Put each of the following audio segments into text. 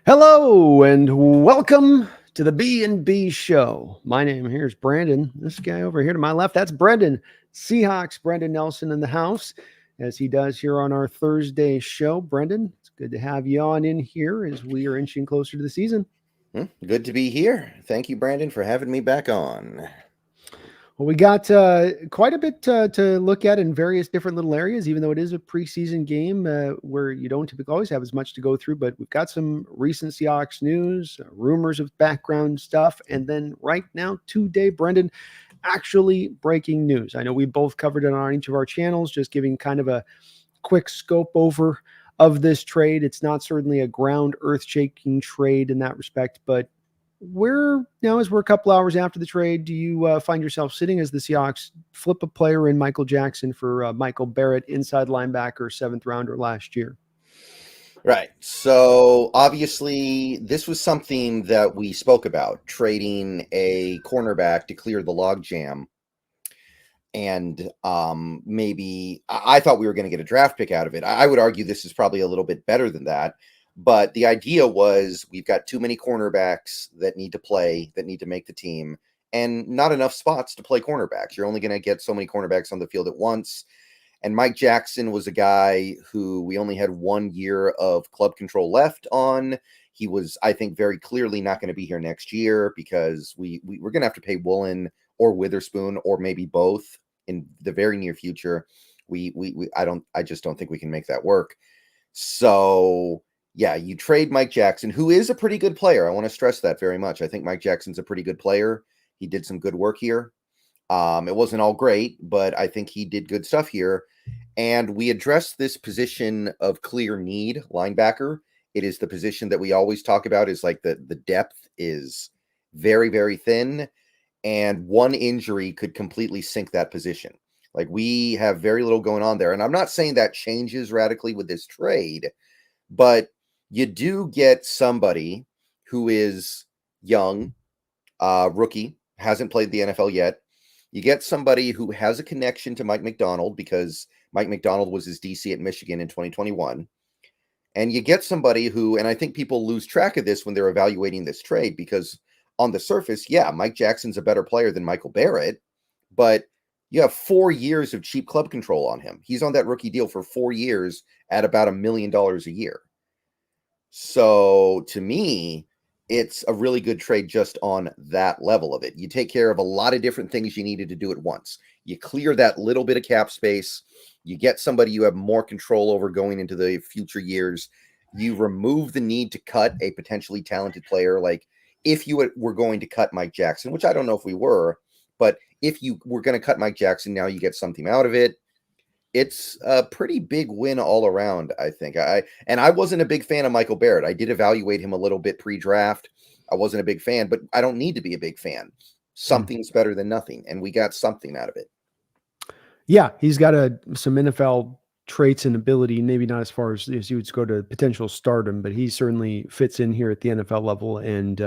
Hello and welcome to the BNB show. My name here is Brandon. This guy over here to my left, that's Brendan. Seahawks, Brendan Nelson in the house, as he does here on our Thursday show. Brendan, it's good to have you on in here as we are inching closer to the season. Good to be here. Thank you, Brandon, for having me back on. Well, we got quite a bit to look at in various different little areas, even though it is a preseason game where you don't typically always have as much to go through. But we've got some recent Seahawks news, rumors of background stuff. And then right now, today, Brendan, actually breaking news. I know we both covered it on each of our channels, just giving kind of a quick scope over of this trade. It's not certainly a ground earth shaking trade in that respect, but as we're a couple hours after the trade, do you find yourself sitting as the Seahawks flip a player in Michael Jackson for Michael Barrett, inside linebacker, seventh rounder last year? Right. So obviously, this was something that we spoke about, trading a cornerback to clear the logjam. And maybe I thought we were going to get a draft pick out of it. I would argue this is probably a little bit better than that. But the idea was we've got too many cornerbacks that need to play, that need to make the team, and not enough spots to play cornerbacks. You're only going to get so many cornerbacks on the field at once. And Mike Jackson was a guy who we only had 1 year of club control left on. He was, I think, very clearly not going to be here next year because we're going to have to pay Woolen or Witherspoon or maybe both in the very near future. I just don't think we can make that work. So yeah, you trade Mike Jackson, who is a pretty good player. I want to stress that very much. I think Mike Jackson's a pretty good player. He did some good work here. It wasn't all great, but I think he did good stuff here. And we addressed this position of clear need, linebacker. It is the position that we always talk about is like the depth is very, very thin. And one injury could completely sink that position. Like we have very little going on there. And I'm not saying that changes radically with this trade, but you do get somebody who is young, rookie, hasn't played the NFL yet. You get somebody who has a connection to Mike McDonald because Mike McDonald was his DC at Michigan in 2021. And you get somebody who, and I think people lose track of this when they're evaluating this trade because on the surface, yeah, Mike Jackson's a better player than Michael Barrett, but you have 4 years of cheap club control on him. He's on that rookie deal for 4 years at about $1 million a year. So to me, it's a really good trade just on that level of it. You take care of a lot of different things you needed to do at once. You clear that little bit of cap space. You get somebody you have more control over going into the future years. You remove the need to cut a potentially talented player. Like if you were going to cut Mike Jackson, which I don't know if we were, but if you were going to cut Mike Jackson, now you get something out of it. It's a pretty big win all around, I think. I wasn't a big fan of Michael Barrett. I did evaluate him a little bit pre-draft. I wasn't a big fan, but I don't need to be a big fan. Something's better than nothing, and we got something out of it. Yeah, he's got some NFL traits and ability, maybe not as far as you would go to potential stardom, but he certainly fits in here at the NFL level. And,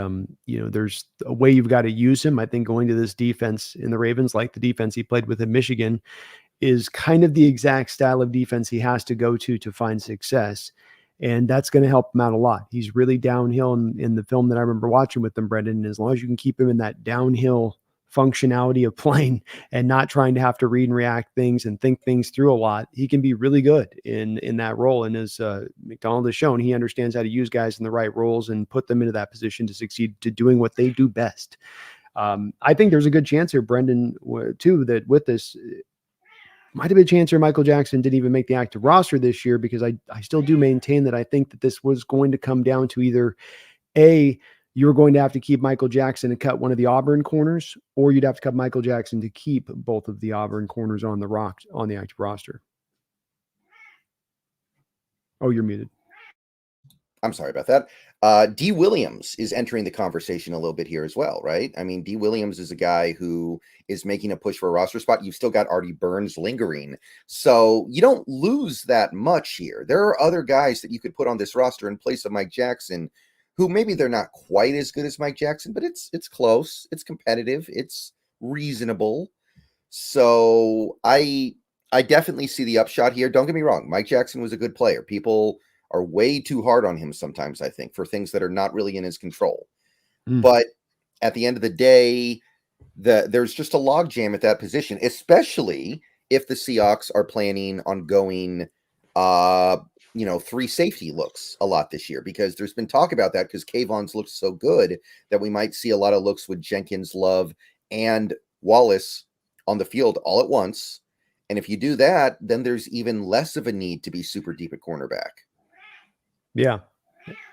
there's a way you've got to use him. I think going to this defense in the Ravens, like the defense he played with in Michigan, is kind of the exact style of defense he has to go to find success. And that's going to help him out a lot. He's really downhill in the film that I remember watching with him, Brendan. And as long as you can keep him in that downhill functionality of playing and not trying to have to read and react things and think things through a lot, he can be really good in that role. And as McDonald has shown, he understands how to use guys in the right roles and put them into that position to succeed, to doing what they do best. I think there's a good chance here, Brendan, too, that with this, might have been a chance here Michael Jackson didn't even make the active roster this year, because I still do maintain that I think that this was going to come down to either you're going to have to keep Michael Jackson and cut one of the Auburn corners, or you'd have to cut Michael Jackson to keep both of the Auburn corners on the active roster. Oh, you're muted. I'm sorry about that. D. Williams is entering the conversation a little bit here as well, right? I mean, D. Williams is a guy who is making a push for a roster spot. You've still got Artie Burns lingering. So you don't lose that much here. There are other guys that you could put on this roster in place of Mike Jackson, who maybe they're not quite as good as Mike Jackson, but it's close. It's competitive. It's reasonable. So I definitely see the upshot here. Don't get me wrong. Mike Jackson was a good player. People are way too hard on him sometimes, I think, for things that are not really in his control. Mm. But at the end of the day, there's just a logjam at that position, especially if the Seahawks are planning on going, 3 safety looks a lot this year, because there's been talk about that because Kayvon's looked so good that we might see a lot of looks with Jenkins, Love, and Wallace on the field all at once. And if you do that, then there's even less of a need to be super deep at cornerback. Yeah,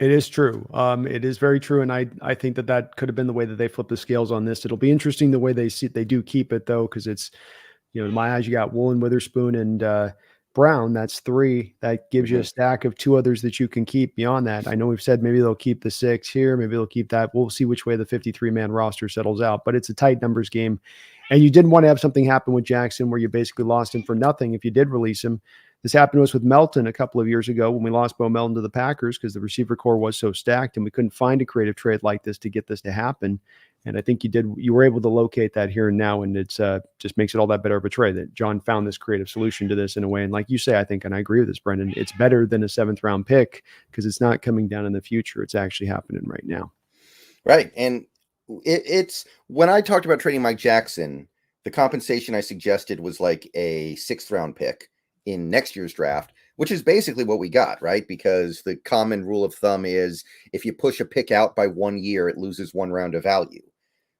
it is true. It is very true, and I think that could have been the way that they flip the scales on this. It'll be interesting the way they do keep it though, because it's, in my eyes, you got Woolen, Witherspoon, and Brown. That's 3. That gives you a stack of 2 others that you can keep beyond that. I know we've said maybe they'll keep the 6 here, maybe they'll keep that. We'll see which way the 53-man roster settles out, but it's a tight numbers game. And you didn't want to have something happen with Jackson where you basically lost him for nothing if you did release him. This happened to us with Melton a couple of years ago when we lost Bo Melton to the Packers because the receiver core was so stacked and we couldn't find a creative trade like this to get this to happen. And I think you were able to locate that here and now, and it's just makes it all that better of a trade that John found this creative solution to this in a way. And like you say, I think, and I agree with this, Brendan, it's better than a 7th round pick because it's not coming down in the future. It's actually happening right now. Right. And it's when I talked about trading Mike Jackson, the compensation I suggested was like a 6th round pick in next year's draft, which is basically what we got, right? Because the common rule of thumb is if you push a pick out by 1 year, it loses 1 round of value.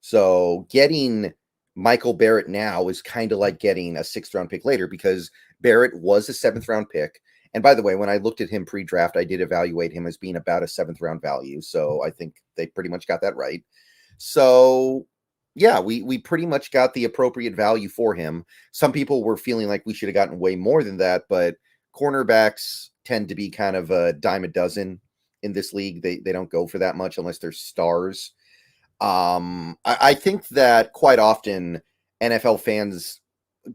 So getting Michael Barrett now is kind of like getting a 6th round pick later, because Barrett was a 7th round pick. And by the way, when I looked at him pre-draft, I did evaluate him as being about a 7th round value. So I think they pretty much got that right. So yeah, we pretty much got the appropriate value for him. Some people were feeling like we should have gotten way more than that, but cornerbacks tend to be kind of a dime a dozen in this league. They don't go for that much unless they're stars. I think that quite often NFL fans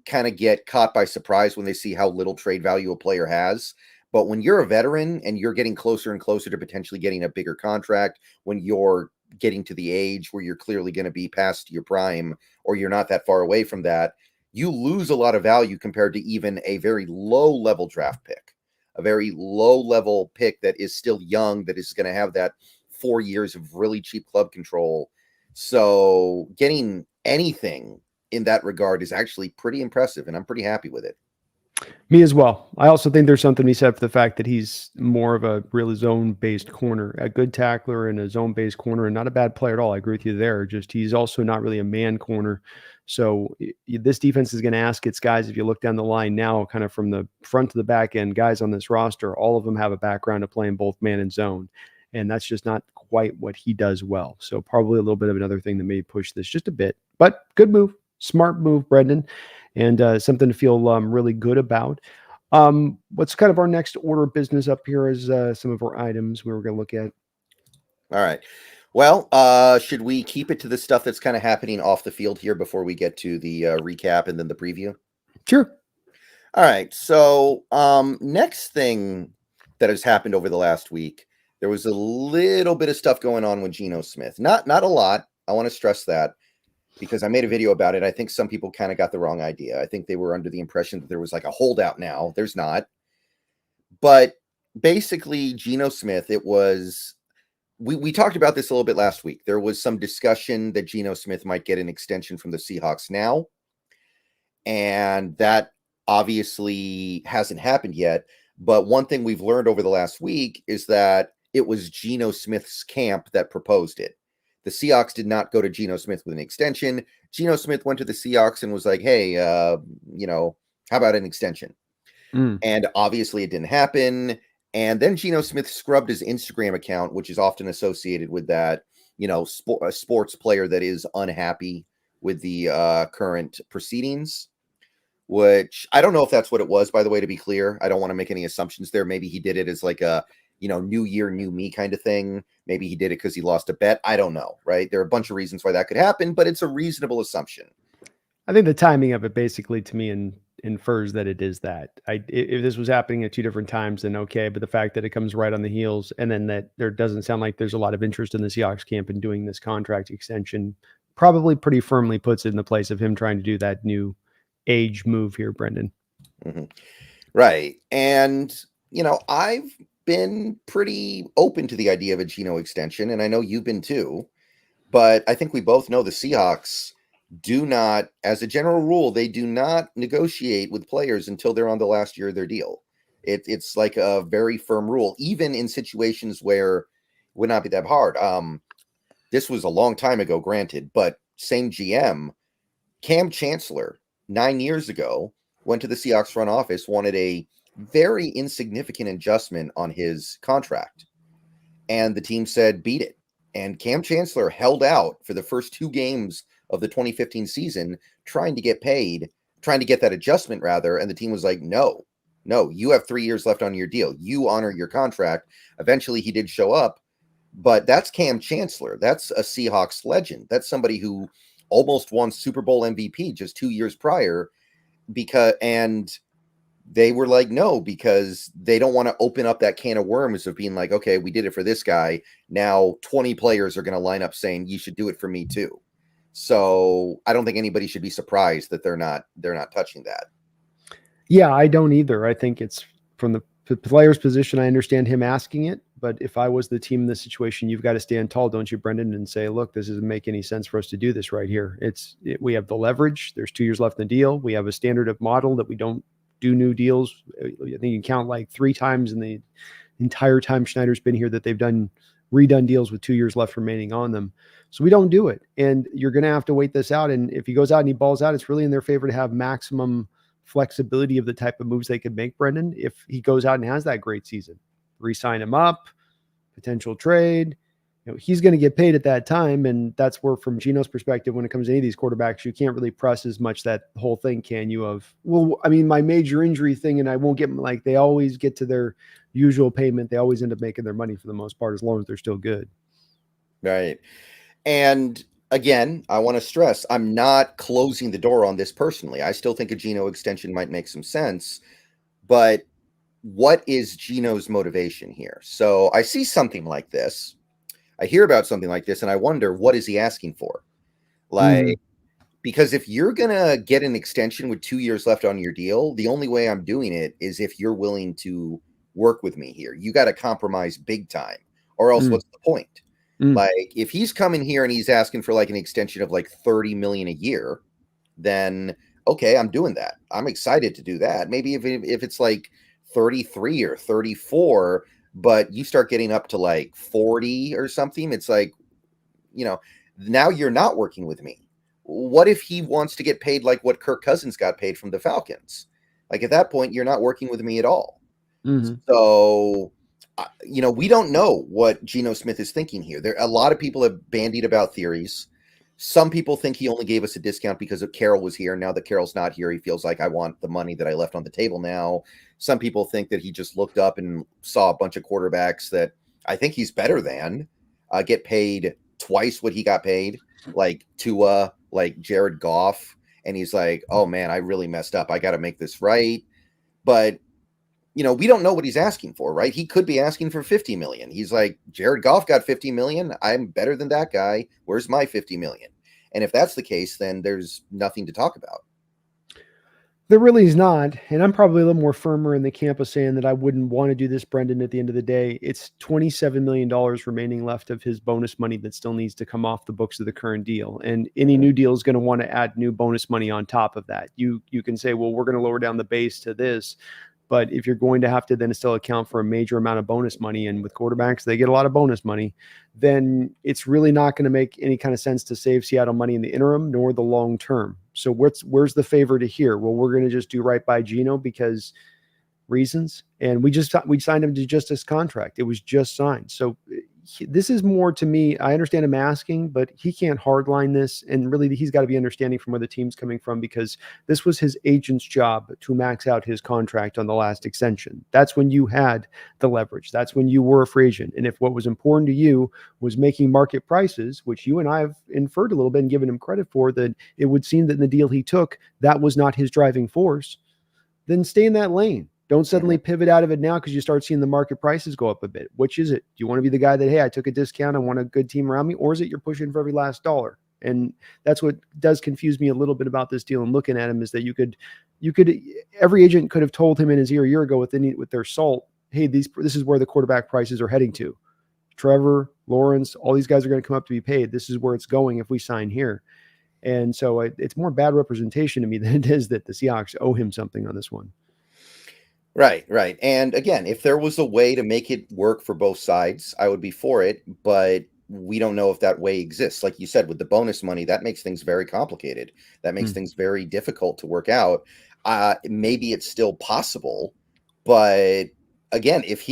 kind of get caught by surprise when they see how little trade value a player has. But when you're a veteran and you're getting closer and closer to potentially getting a bigger contract, when you're getting to the age where you're clearly going to be past your prime, or you're not that far away from that, you lose a lot of value compared to even a very low level draft pick, a very low level pick that is still young, that is going to have that 4 years of really cheap club control. So getting anything in that regard is actually pretty impressive, and I'm pretty happy with it. Me as well. I also think there's something to be said for the fact that he's more of a really zone-based corner, a good tackler and a zone-based corner, and not a bad player at all. I agree with you there. Just he's also not really a man corner. So this defense is going to ask its guys, if you look down the line now, kind of from the front to the back end, guys on this roster, all of them have a background of playing both man and zone. And that's just not quite what he does well. So probably a little bit of another thing that may push this just a bit. But good move. Smart move, Brendan. And something to feel really good about. What's kind of our next order of business up here is some of our items we were going to look at. All right. Well, should we keep it to the stuff that's kind of happening off the field here before we get to the recap and then the preview? Sure. All right. So next thing that has happened over the last week, there was a little bit of stuff going on with Geno Smith. Not a lot. I want to stress that, because I made a video about it. I think some people kind of got the wrong idea. I think they were under the impression that there was like a holdout now. There's not. But basically, Geno Smith, it was, we talked about this a little bit last week. There was some discussion that Geno Smith might get an extension from the Seahawks now. And that obviously hasn't happened yet. But one thing we've learned over the last week is that it was Geno Smith's camp that proposed it. The Seahawks did not go to Geno Smith with an extension. Geno Smith went to the Seahawks and was like, hey, how about an extension? And obviously it didn't happen. And then Geno Smith scrubbed his Instagram account, which is often associated with that, a sports player that is unhappy with the current proceedings, which I don't know if that's what it was, by the way, to be clear. I don't want to make any assumptions there. Maybe he did it as like a, new year, new me kind of thing. Maybe he did it because he lost a bet. I don't know, right? There are a bunch of reasons why that could happen, but it's a reasonable assumption. I think the timing of it basically, to me, infers that it is that. If this was happening at 2 different times, then okay. But the fact that it comes right on the heels, and then that there doesn't sound like there's a lot of interest in the Seahawks camp in doing this contract extension, probably pretty firmly puts it in the place of him trying to do that new age move here, Brendan. Mm-hmm. Right. And, I've been pretty open to the idea of a Geno extension, and I know you've been too. But I think we both know the Seahawks do not, as a general rule, they do not negotiate with players until they're on the last year of their deal. It's like a very firm rule, even in situations where it would not be that hard. This was a long time ago, granted, but same GM, Cam Chancellor, 9 years ago, went to the Seahawks front office, wanted a very insignificant adjustment on his contract. And the team said, beat it. And Cam Chancellor held out for the first 2 games of the 2015 season, trying to get that adjustment rather. And the team was like, no, you have 3 years left on your deal. You honor your contract. Eventually he did show up, but that's Cam Chancellor. That's a Seahawks legend. That's somebody who almost won Super Bowl MVP just 2 years prior and they were like, no, because they don't want to open up that can of worms of being like, okay, we did it for this guy. Now 20 players are going to line up saying you should do it for me too. So I don't think anybody should be surprised that they're not touching that. Yeah, I don't either. I think it's from the player's position. I understand him asking it, but if I was the team in this situation, you've got to stand tall, don't you, Brendan, and say, look, this doesn't make any sense for us to do this right here. We have the leverage. There's 2 years left in the deal. We have a standard of model that we don't do new deals. I think you can count like 3 times in the entire time Schneider's been here that they've redone deals with 2 years left remaining on them. So we don't do it. And you're going to have to wait this out. And if he goes out and he balls out, it's really in their favor to have maximum flexibility of the type of moves they could make, Brendan. If he goes out and has that great season, re-sign him up, potential trade, he's going to get paid at that time. And that's where, from Geno's perspective, when it comes to any of these quarterbacks, you can't really press as much that whole thing, can you? My major injury thing, and I won't get, like, they always get to their usual payment. They always end up making their money for the most part, as long as they're still good. Right. And again, I want to stress, I'm not closing the door on this personally. I still think a Geno extension might make some sense, but what is Geno's motivation here? So I see something like this. I hear about something like this and I wonder, what is he asking for? Because if you're going to get an extension with 2 years left on your deal, the only way I'm doing it is if you're willing to work with me here. You got to compromise big time, or else what's the point? Like, if he's coming here and he's asking for like an extension of like 30 million a year, then okay, I'm doing that. I'm excited to do that. Maybe if it's like 33 or 34, but you start getting up to like 40 or something, it's like, now you're not working with me. What if he wants to get paid like what Kirk Cousins got paid from the Falcons? Like, at that point, you're not working with me at all. So, we don't know what Geno Smith is thinking here. A lot of people have bandied about theories. Some people think he only gave us a discount because of Carroll was here. Now that Carroll's not here, he feels like, I want the money that I left on the table now. Some people think that he just looked up and saw a bunch of quarterbacks that I think he's better than get paid twice what he got paid, like Tua, like Jared Goff. And he's like, oh man, I really messed up. I got to make this right. But we don't know what he's asking for, right? He could be asking for 50 million. He's like, Jared Goff got 50 million. I'm better than that guy. Where's my 50 million? And if that's the case, then there's nothing to talk about. There really is not. And I'm probably a little more firmer in the camp of saying that I wouldn't want to do this, Brendan. At the end of the day, it's $27 million remaining left of his bonus money that still needs to come off the books of the current deal. And any new deal is going to want to add new bonus money on top of that. You can say, well, we're going to lower down the base to this. But if you're going to have to then still account for a major amount of bonus money, and with quarterbacks, they get a lot of bonus money, then it's really not going to make any kind of sense to save Seattle money in the interim nor the long term. So where's the favor to here? Well, we're going to just do right by Geno because reasons. And we signed him to just his contract. It was just signed. So this is more, to me, I understand him asking, but he can't hardline this. And really, he's got to be understanding from where the team's coming from, because this was his agent's job to max out his contract on the last extension. That's when you had the leverage. That's when you were a free agent. And if what was important to you was making market prices, which you and I have inferred a little bit and given him credit for, that it would seem that in the deal he took, that was not his driving force, then stay in that lane. Don't suddenly pivot out of it now because you start seeing the market prices go up a bit. Which is it? Do you want to be the guy that, hey, I took a discount, I want a good team around me? Or is it you're pushing for every last dollar? And that's what does confuse me a little bit about this deal and looking at him, is that you could every agent could have told him in his ear a year ago with their salt, hey, this is where the quarterback prices are heading to. Trevor, Lawrence, all these guys are going to come up to be paid. This is where it's going if we sign here. And so it's more bad representation to me than it is that the Seahawks owe him something on this one. Right, right. And again, if there was a way to make it work for both sides, I would be for it. But we don't know if that way exists. Like you said, with the bonus money, that makes things very complicated. That makes things very difficult to work out. Maybe it's still possible, but again, if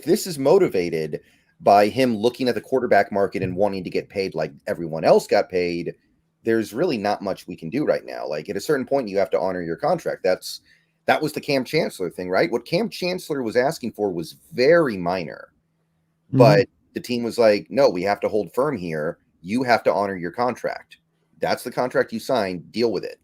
this is motivated by him looking at the quarterback market and wanting to get paid like everyone else got paid, there's really not much we can do right now. Like at a certain point, you have to honor your contract. That was the Cam Chancellor thing, right? What Cam Chancellor was asking for was very minor, but the team was like, no, we have to hold firm here. You have to honor your contract. That's the contract you signed. Deal with it.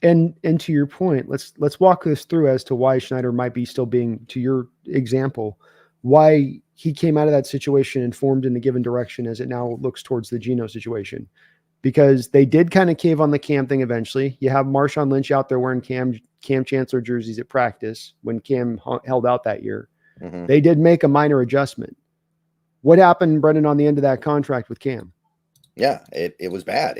And to your point, let's walk this through as to why Schneider might be still being, to your example, why he came out of that situation and formed in a given direction as it now looks towards the Geno situation. Because they did kind of cave on the Cam thing eventually. You have Marshawn Lynch out there wearing Cam Chancellor jerseys at practice when Cam held out that year. They did make a minor adjustment. What happened, Brendan, on the end of that contract with Cam? Yeah, it was bad.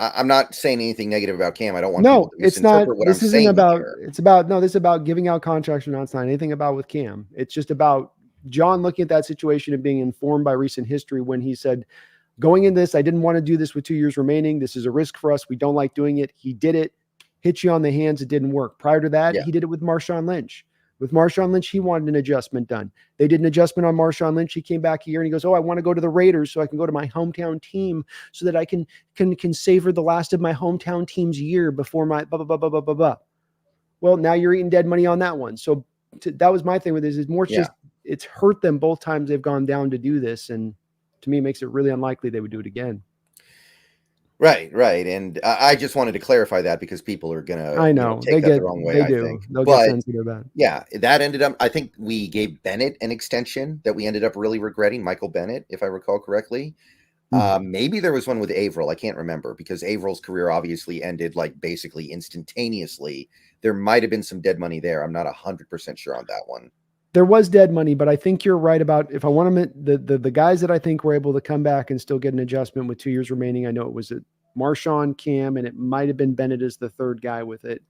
I'm not saying anything negative about Cam. I don't want people to misinterpret what I'm saying here. This is about giving out contracts or not signing anything about with Cam. It's just about John looking at that situation and being informed by recent history when he said, going in this, I didn't want to do this with 2 years remaining. This is a risk for us. We don't like doing it. He did it, hit you on the hands. It didn't work. Prior to that, he did it with Marshawn Lynch. With Marshawn Lynch, he wanted an adjustment done. They did an adjustment on Marshawn Lynch. He came back a year and he goes, oh, I want to go to the Raiders so I can go to my hometown team so that I can savor the last of my hometown team's year before my blah, blah, blah, blah, blah, blah, blah. Well, now you're eating dead money on that one. So that was my thing with this. Is more just it's hurt them both times they've gone down to do this. And to me, it makes it really unlikely they would do it again. Right. And I just wanted to clarify that because people are going to take that the wrong way, I think. They'll get sensitive about it. Yeah, that ended up, I think we gave Bennett an extension that we ended up really regretting, Michael Bennett, if I recall correctly. Maybe there was one with Averill. I can't remember because Averill's career obviously ended like basically instantaneously. There might have been some dead money there. I'm not 100% sure on that one. There was dead money, but I think you're right about if I want to the guys that I think were able to come back and still get an adjustment with 2 years remaining. I know it was Marshawn, Cam, and it might have been Bennett as the third guy with it.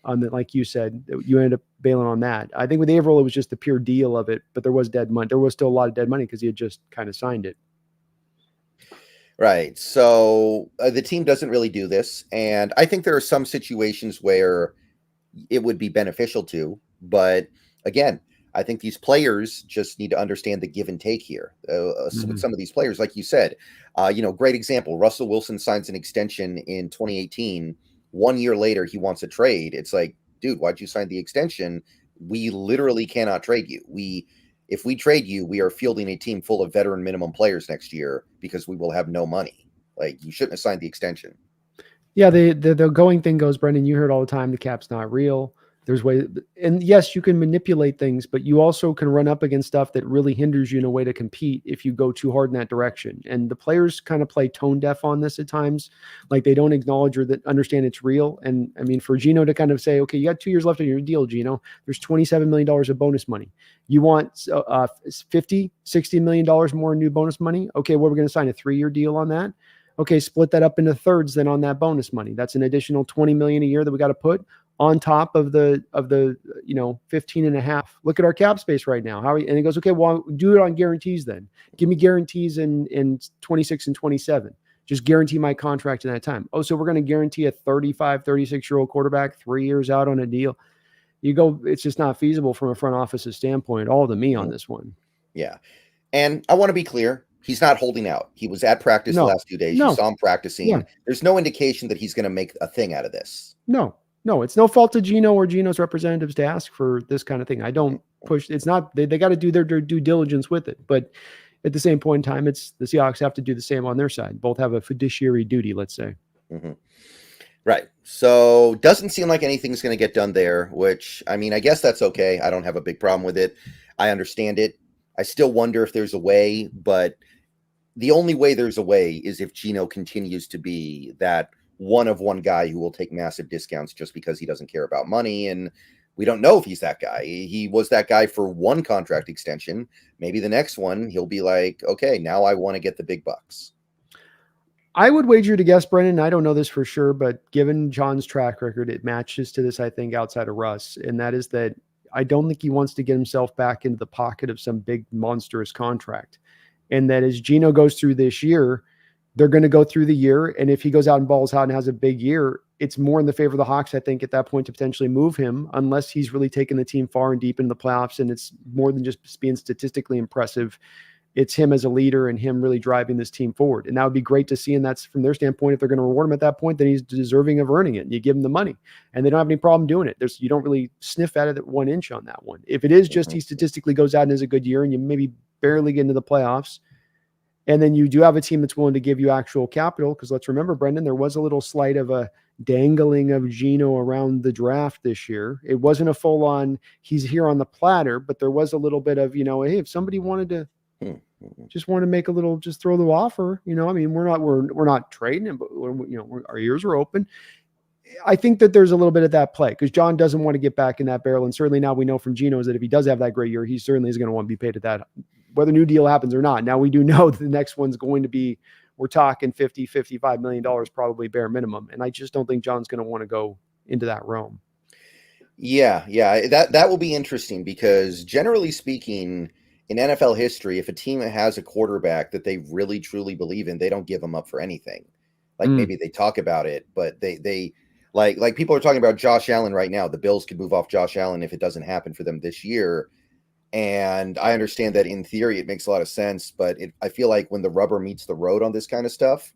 That, like you said, you ended up bailing on that. I think with Averill, it was just the pure deal of it, but there was dead money. There was still a lot of dead money because he had just kind of signed it. Right. So the team doesn't really do this, and I think there are some situations where it would be beneficial to, but again, I think these players just need to understand the give and take here. With some of these players, like you said, great example. Russell Wilson signs an extension in 2018. 1 year later, he wants a trade. It's like, dude, why'd you sign the extension? We literally cannot trade you. If we trade you, we are fielding a team full of veteran minimum players next year because we will have no money. Like, you shouldn't have signed the extension. Yeah, the going thing goes, Brendan, you heard all the time, the cap's not real. There's ways, and yes, you can manipulate things, but you also can run up against stuff that really hinders you in a way to compete if you go too hard in that direction. And the players kind of play tone deaf on this at times, like they don't acknowledge or that understand it's real. And I mean, for Geno to kind of say, okay, you got 2 years left on your deal, Geno, there's $27 million of bonus money. You want $50-60 million more in new bonus money? Okay, well, we're going to sign a 3-year deal on that. Okay, split that up into thirds then on that bonus money. That's an additional $20 million a year that we got to put on top of the 15 and a half. Look at our cap space right now. And he goes, okay, well, do it on guarantees then. Give me guarantees in 26 and 27. Just guarantee my contract in that time. Oh, so we're going to guarantee a 35, 36-year-old quarterback 3 years out on a deal. You go, it's just not feasible from a front office's standpoint, all to me on this one. Yeah. And I want to be clear. He's not holding out. He was at practice the last 2 days. You saw him practicing. Yeah. There's no indication that he's going to make a thing out of this. No, it's no fault to Geno or Geno's representatives to ask for this kind of thing. I don't push. It's not, they got to do their due diligence with it. But at the same point in time, it's the Seahawks have to do the same on their side. Both have a fiduciary duty, let's say. Right. So doesn't seem like anything's going to get done there, which, I mean, I guess that's okay. I don't have a big problem with it. I understand it. I still wonder if there's a way, but the only way there's a way is if Geno continues to be that one guy who will take massive discounts just because he doesn't care about money. And We don't know if he's that guy. He was that guy for one contract extension. Maybe the next one he'll be like, okay, now I want to get the big bucks. I would wager to guess, Brennan. I don't know this for sure, but given John's track record, it matches to this, I think, outside of Russ. And that is that I don't think he wants to get himself back into the pocket of some big monstrous contract. And that as Geno goes through this year, they're going to go through the year. And if he goes out and balls out and has a big year, it's more in the favor of the Hawks, I think, at that point to potentially move him, unless he's really taken the team far and deep in the playoffs. And it's more than just being statistically impressive. It's him as a leader and him really driving this team forward. And that would be great to see. And that's from their standpoint. If they're going to reward him at that point, then he's deserving of earning it. And you give him the money and they don't have any problem doing it. You don't really sniff at it 1 inch on that one. If it is just he statistically goes out and has a good year and you maybe barely get into the playoffs, and then you do have a team that's willing to give you actual capital. Because let's remember, Brendan, there was a little slight of a dangling of Geno around the draft this year. It wasn't a full on, he's here on the platter, but there was a little bit of, hey, if somebody wanted to just want to make a little, just throw the offer, I mean, we're not trading him, but our ears are open. I think that there's a little bit of that play because John doesn't want to get back in that barrel. And certainly now we know from Geno is that if he does have that great year, he certainly is going to want to be paid at that, whether new deal happens or not. Now we do know that the next one's going to be, we're talking $55 million, probably bare minimum. And I just don't think John's going to want to go into that realm. Yeah. That will be interesting because generally speaking, in NFL history, if a team has a quarterback that they really truly believe in, they don't give them up for anything. Like maybe they talk about it, but they like people are talking about Josh Allen right now. The Bills could move off Josh Allen if it doesn't happen for them this year. And I understand that in theory, it makes a lot of sense, but I feel like when the rubber meets the road on this kind of stuff,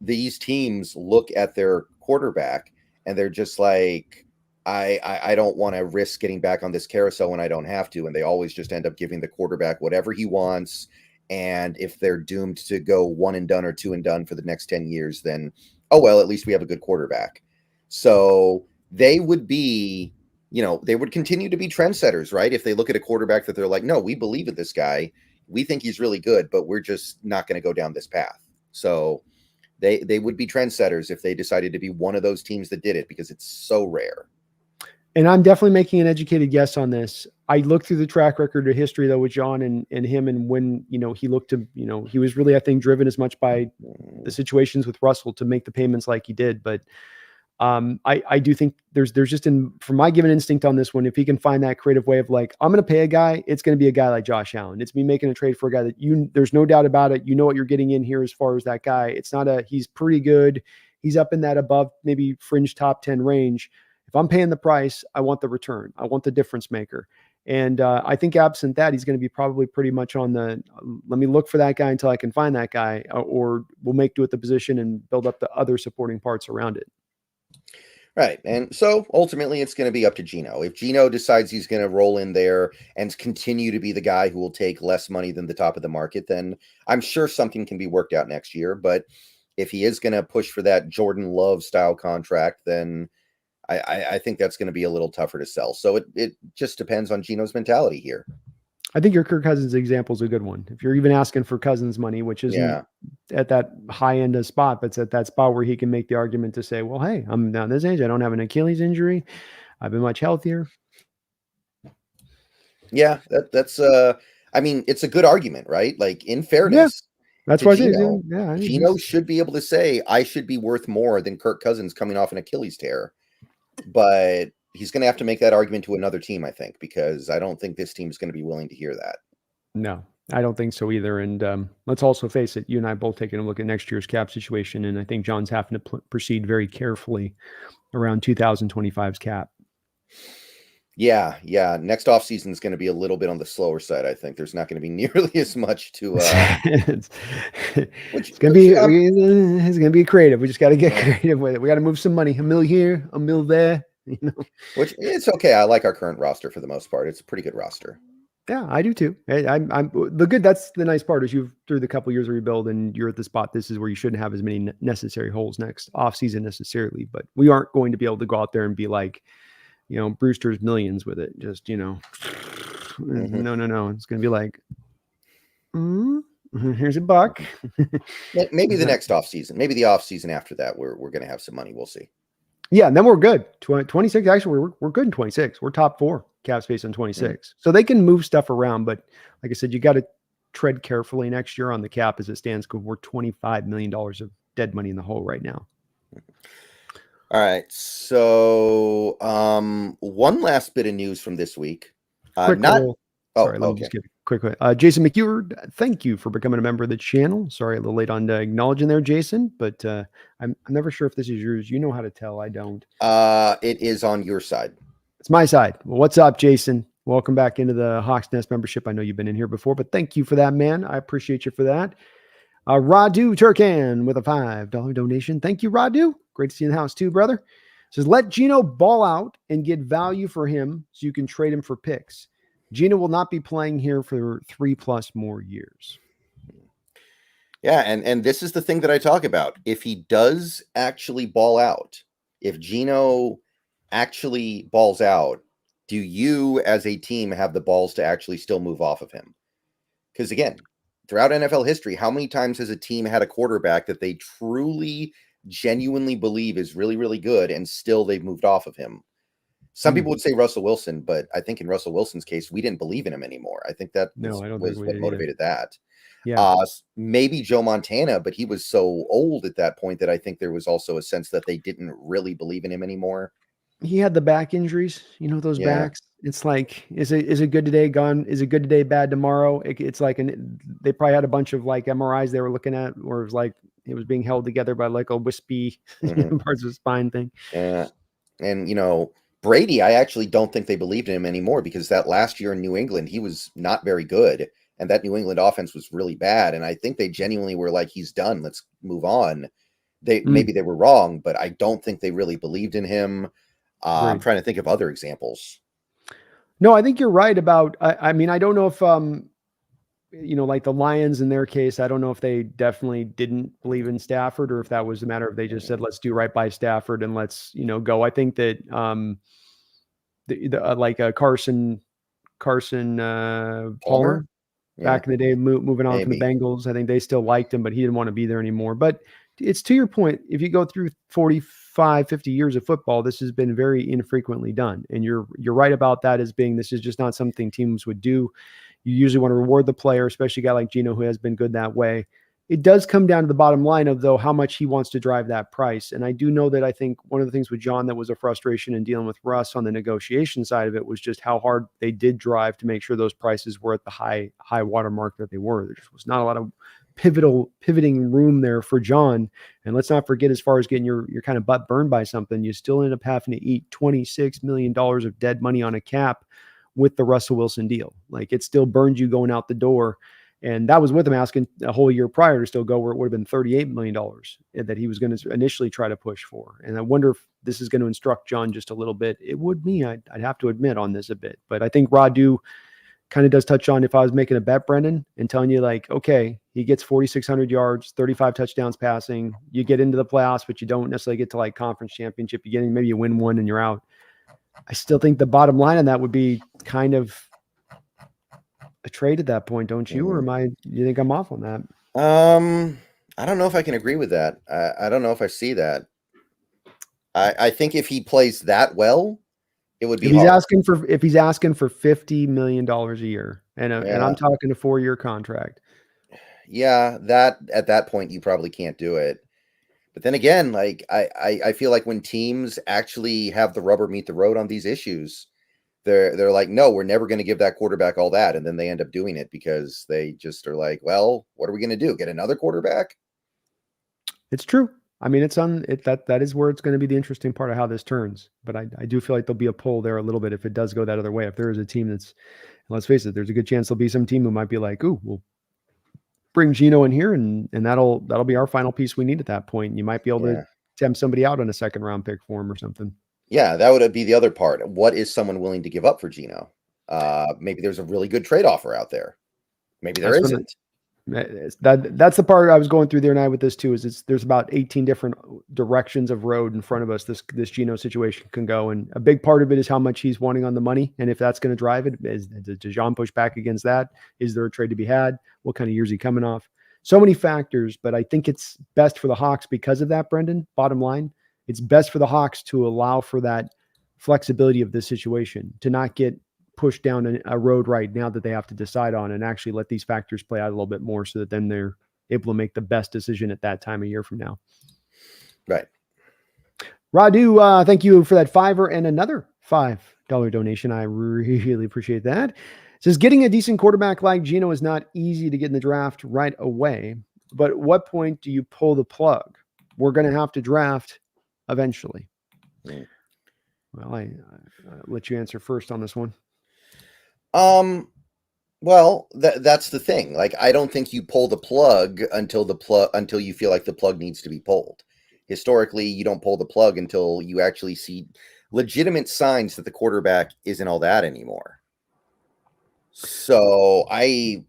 these teams look at their quarterback and they're just like, I don't want to risk getting back on this carousel when I don't have to. And they always just end up giving the quarterback whatever he wants. And if they're doomed to go 1 and done or 2 and done for the next 10 years, then, oh, well, at least we have a good quarterback. So they would be, they would continue to be trendsetters, right? If they look at a quarterback that they're like, no, we believe in this guy. We think he's really good, but we're just not going to go down this path. So they would be trendsetters if they decided to be one of those teams that did it because it's so rare. And I'm definitely making an educated guess on this. I looked through the track record of history though with John and him, and when he looked to he was really, I think, driven as much by the situations with Russell to make the payments like he did. But I do think there's just from my given instinct on this one, if he can find that creative way of like, I'm going to pay a guy, it's going to be a guy like Josh Allen. It's me making a trade for a guy that there's no doubt about it. You know what you're getting in here as far as that guy. It's not he's pretty good. He's up in that above maybe fringe top 10 range. If I'm paying the price, I want the return. I want the difference maker. And I think absent that, he's going to be probably pretty much on the, let me look for that guy until I can find that guy, or we'll make do with the position and build up the other supporting parts around it. Right. And so ultimately it's going to be up to Geno. If Geno decides he's going to roll in there and continue to be the guy who will take less money than the top of the market, then I'm sure something can be worked out next year. But if he is going to push for that Jordan Love style contract, then I think that's going to be a little tougher to sell. So it just depends on Geno's mentality here. I think your Kirk Cousins example is a good one. If you're even asking for Cousins money, which isn't at that high end of spot, but it's at that spot where he can make the argument to say, well, hey, I'm now this age. I don't have an Achilles injury. I've been much healthier. Yeah, that's I mean, it's a good argument, right? Like in fairness, that's why Geno should be able to say, I should be worth more than Kirk Cousins coming off an Achilles tear. But he's going to have to make that argument to another team, I think, because I don't think this team is going to be willing to hear that. No, I don't think so either. And let's also face it, you and I both taking a look at next year's cap situation, and I think John's having to proceed very carefully around 2025's cap. Yeah. Next offseason is going to be a little bit on the slower side, I think. There's not going to be nearly as much to it's going to be creative. We just got to get creative with it. We got to move some money. A mill here, a mill there. Which it's okay. I like our current roster for the most part. It's a pretty good roster. Yeah, I do too. I'm the good. That's the nice part is you've through the couple of years of rebuild and you're at the spot. This is where you shouldn't have as many necessary holes next offseason necessarily, but we aren't going to be able to go out there and be like, Brewster's Millions with it. Just, no. It's going to be like, here's a buck. Maybe the next offseason, maybe the offseason after that, we're going to have some money. We'll see. Yeah, and then we're good. 26. Actually, we're good in 26. We're top 4 cap space on 26. So they can move stuff around, but like I said, you got to tread carefully next year on the cap as it stands because we're $25 million of dead money in the hole right now. All right. So one last bit of news from this week. Quick little, sorry, let me okay. just give a quick. Jason McEward, thank you for becoming a member of the channel. Sorry, a little late on acknowledging there, Jason, but I'm never sure if this is yours. You know how to tell. I don't. It is on your side. It's my side. Well, what's up, Jason? Welcome back into the Hawks Nest membership. I know you've been in here before, but thank you for that, man. I appreciate you for that. Radu Turkan with a $5 donation. Thank you, Radu. Great to see you in the house too, brother. Says, let Geno ball out and get value for him so you can trade him for picks. Geno will not be playing here for 3+ more years. Yeah, and this is the thing that I talk about. If he does actually ball out, if Geno actually balls out, do you as a team have the balls to actually still move off of him? Because again, throughout NFL history, how many times has a team had a quarterback that they truly, genuinely believe is really, really good and still they've moved off of him? Some people would say Russell Wilson, but I think in Russell Wilson's case, we didn't believe in him anymore. I think that was what motivated that. Yeah. Maybe Joe Montana, but he was so old at that point that I think there was also a sense that they didn't really believe in him anymore. He had the back injuries, those backs. It's like, is it good today? Gone? Is it good today? Bad tomorrow? It's like, they probably had a bunch of like MRIs they were looking at, or it was like it was being held together by like a wispy parts of the spine thing. Yeah, and Brady, I actually don't think they believed in him anymore because that last year in New England, he was not very good. And that New England offense was really bad. And I think they genuinely were like, he's done. Let's move on. Maybe they were wrong, but I don't think they really believed in him. I'm trying to think of other examples. No, I think you're right about, I mean, I don't know if, like the Lions in their case, I don't know if they definitely didn't believe in Stafford or if that was a matter of they just said, let's do right by Stafford and let's, go. I think that Carson Palmer back in the day, moving on from the Bengals, I think they still liked him, but he didn't want to be there anymore. But it's to your point, if you go through 45, 50 years of football, this has been very infrequently done. And you're right about that as being, this is just not something teams would do. You usually want to reward the player, especially a guy like Geno who has been good that way. It does come down to the bottom line of, though, how much he wants to drive that price. And I do know that I think one of the things with John that was a frustration in dealing with Russ on the negotiation side of it was just how hard they did drive to make sure those prices were at the high watermark that they were. There just was not a lot of pivoting room there for John. And let's not forget, as far as getting your kind of butt burned by something, you still end up having to eat $26 million of dead money on a cap with the Russell Wilson deal. Like, it still burned you going out the door. And that was with him asking a whole year prior to still go where it would have been $38 million that he was going to initially try to push for. And I wonder if this is going to instruct John just a little bit. It would me, I'd have to admit on this a bit. But I think Radu kind of does touch on, if I was making a bet, Brendan, and telling you like, okay, he gets 4,600 yards, 35 touchdowns passing. You get into the playoffs, but you don't necessarily get to like conference championship. Maybe you win one and you're out. I still think the bottom line on that would be kind of a trade at that point, don't you? Or you think I'm off on that? I don't know if I can agree with that. I don't know if I see that. I think if he plays that well, it would be. If he's asking for $50 million a year, and I'm talking a 4-year contract. Yeah, that at that point you probably can't do it. But then again, like I feel like when teams actually have the rubber meet the road on these issues, they're like, no, we're never going to give that quarterback all that, and then they end up doing it because they just are like, well, what are we going to do? Get another quarterback? It's true. I mean, that is where it's going to be the interesting part of how this turns. But I do feel like there'll be a pull there a little bit if it does go that other way. If there is a team that's, let's face it, there's a good chance there'll be some team who might be like, ooh, we'll bring Geno in here, and that'll be our final piece we need at that point. You might be able to tempt somebody out on a 2nd round pick for him or something. Yeah, that would be the other part. What is someone willing to give up for Geno? Maybe there's a really good trade offer out there. Maybe there isn't. That's the part I was going through there and I with this too, is there's about 18 different directions of road in front of us this Geno situation can go. And a big part of it is how much he's wanting on the money. And if that's going to drive it, does John push back against that? Is there a trade to be had? What kind of years is he coming off? So many factors, but I think it's best for the Hawks because of that, Brendan. Bottom line, it's best for the Hawks to allow for that flexibility of this situation, to not get pushed down a road right now that they have to decide on, and actually let these factors play out a little bit more so that then they're able to make the best decision at that time a year from now. Right. Radu, thank you for that $5 and another $5 donation. I really appreciate that. It says, getting a decent quarterback like Geno is not easy to get in the draft right away, but at what point do you pull the plug? We're going to have to draft eventually. Well, I'll let you answer first on this one. Well, that's the thing. Like, I don't think you pull the plug until you feel like the plug needs to be pulled. Historically, you don't pull the plug until you actually see legitimate signs that the quarterback isn't all that anymore. So I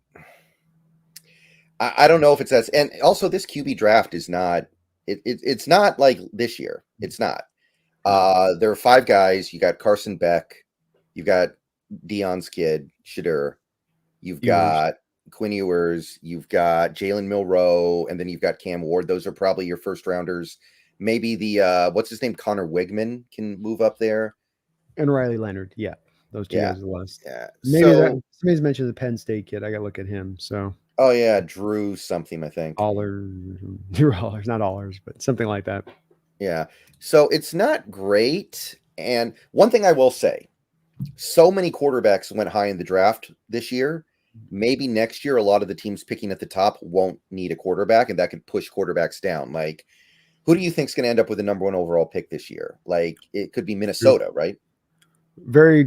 don't know if it's that. And also, this QB draft is not. It's not like this year. It's not. There are 5 guys. You got Carson Beck. You've got Deion's kid, Shadur. You've got Quinn Ewers. You've got Jalen Milroe, and then you've got Cam Ward. Those are probably your first rounders. Maybe the what's his name, Connor Wigman can move up there, and Riley Leonard. Yeah, those 2 guys are the last. Yeah, maybe somebody's mentioned the Penn State kid. I got to look at him. So. Oh yeah, Drew something, I think. Drew Allers, not Allers, but something like that. Yeah. So it's not great. And one thing I will say, so many quarterbacks went high in the draft this year. Maybe next year, a lot of the teams picking at the top won't need a quarterback, and that could push quarterbacks down. Like, who do you think is going to end up with the number 1 overall pick this year? Like, it could be Minnesota, right? They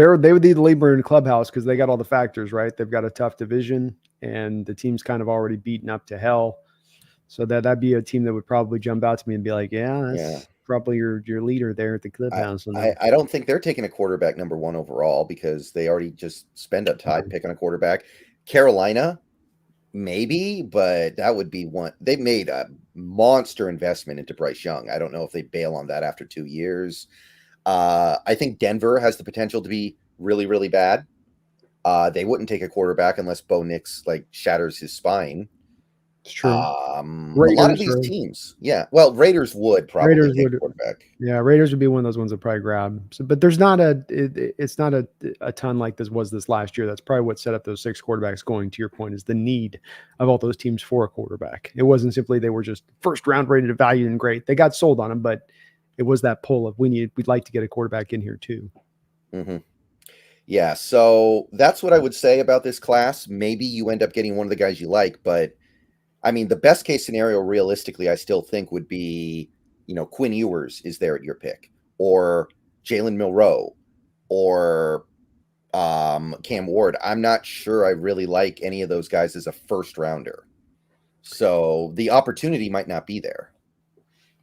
would need the labor in the clubhouse because they got all the factors, right? They've got a tough division, and the team's kind of already beaten up to hell. So that'd be a team that would probably jump out to me and be like, that's probably your leader there at the clubhouse. I don't think they're taking a quarterback number 1 overall because they already just spend a high pick on a quarterback. Carolina, maybe, but that would be one. They made a monster investment into Bryce Young. I don't know if they bail on that after 2 years. I think Denver has the potential to be really, really bad. They wouldn't take a quarterback unless Bo Nix shatters his spine. It's true. A lot of these teams, well, Raiders would probably take a quarterback. Yeah, Raiders would be one of those ones that probably grab. So, but there's not it's not a ton like this was this last year. That's probably what set up those 6 quarterbacks going. To your point, is the need of all those teams for a quarterback. It wasn't simply they were just first round rated, valued, and great. They got sold on them, but it was that pull of we'd like to get a quarterback in here too. Mm-hmm. Yeah, so that's what I would say about this class. Maybe you end up getting one of the guys you like, but I mean, the best case scenario, realistically, I still think would be, Quinn Ewers is there at your pick, or Jalen Milroe, or Cam Ward. I'm not sure I really like any of those guys as a first rounder. So the opportunity might not be there.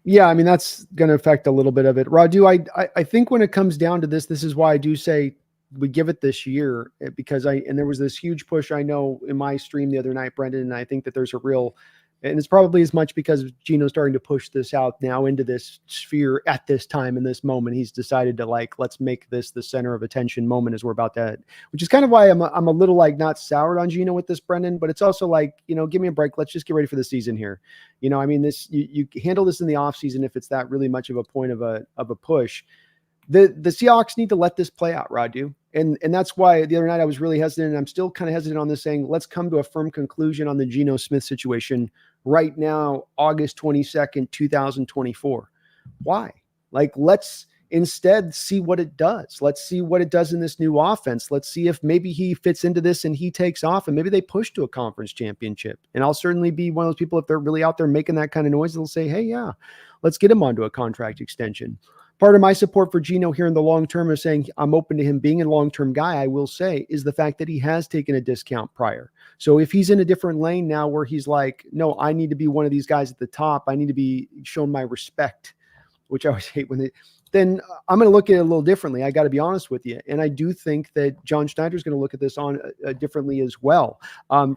Yeah, I mean, that's going to affect a little bit of it. Radu, I think when it comes down to this is why I do say we give it this year, because there was this huge push, I know, in my stream the other night, Brendan, and I think that there's a real, and it's probably as much because Geno's starting to push this out now into this sphere at this time, in this moment. He's decided to let's make this the center of attention moment as we're about that, which is kind of why I'm a little not soured on Geno with this, Brendan, but it's also give me a break. Let's just get ready for the season here. I mean, this, you handle this in the off season if it's that really much of a point of a push. The Seahawks need to let this play out, Radu. And that's why the other night I was really hesitant, and I'm still kind of hesitant on this, saying let's come to a firm conclusion on the Geno Smith situation right now, August 22nd, 2024. Why? Let's instead see what it does. Let's see what it does in this new offense. Let's see if maybe he fits into this and he takes off, and maybe they push to a conference championship. And I'll certainly be one of those people, if they're really out there making that kind of noise, they'll say, hey, yeah, let's get him onto a contract extension. Part of my support for Geno here in the long term is saying I'm open to him being a long-term guy, I will say, is the fact that he has taken a discount prior. So if he's in a different lane now where he's no, I need to be one of these guys at the top, I need to be shown my respect, which I always hate when then I'm going to look at it a little differently. I got to be honest with you. And I do think that John Schneider is going to look at this on differently as well.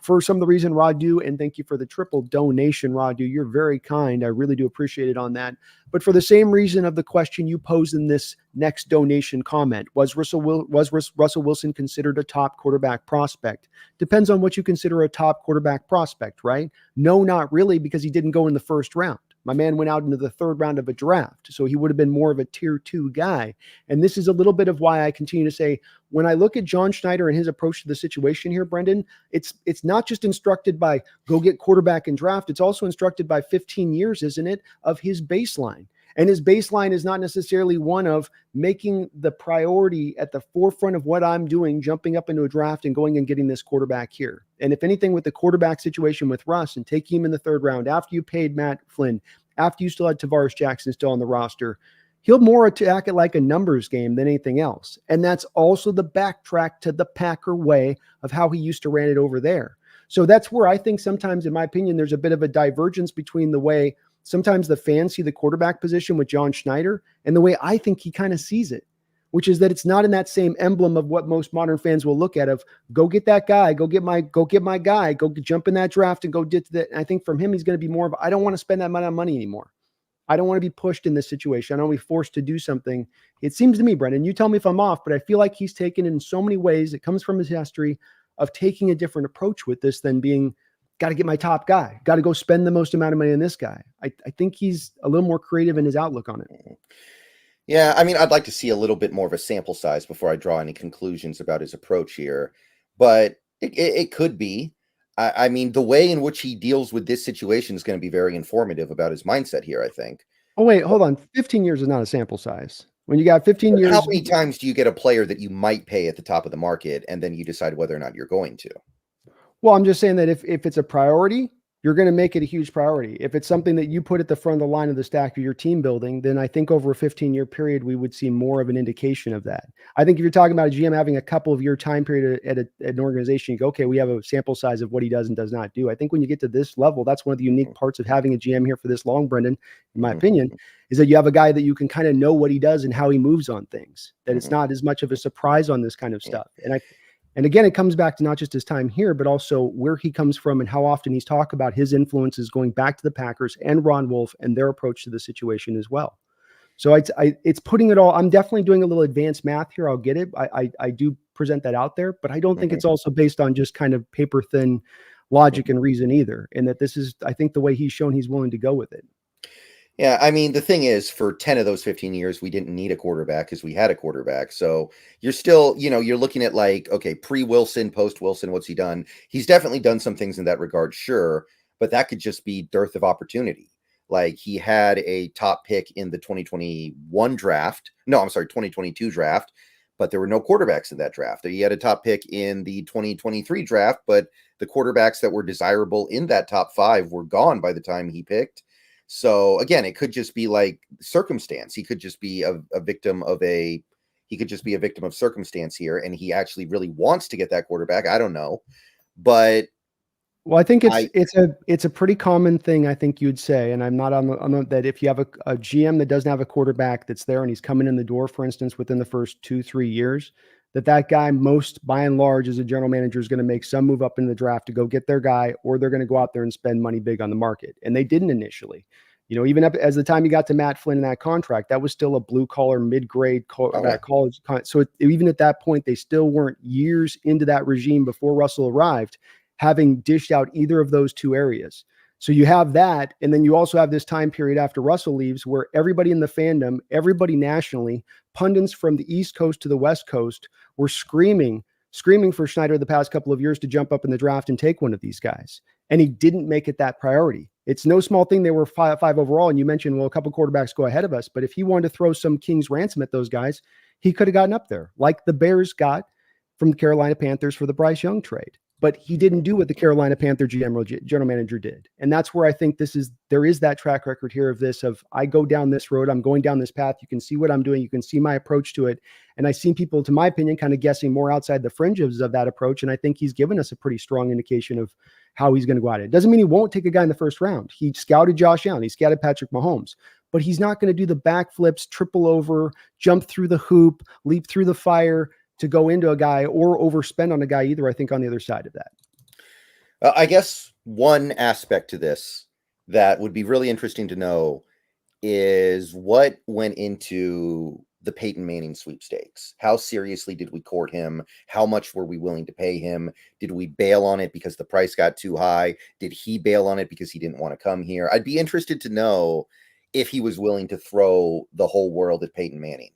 For some of the reason, Radu, and thank you for the triple donation, Radu. You're very kind. I really do appreciate it on that. But for the same reason of the question you posed in this next donation comment, was Russell Wilson considered a top quarterback prospect? Depends on what you consider a top quarterback prospect, right? No, not really, because he didn't go in the first round. My man went out into the third round of a draft, so he would have been more of a tier 2 guy. And this is a little bit of why I continue to say, when I look at John Schneider and his approach to the situation here, Brendan, it's not just instructed by go get quarterback and draft. It's also instructed by 15 years, isn't it, of his baseline. And his baseline is not necessarily one of making the priority at the forefront of what I'm doing, jumping up into a draft and going and getting this quarterback here. And if anything, with the quarterback situation with Russ and taking him in the third round, after you paid Matt Flynn, after you still had Tavares Jackson still on the roster, he'll more attack it like a numbers game than anything else. And that's also the backtrack to the Packer way of how he used to ran it over there. So that's where I think sometimes, in my opinion, there's a bit of a divergence between the way sometimes the fans see the quarterback position with John Schneider and the way I think he kind of sees it, which is that it's not in that same emblem of what most modern fans will look at of go get that guy, go get my guy, jump in that draft and go get to that. And I think from him, he's going to be more of, I don't want to spend that amount of money anymore. I don't want to be pushed in this situation. I don't want to be forced to do something. It seems to me, Brendan, you tell me if I'm off, but I feel like he's taken in so many ways, it comes from his history of taking a different approach with this than being, got to get my top guy, got to go spend the most amount of money on this guy. I think he's a little more creative in his outlook on it. Yeah, I mean, I'd like to see a little bit more of a sample size before I draw any conclusions about his approach here, but it could be. I mean, the way in which he deals with this situation is going to be very informative about his mindset here, I think. Oh, wait, hold on. 15 years is not a sample size. When you got 15 years. How many times do you get a player that you might pay at the top of the market and then you decide whether or not you're going to? Well, I'm just saying that if it's a priority, you're going to make it a huge priority. If it's something that you put at the front of the line of the stack of your team building, then I think over a 15-year period, we would see more of an indication of that. I think if you're talking about a GM having a couple of year time period at an organization, you go, okay, we have a sample size of what he does and does not do. I think when you get to this level, that's one of the unique parts of having a GM here for this long, Brendan, in my opinion, is that you have a guy that you can kind of know what he does and how he moves on things, that it's not as much of a surprise on this kind of stuff. And again, it comes back to not just his time here, but also where he comes from and how often he's talked about his influences going back to the Packers and Ron Wolf and their approach to the situation as well. So it's putting it all. I'm definitely doing a little advanced math here. I'll get it. I do present that out there, but I don't think it's also based on just kind of paper thin logic and reason either. And that this is, I think, the way he's shown he's willing to go with it. Yeah, I mean, the thing is, for 10 of those 15 years, we didn't need a quarterback because we had a quarterback. So you're still, you're looking at like, okay, pre-Wilson, post-Wilson, what's he done? He's definitely done some things in that regard, sure, but that could just be dearth of opportunity. Like he had a top pick in the 2021 draft. No, I'm sorry, 2022 draft, but there were no quarterbacks in that draft. He had a top pick in the 2023 draft, but the quarterbacks that were desirable in that top 5 were gone by the time he picked. So again, it could just be like circumstance. He could just be a victim of circumstance here, and he actually really wants to get that quarterback. I don't know, but well, I think it's a pretty common thing. I think you'd say, and I'm not on that. If you have a GM that doesn't have a quarterback that's there and he's coming in the door, for instance, within the first 2-3 years, that guy, by and large, as a general manager, is going to make some move up in the draft to go get their guy, or they're going to go out there and spend money big on the market. And they didn't initially. Even up as the time you got to Matt Flynn in that contract, that was still a blue collar, mid-grade college. So even at that point, they still weren't years into that regime before Russell arrived, having dished out either of those two areas. So you have that, and then you also have this time period after Russell leaves where everybody in the fandom, everybody nationally, pundits from the East Coast to the West Coast were screaming for Schneider the past couple of years to jump up in the draft and take one of these guys. And he didn't make it that priority. It's no small thing. They were 5 overall, and you mentioned, well, a couple quarterbacks go ahead of us, but if he wanted to throw some king's ransom at those guys, he could have gotten up there, like the Bears got from the Carolina Panthers for the Bryce Young trade. But he didn't do what the Carolina Panther general manager did. And that's where I think there is that track record here of I go down this road, I'm going down this path. You can see what I'm doing. You can see my approach to it. And I've seen people, to my opinion, kind of guessing more outside the fringes of that approach. And I think he's given us a pretty strong indication of how he's going to go at it. It doesn't mean he won't take a guy in the first round. He scouted Josh Allen. He scouted Patrick Mahomes. But he's not going to do the backflips, triple over, jump through the hoop, leap through the fire to go into a guy or overspend on a guy either, I think, on the other side of that. I guess one aspect to this that would be really interesting to know is what went into the Peyton Manning sweepstakes? How seriously did we court him? How much were we willing to pay him? Did we bail on it because the price got too high? Did he bail on it because he didn't want to come here? I'd be interested to know if he was willing to throw the whole world at Peyton Manning.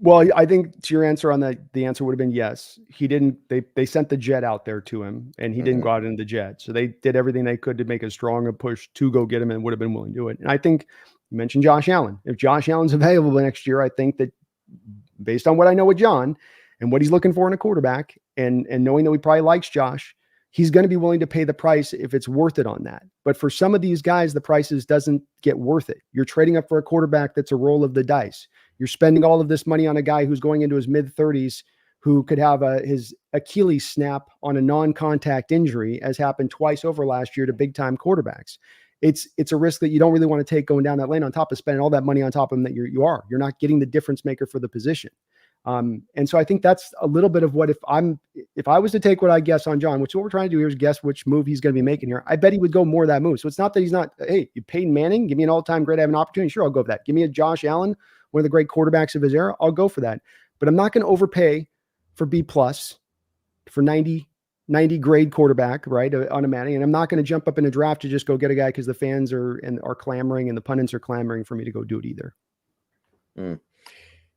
Well, I think to your answer on that, the answer would have been yes. He didn't. They sent the jet out there to him, and he didn't go out in the jet. So they did everything they could to make as strong a push to go get him, and would have been willing to do it. And I think you mentioned Josh Allen. If Josh Allen's available next year, I think that based on what I know with John and what he's looking for in a quarterback, and knowing that he probably likes Josh, he's going to be willing to pay the price if it's worth it on that. But for some of these guys, the prices doesn't get worth it. You're trading up for a quarterback that's a roll of the dice. You're spending all of this money on a guy who's going into his mid-30s who could have his Achilles snap on a non-contact injury, as happened twice over last year to big-time quarterbacks. It's a risk that you don't really want to take going down that lane, on top of spending all that money on top of him that you're not getting the difference maker for the position. And so I think that's a little bit of what, if I was to take what I guess on John, which is what we're trying to do here, is guess which move he's going to be making here. I bet he would go more of that move. So it's not that he's not, hey, you Peyton Manning, give me an all-time great, I have an opportunity. Sure, I'll go for that. Give me a Josh Allen, one of the great quarterbacks of his era. I'll go for that. But I'm not going to overpay for B+ for 90 grade quarterback, right? On a Manning. And I'm not going to jump up in a draft to just go get a guy because the fans are clamoring and the pundits are clamoring for me to go do it either.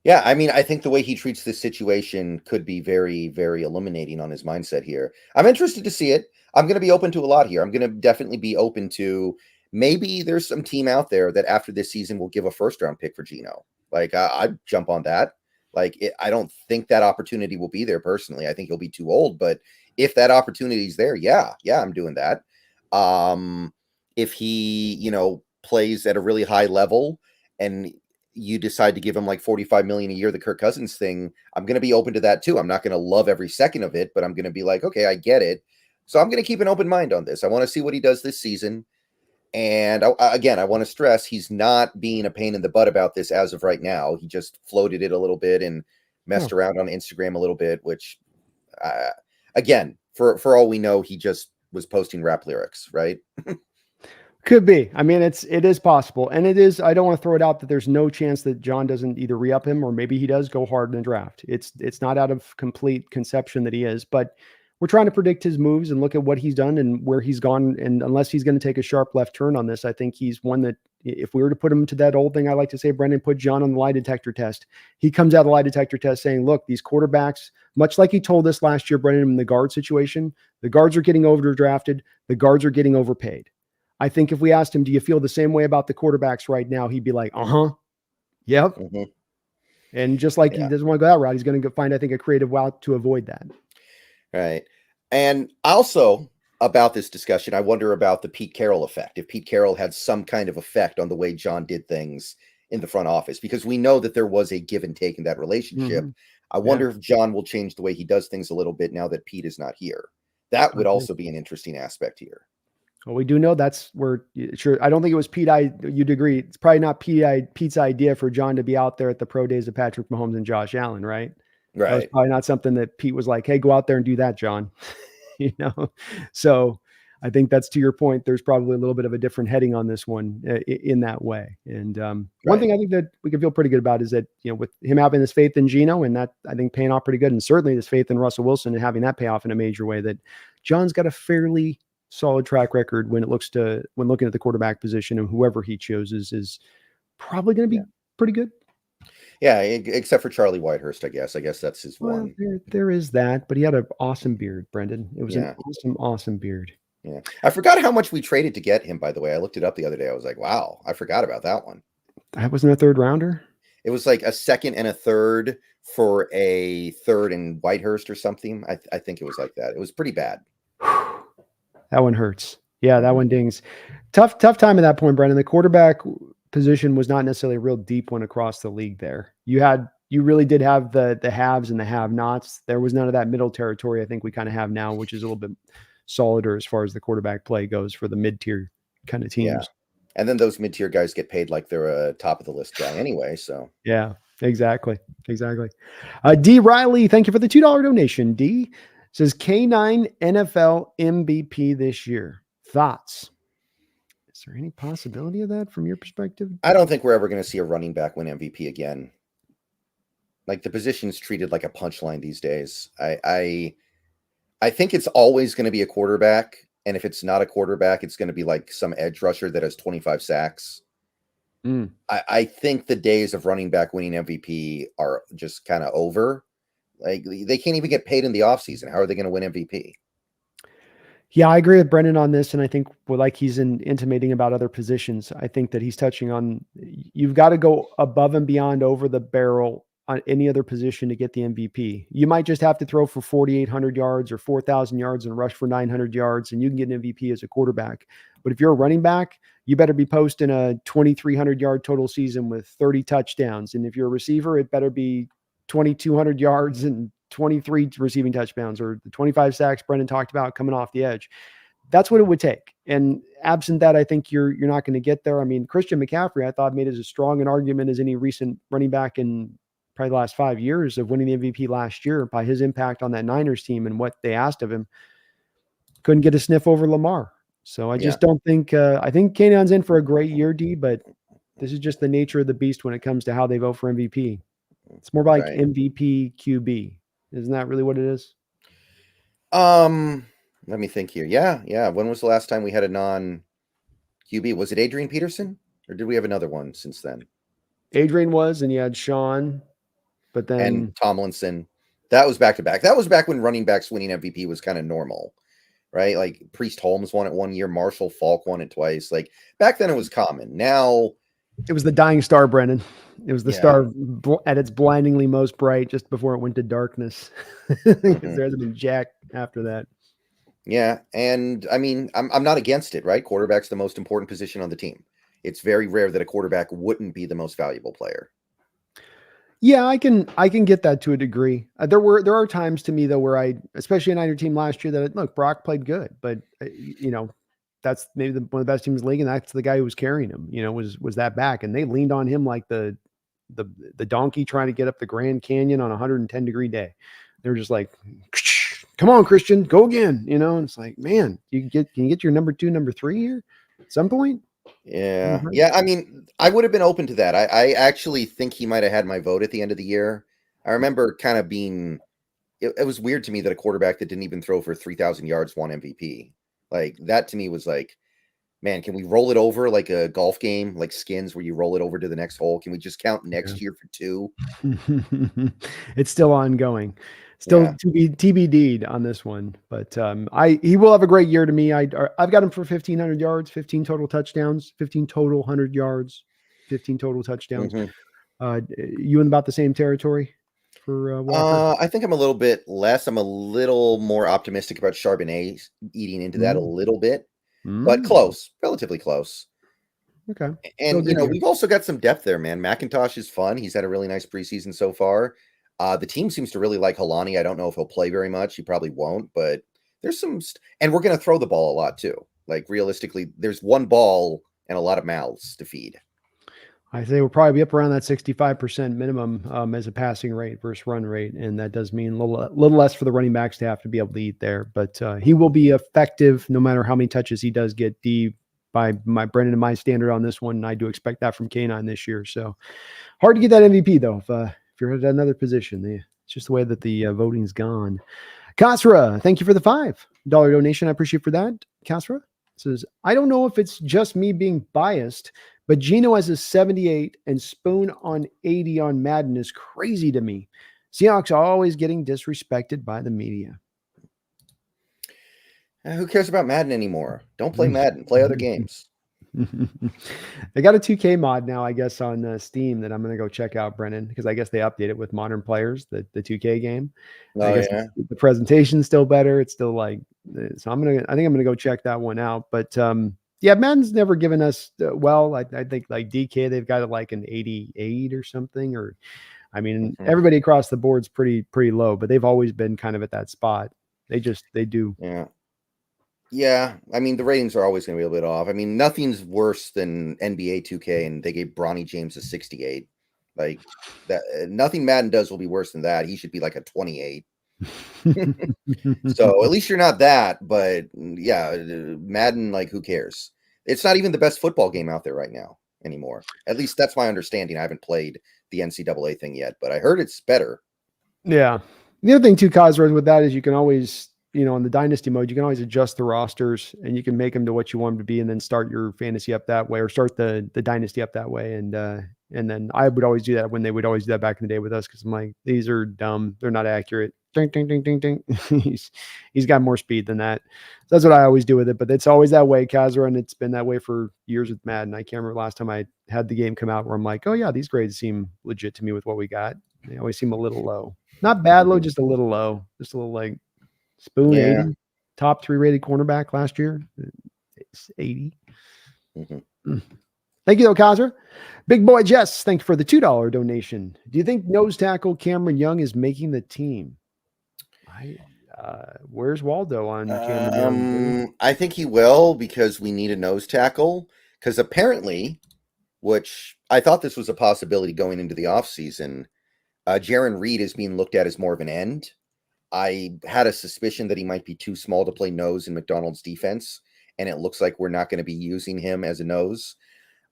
Yeah, I mean, I think the way he treats this situation could be very, very illuminating on his mindset here. I'm interested to see it. I'm going to be open to a lot here. I'm going to definitely be open to, maybe there's some team out there that after this season will give a first-round pick for Geno. Like, I'd jump on that. Like, I don't think that opportunity will be there personally. I think he'll be too old. But if that opportunity is there, yeah, I'm doing that. If he, plays at a really high level and you decide to give him like $45 million a year, the Kirk Cousins thing, I'm going to be open to that too. I'm not going to love every second of it, but I'm going to be like, okay, I get it. So I'm going to keep an open mind on this. I want to see what he does this season. And I want to stress, he's not being a pain in the butt about this as of right now. He just floated it a little bit and messed around on Instagram a little bit, which, again, for all we know, he just was posting rap lyrics, right? Could be. I mean, it is possible. And it is, I don't want to throw it out that there's no chance that John doesn't either re-up him, or maybe he does go hard in the draft. It's not out of complete conception that he is, but we're trying to predict his moves and look at what he's done and where he's gone. And unless he's going to take a sharp left turn on this, I think he's one that, if we were to put him to that old thing I like to say, Brendan, put John on the lie detector test. He comes out of the lie detector test saying, look, these quarterbacks, much like he told us last year, Brendan, in the guard situation, the guards are getting overdrafted. The guards are getting overpaid. I think if we asked him, do you feel the same way about the quarterbacks right now? He'd be like, yep. Mm-hmm. And just like he doesn't want to go that route, he's going to find, I think, a creative route to avoid that. Right. And also about this discussion, I wonder about the Pete Carroll effect. If Pete Carroll had some kind of effect on the way John did things in the front office, because we know that there was a give and take in that relationship. I wonder if John will change the way he does things a little bit now that Pete is not here. That would also be an interesting aspect here. Well, we do know that's where, sure, I don't think it was Pete. You'd agree. It's probably not Pete's idea for John to be out there at the pro days of Patrick Mahomes and Josh Allen, right? Right. That was probably not something that Pete was like, hey, go out there and do that, John. So I think that's, to your point, there's probably a little bit of a different heading on this one in that way. And one thing I think that we can feel pretty good about is that, with him having this faith in Geno, and that I think paying off pretty good, and certainly this faith in Russell Wilson and having that pay off in a major way, that John's got a fairly solid track record when looking at the quarterback position, and whoever he chooses is probably going to be pretty good. Yeah, except for Charlie Whitehurst, I guess. I guess that's his one. There is that, but he had an awesome beard, Brendan. It was an awesome beard. Yeah. I forgot how much we traded to get him, by the way. I looked it up the other day. I was like, wow, I forgot about that one. That wasn't a third rounder? It was like a second and a third for a third and Whitehurst or something. I think it was like that. It was pretty bad. That one hurts. Yeah, that one dings. Tough time at that point, Brendan. The quarterback position was not necessarily a real deep one across the league there. You really did have the haves and the have-nots. There was none of that middle territory I think we kind of have now, which is a little bit solider as far as the quarterback play goes for the mid-tier kind of teams. Yeah. And then those mid-tier guys get paid like they're a top-of-the-list guy anyway, so. Yeah, exactly. D. Riley, thank you for the $2 donation, D. Says K9 NFL MVP this year. Thoughts? Is there any possibility of that from your perspective? I don't think we're ever going to see a running back win MVP again. Like the position's treated like a punchline these days. I think it's always going to be a quarterback, and if it's not a quarterback, it's going to be like some edge rusher that has 25 sacks. Mm. I think the days of running back winning MVP are just kind of over. Like they can't even get paid in the offseason. How are they going to win MVP? Yeah, I agree with Brendan on this, and I think like he's intimating about other positions. I think that he's touching on you've got to go above and beyond over the barrel on any other position to get the MVP. You might just have to throw for 4,800 yards or 4,000 yards and rush for 900 yards, and you can get an MVP as a quarterback. But if you're a running back, you better be posting a 2,300 yard total season with 30 touchdowns, and if you're a receiver, it better be 2,200 yards and 23 receiving touchdowns or the 25 sacks Brendan talked about coming off the edge. That's what it would take. And absent that, I think you're not going to get there. I mean, Christian McCaffrey, I thought made as strong an argument as any recent running back in probably the last 5 years of winning the MVP last year by his impact on that Niners team and what they asked of him. Couldn't get a sniff over Lamar. So I just don't think, I think Canyon's in for a great year, D, but this is just the nature of the beast when it comes to how they vote for MVP. It's more like MVP QB. Isn't that really what it is? Let me think here. Yeah. When was the last time we had a non QB? Was it Adrian Peterson, or did we have another one since then? Adrian was, and you had Sean, but then and Tomlinson. That was back to back. That was back when running backs winning MVP was kind of normal, right? Like Priest Holmes won it one year, Marshall Faulk won it twice. Like back then, it was common. Now it was the dying star, Brendan. It was the star at its blindingly most bright just before it went to darkness. Because there hasn't been jack after that. Yeah, and I mean, I'm not against it, right? Quarterback's the most important position on the team. It's very rare that a quarterback wouldn't be the most valuable player. Yeah, I can get that to a degree. There are times to me though where especially in Niner team last year, that look, Brock played good, but that's maybe one of the best teams in the league, and that's the guy who was carrying him. Was that back, and they leaned on him like the donkey trying to get up the Grand Canyon on a 110-degree day. They're just like, come on, Christian, go again. And it's like, man, can you get your number 2, number 3 here at some point? Yeah. Yeah. I mean, I would have been open to that. I actually think he might have had my vote at the end of the year. I remember kind of being, it was weird to me that a quarterback that didn't even throw for 3,000 yards won MVP. Like that to me was like, man, can we roll it over like a golf game, like skins where you roll it over to the next hole? Can we just count next year for 2? It's still ongoing. Still to be TBD'd on this one, but he will have a great year to me. I've got him for 1,500 yards, 15 total touchdowns, 15 total 100 yards, 15 total touchdowns. You in about the same territory for Walker? I think I'm a little bit less. I'm a little more optimistic about Charbonnet eating into that a little bit, but close, relatively close. Okay. And we've also got some depth there, man. McIntosh is fun. He's had a really nice preseason so far. The team seems to really like Helani. I don't know if he'll play very much. He probably won't, but there's some, and we're going to throw the ball a lot too. Like realistically, there's one ball and a lot of mouths to feed. I say we'll probably be up around that 65% minimum as a passing rate versus run rate, and that does mean a little less for the running backs to have to be able to eat there. But he will be effective no matter how many touches he does get. D by my Brendan and my standard on this one, and I do expect that from K9 this year. So hard to get that MVP though. If you're at another position, it's just the way that the voting's gone. Kasra, thank you for the $5 donation. I appreciate for that. Kasra says, I don't know if it's just me being biased, but Geno has a 78 and Spoon on 80 on Madden is crazy to me. Seahawks are always getting disrespected by the media. Who cares about Madden anymore? Don't play Madden. Play other games. They got a 2K mod now, I guess, on Steam that I'm going to go check out, Brennan, because I guess they update it with modern players, the 2K game. I guess the presentation's still better. It's still like, so I think I'm going to go check that one out. But yeah, Madden's never given us, I think like DK, they've got it like an 88 or something, or I mean, everybody across the board's pretty low, but they've always been kind of at that spot. They do. Yeah. Yeah, I mean, the ratings are always going to be a bit off. I mean, nothing's worse than NBA 2K, and they gave Bronny James a 68. Like, that, nothing Madden does will be worse than that. He should be like a 28. So at least you're not that, but yeah, Madden, like, who cares? It's not even the best football game out there right now anymore. At least that's my understanding. I haven't played the NCAA thing yet, but I heard it's better. Yeah. The other thing too, Cosworth, with that is you can always, in the dynasty mode, you can always adjust the rosters and you can make them to what you want them to be and then start your fantasy up that way or start the dynasty up that way. And then I would always do that when they would always do that back in the day with us because I'm like, these are dumb. They're not accurate. Ding, ding, ding, ding, ding. he's got more speed than that. So that's what I always do with it. But it's always that way, Kazra, and it's been that way for years with Madden. I can't remember last time I had the game come out where I'm like, oh yeah, these grades seem legit to me with what we got. They always seem a little low. Not bad low, just a little low. Just a little like Spoon 80. Top 3 rated cornerback last year. It's 80. Mm-hmm. Thank you, though, Kazra. Big Boy Jess, thank you for the $2 donation. Do you think nose tackle Cameron Young is making the team? Where's Waldo on Cameron Young? I think he will because we need a nose tackle. Because apparently, which I thought this was a possibility going into the offseason, Jaron Reed is being looked at as more of an end. I had a suspicion that he might be too small to play nose in McDonald's defense, and it looks like we're not going to be using him as a nose.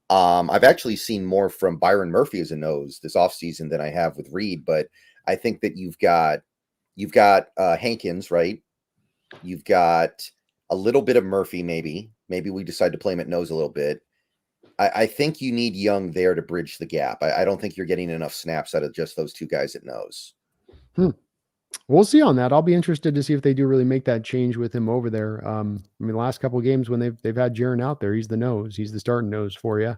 I've actually seen more from Byron Murphy as a nose this offseason than I have with Reed, but I think that you've got Hankins, right? You've got a little bit of Murphy, maybe we decide to play him at nose a little bit. I think you need Young there to bridge the gap. I don't think you're getting enough snaps out of just those two guys at nose. We'll see on that. I'll be interested to see if they do really make that change with him over there. The last couple of games when they've had Jaron out there, he's the nose. He's the starting nose for you.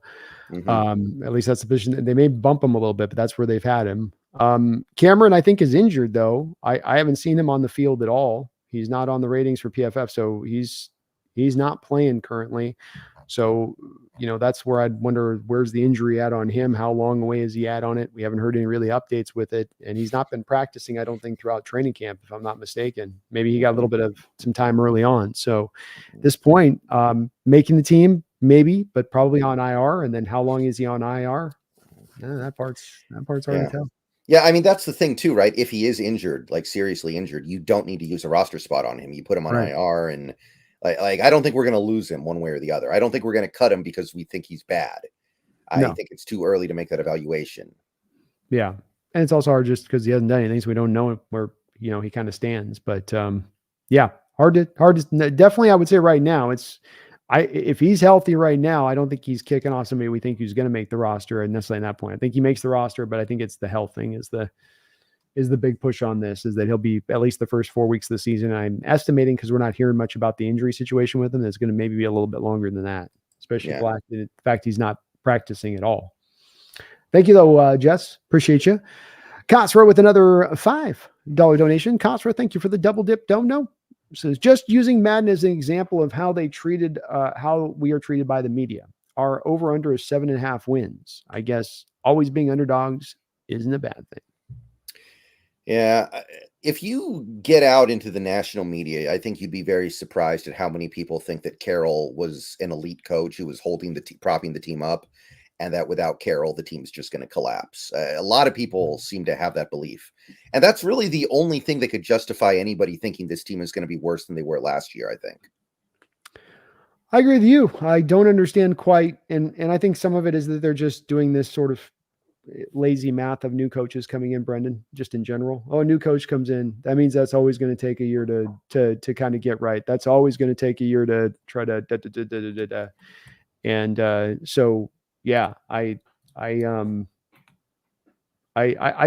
Mm-hmm. At least that's the position. They may bump him a little bit, but that's where they've had him. Cameron, I think, is injured, though. I haven't seen him on the field at all. He's not on the ratings for PFF, so he's not playing currently. So, that's where I'd wonder, where's the injury at on him? How long away is he at on it? We haven't heard any really updates with it. And he's not been practicing, I don't think, throughout training camp, if I'm not mistaken. Maybe he got a little bit of some time early on. So at this point, making the team, maybe, but probably on IR. And then how long is he on IR? That part's hard to tell. Yeah, I mean, that's the thing too, right? If he is injured, like seriously injured, you don't need to use a roster spot on him. You put him on IR and like I don't think we're going to lose him one way or the other. I don't think we're going to cut him because we think he's bad. I think it's too early to make that evaluation. Yeah. And it's also hard just because he hasn't done anything, so we don't know where, he kind of stands. But yeah, hard to definitely, I would say right now, if he's healthy right now, I don't think he's kicking off somebody we think who's going to make the roster and necessarily at that point. I think he makes the roster, but I think it's the health thing is the big push on this, is that he'll be at least the first 4 weeks of the season. I'm estimating, because we're not hearing much about the injury situation with him, that's going to maybe be a little bit longer than that, especially the fact he's not practicing at all. Thank you, though, Jess. Appreciate you. Kosra with another $5 donation. Kosra, thank you for the double dip dono. Says, just using Madden as an example of how how we are treated by the media. Our over-under is 7.5 wins. I guess always being underdogs isn't a bad thing. Yeah, if you get out into the national media, I think you'd be very surprised at how many people think that Carroll was an elite coach who was holding propping the team up, and that without Carroll, the team's just going to collapse. A lot of people seem to have that belief, and that's really the only thing that could justify anybody thinking this team is going to be worse than they were last year, I think. I agree with you. I don't understand quite, and I think some of it is that they're just doing this sort of lazy math of new coaches coming in, Brendan, just in general. Oh, a new coach comes in. That means that's always going to take a year to kind of get right. That's always going to take a year to try to And so, yeah, I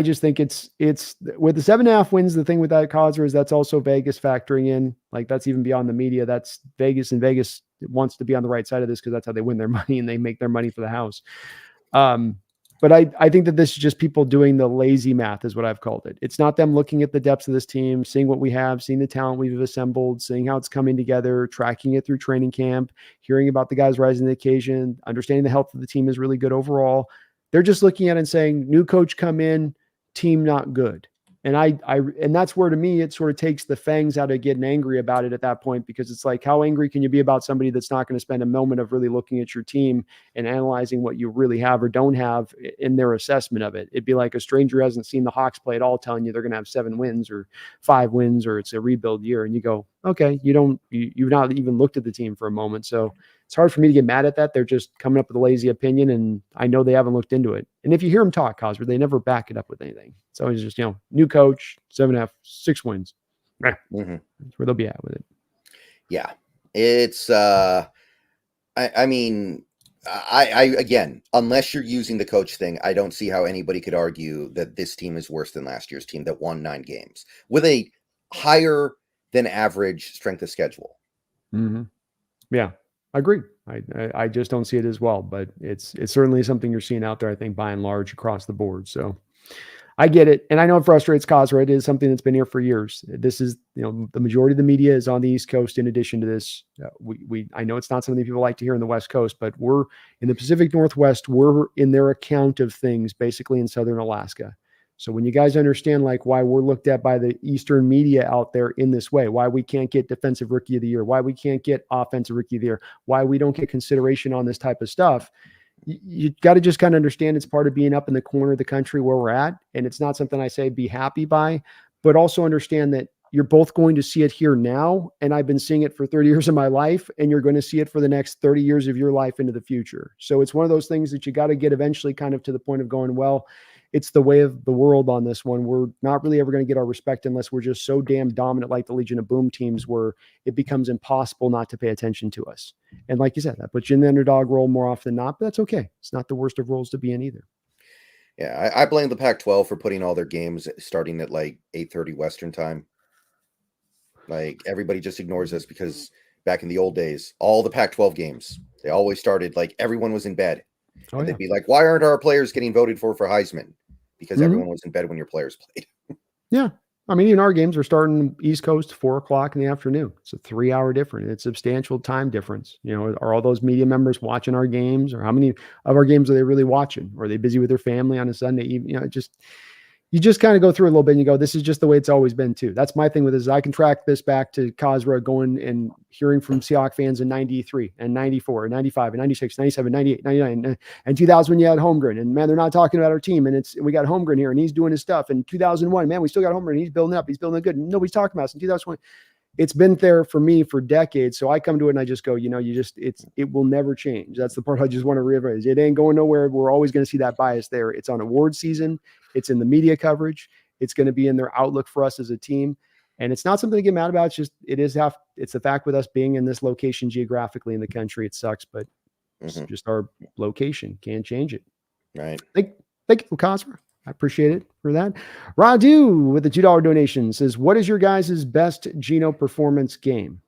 just think it's with the 7.5 wins. The thing with that causer is that's also Vegas factoring in. Like, that's even beyond the media. That's Vegas, and Vegas wants to be on the right side of this because that's how they win their money and they make their money for the house. But I think that this is just people doing the lazy math, is what I've called it. It's not them looking at the depths of this team, seeing what we have, seeing the talent we've assembled, seeing how it's coming together, tracking it through training camp, hearing about the guys rising to the occasion, understanding the health of the team is really good overall. They're just looking at it and saying, new coach come in, team not good. And and that's where, to me, it sort of takes the fangs out of getting angry about it at that point, because it's like, how angry can you be about somebody that's not going to spend a moment of really looking at your team and analyzing what you really have or don't have in their assessment of it? It'd be like a stranger who hasn't seen the Hawks play at all telling you they're going to have 7 wins or 5 wins or it's a rebuild year. And you go, okay, you've not even looked at the team for a moment. So it's hard for me to get mad at that. They're just coming up with a lazy opinion, and I know they haven't looked into it. And if you hear them talk, Cosper, they never back it up with anything. It's always just, new coach, 7.5, 6 wins. That's where they'll be at with it. Yeah. It's, I mean, again, unless you're using the coach thing, I don't see how anybody could argue that this team is worse than last year's team that won 9 games with a higher than average strength of schedule. Yeah, I agree. I just don't see it as well, but it's certainly something you're seeing out there, I think, by and large across the board. So I get it. And I know it frustrates Cosra. It is something that's been here for years. This is, the majority of the media is on the East Coast. In addition to this, I know it's not something people like to hear in the West Coast, but we're in the Pacific Northwest. We're in their account of things, basically in Southern Alaska. So when you guys understand why we're looked at by the Eastern media out there in this way, why we can't get defensive rookie of the year, why we can't get offensive rookie of the year, why we don't get consideration on this type of stuff, you got to just kind of understand it's part of being up in the corner of the country where we're at. And it's not something I say be happy by, but also understand that you're both going to see it here now. And I've been seeing it for 30 years of my life, and you're going to see it for the next 30 years of your life into the future. So it's one of those things that you got to get eventually kind of to the point of going, well, it's the way of the world on this one. We're not really ever going to get our respect unless we're just so damn dominant, like the Legion of Boom teams, where it becomes impossible not to pay attention to us. And like you said, that puts you in the underdog role more often than not, but that's okay. It's not the worst of roles to be in either. Yeah, I blame the Pac-12 for putting all their games starting at 8:30 Western time. Everybody just ignores us because back in the old days, all the Pac-12 games, they always started everyone was in bed. And they'd be like, why aren't our players getting voted for Heisman? Because everyone was in bed when your players played. Yeah. I mean, even our games are starting East Coast 4:00 in the afternoon. It's a 3-hour difference. It's substantial time difference. Are all those media members watching our games, or how many of our games are they really watching? Or are they busy with their family on a Sunday evening? You just kind of go through a little bit and you go, this is just the way it's always been too. That's my thing with this. Is I can track this back to Cosra going and hearing from Seahawks fans in 93 and 94 and 95 and 96, 97, 98, 99 and 2000 when you had Holmgren. And man, they're not talking about our team. And we got Holmgren here and he's doing his stuff. And 2001, man, we still got Holmgren. He's building up. He's building good. Nobody's talking about us in 2001. It's been there for me for decades. So I come to it and I just go, it will never change. That's the part I just want to reiterate. It ain't going nowhere. We're always going to see that bias there. It's on award season. It's in the media coverage. It's going to be in their outlook for us as a team. And it's not something to get mad about. It's the fact with us being in this location geographically in the country. It sucks, but it's just our location. Can't change it. Right. Thank you, Cosper. I appreciate it for that. Radu with the $2 donation says, what is your guys' best Geno performance game?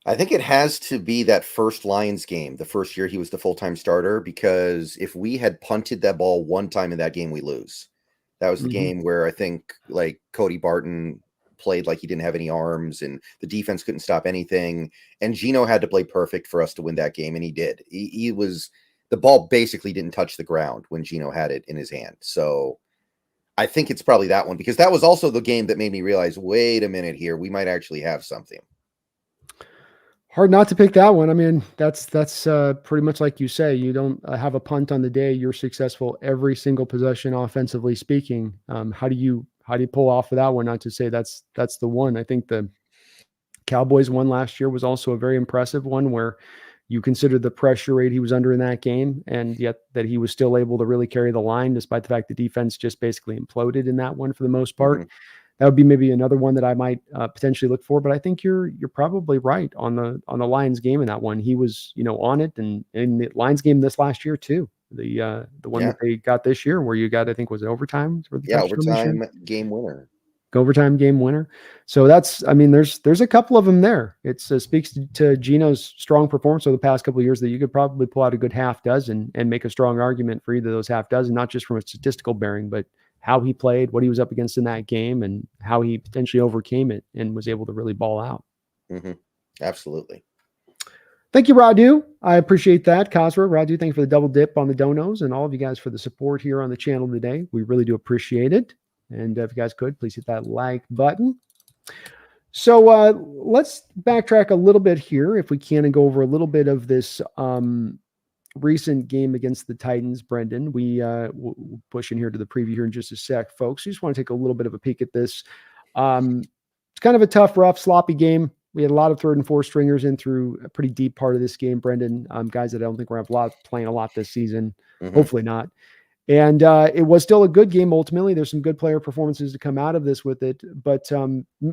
I think it has to be that first Lions game, the first year he was the full-time starter, because if we had punted that ball one time in that game, we lose. That was the game where I think Cody Barton played like he didn't have any arms and the defense couldn't stop anything. And Geno had to play perfect for us to win that game. And he did. The ball basically didn't touch the ground when Geno had it in his hand. So I think it's probably that one, because that was also the game that made me realize, wait a minute here, we might actually have something. Hard not to pick that one. I mean, that's pretty much like you say. You don't have a punt on the day. You're successful every single possession, offensively speaking. How do you pull off of that one? Not to say that's the one. I think the Cowboys one last year was also a very impressive one, where you consider the pressure rate he was under in that game, and yet that he was still able to really carry the line, despite the fact the defense just basically imploded in that one for the most part. That would be maybe another one that I might potentially look for. But I think you're probably right on the Lions game in that one. He was on it, and in the Lions game this last year too. The one that they got this year, where you got, I think, was it overtime? Overtime game winner. Overtime game winner. So there's a couple of them there. It speaks to Geno's strong performance over the past couple of years that you could probably pull out a good half dozen and make a strong argument for either of those half dozen, not just from a statistical bearing, but how he played, what he was up against in that game, and how he potentially overcame it and was able to really ball out. Absolutely. Thank you, Radu. I appreciate that. Cosra, Radu, thank you for the double dip on the donos, and all of you guys for the support here on the channel today. We really do appreciate it. And if you guys could, please hit that like button. So let's backtrack a little bit here, if we can, and go over a little bit of this recent game against the Titans. Brendan, we'll push in here to the preview here in just a sec, folks. We just want to take a little bit of a peek at this. it's kind of a tough, rough, sloppy game. We had a lot of third and fourth stringers in through a pretty deep part of this game, Brendan. Guys that I don't think we're playing a lot this season. Hopefully not. And it was still a good game. Ultimately, there's some good player performances to come out of this with it. But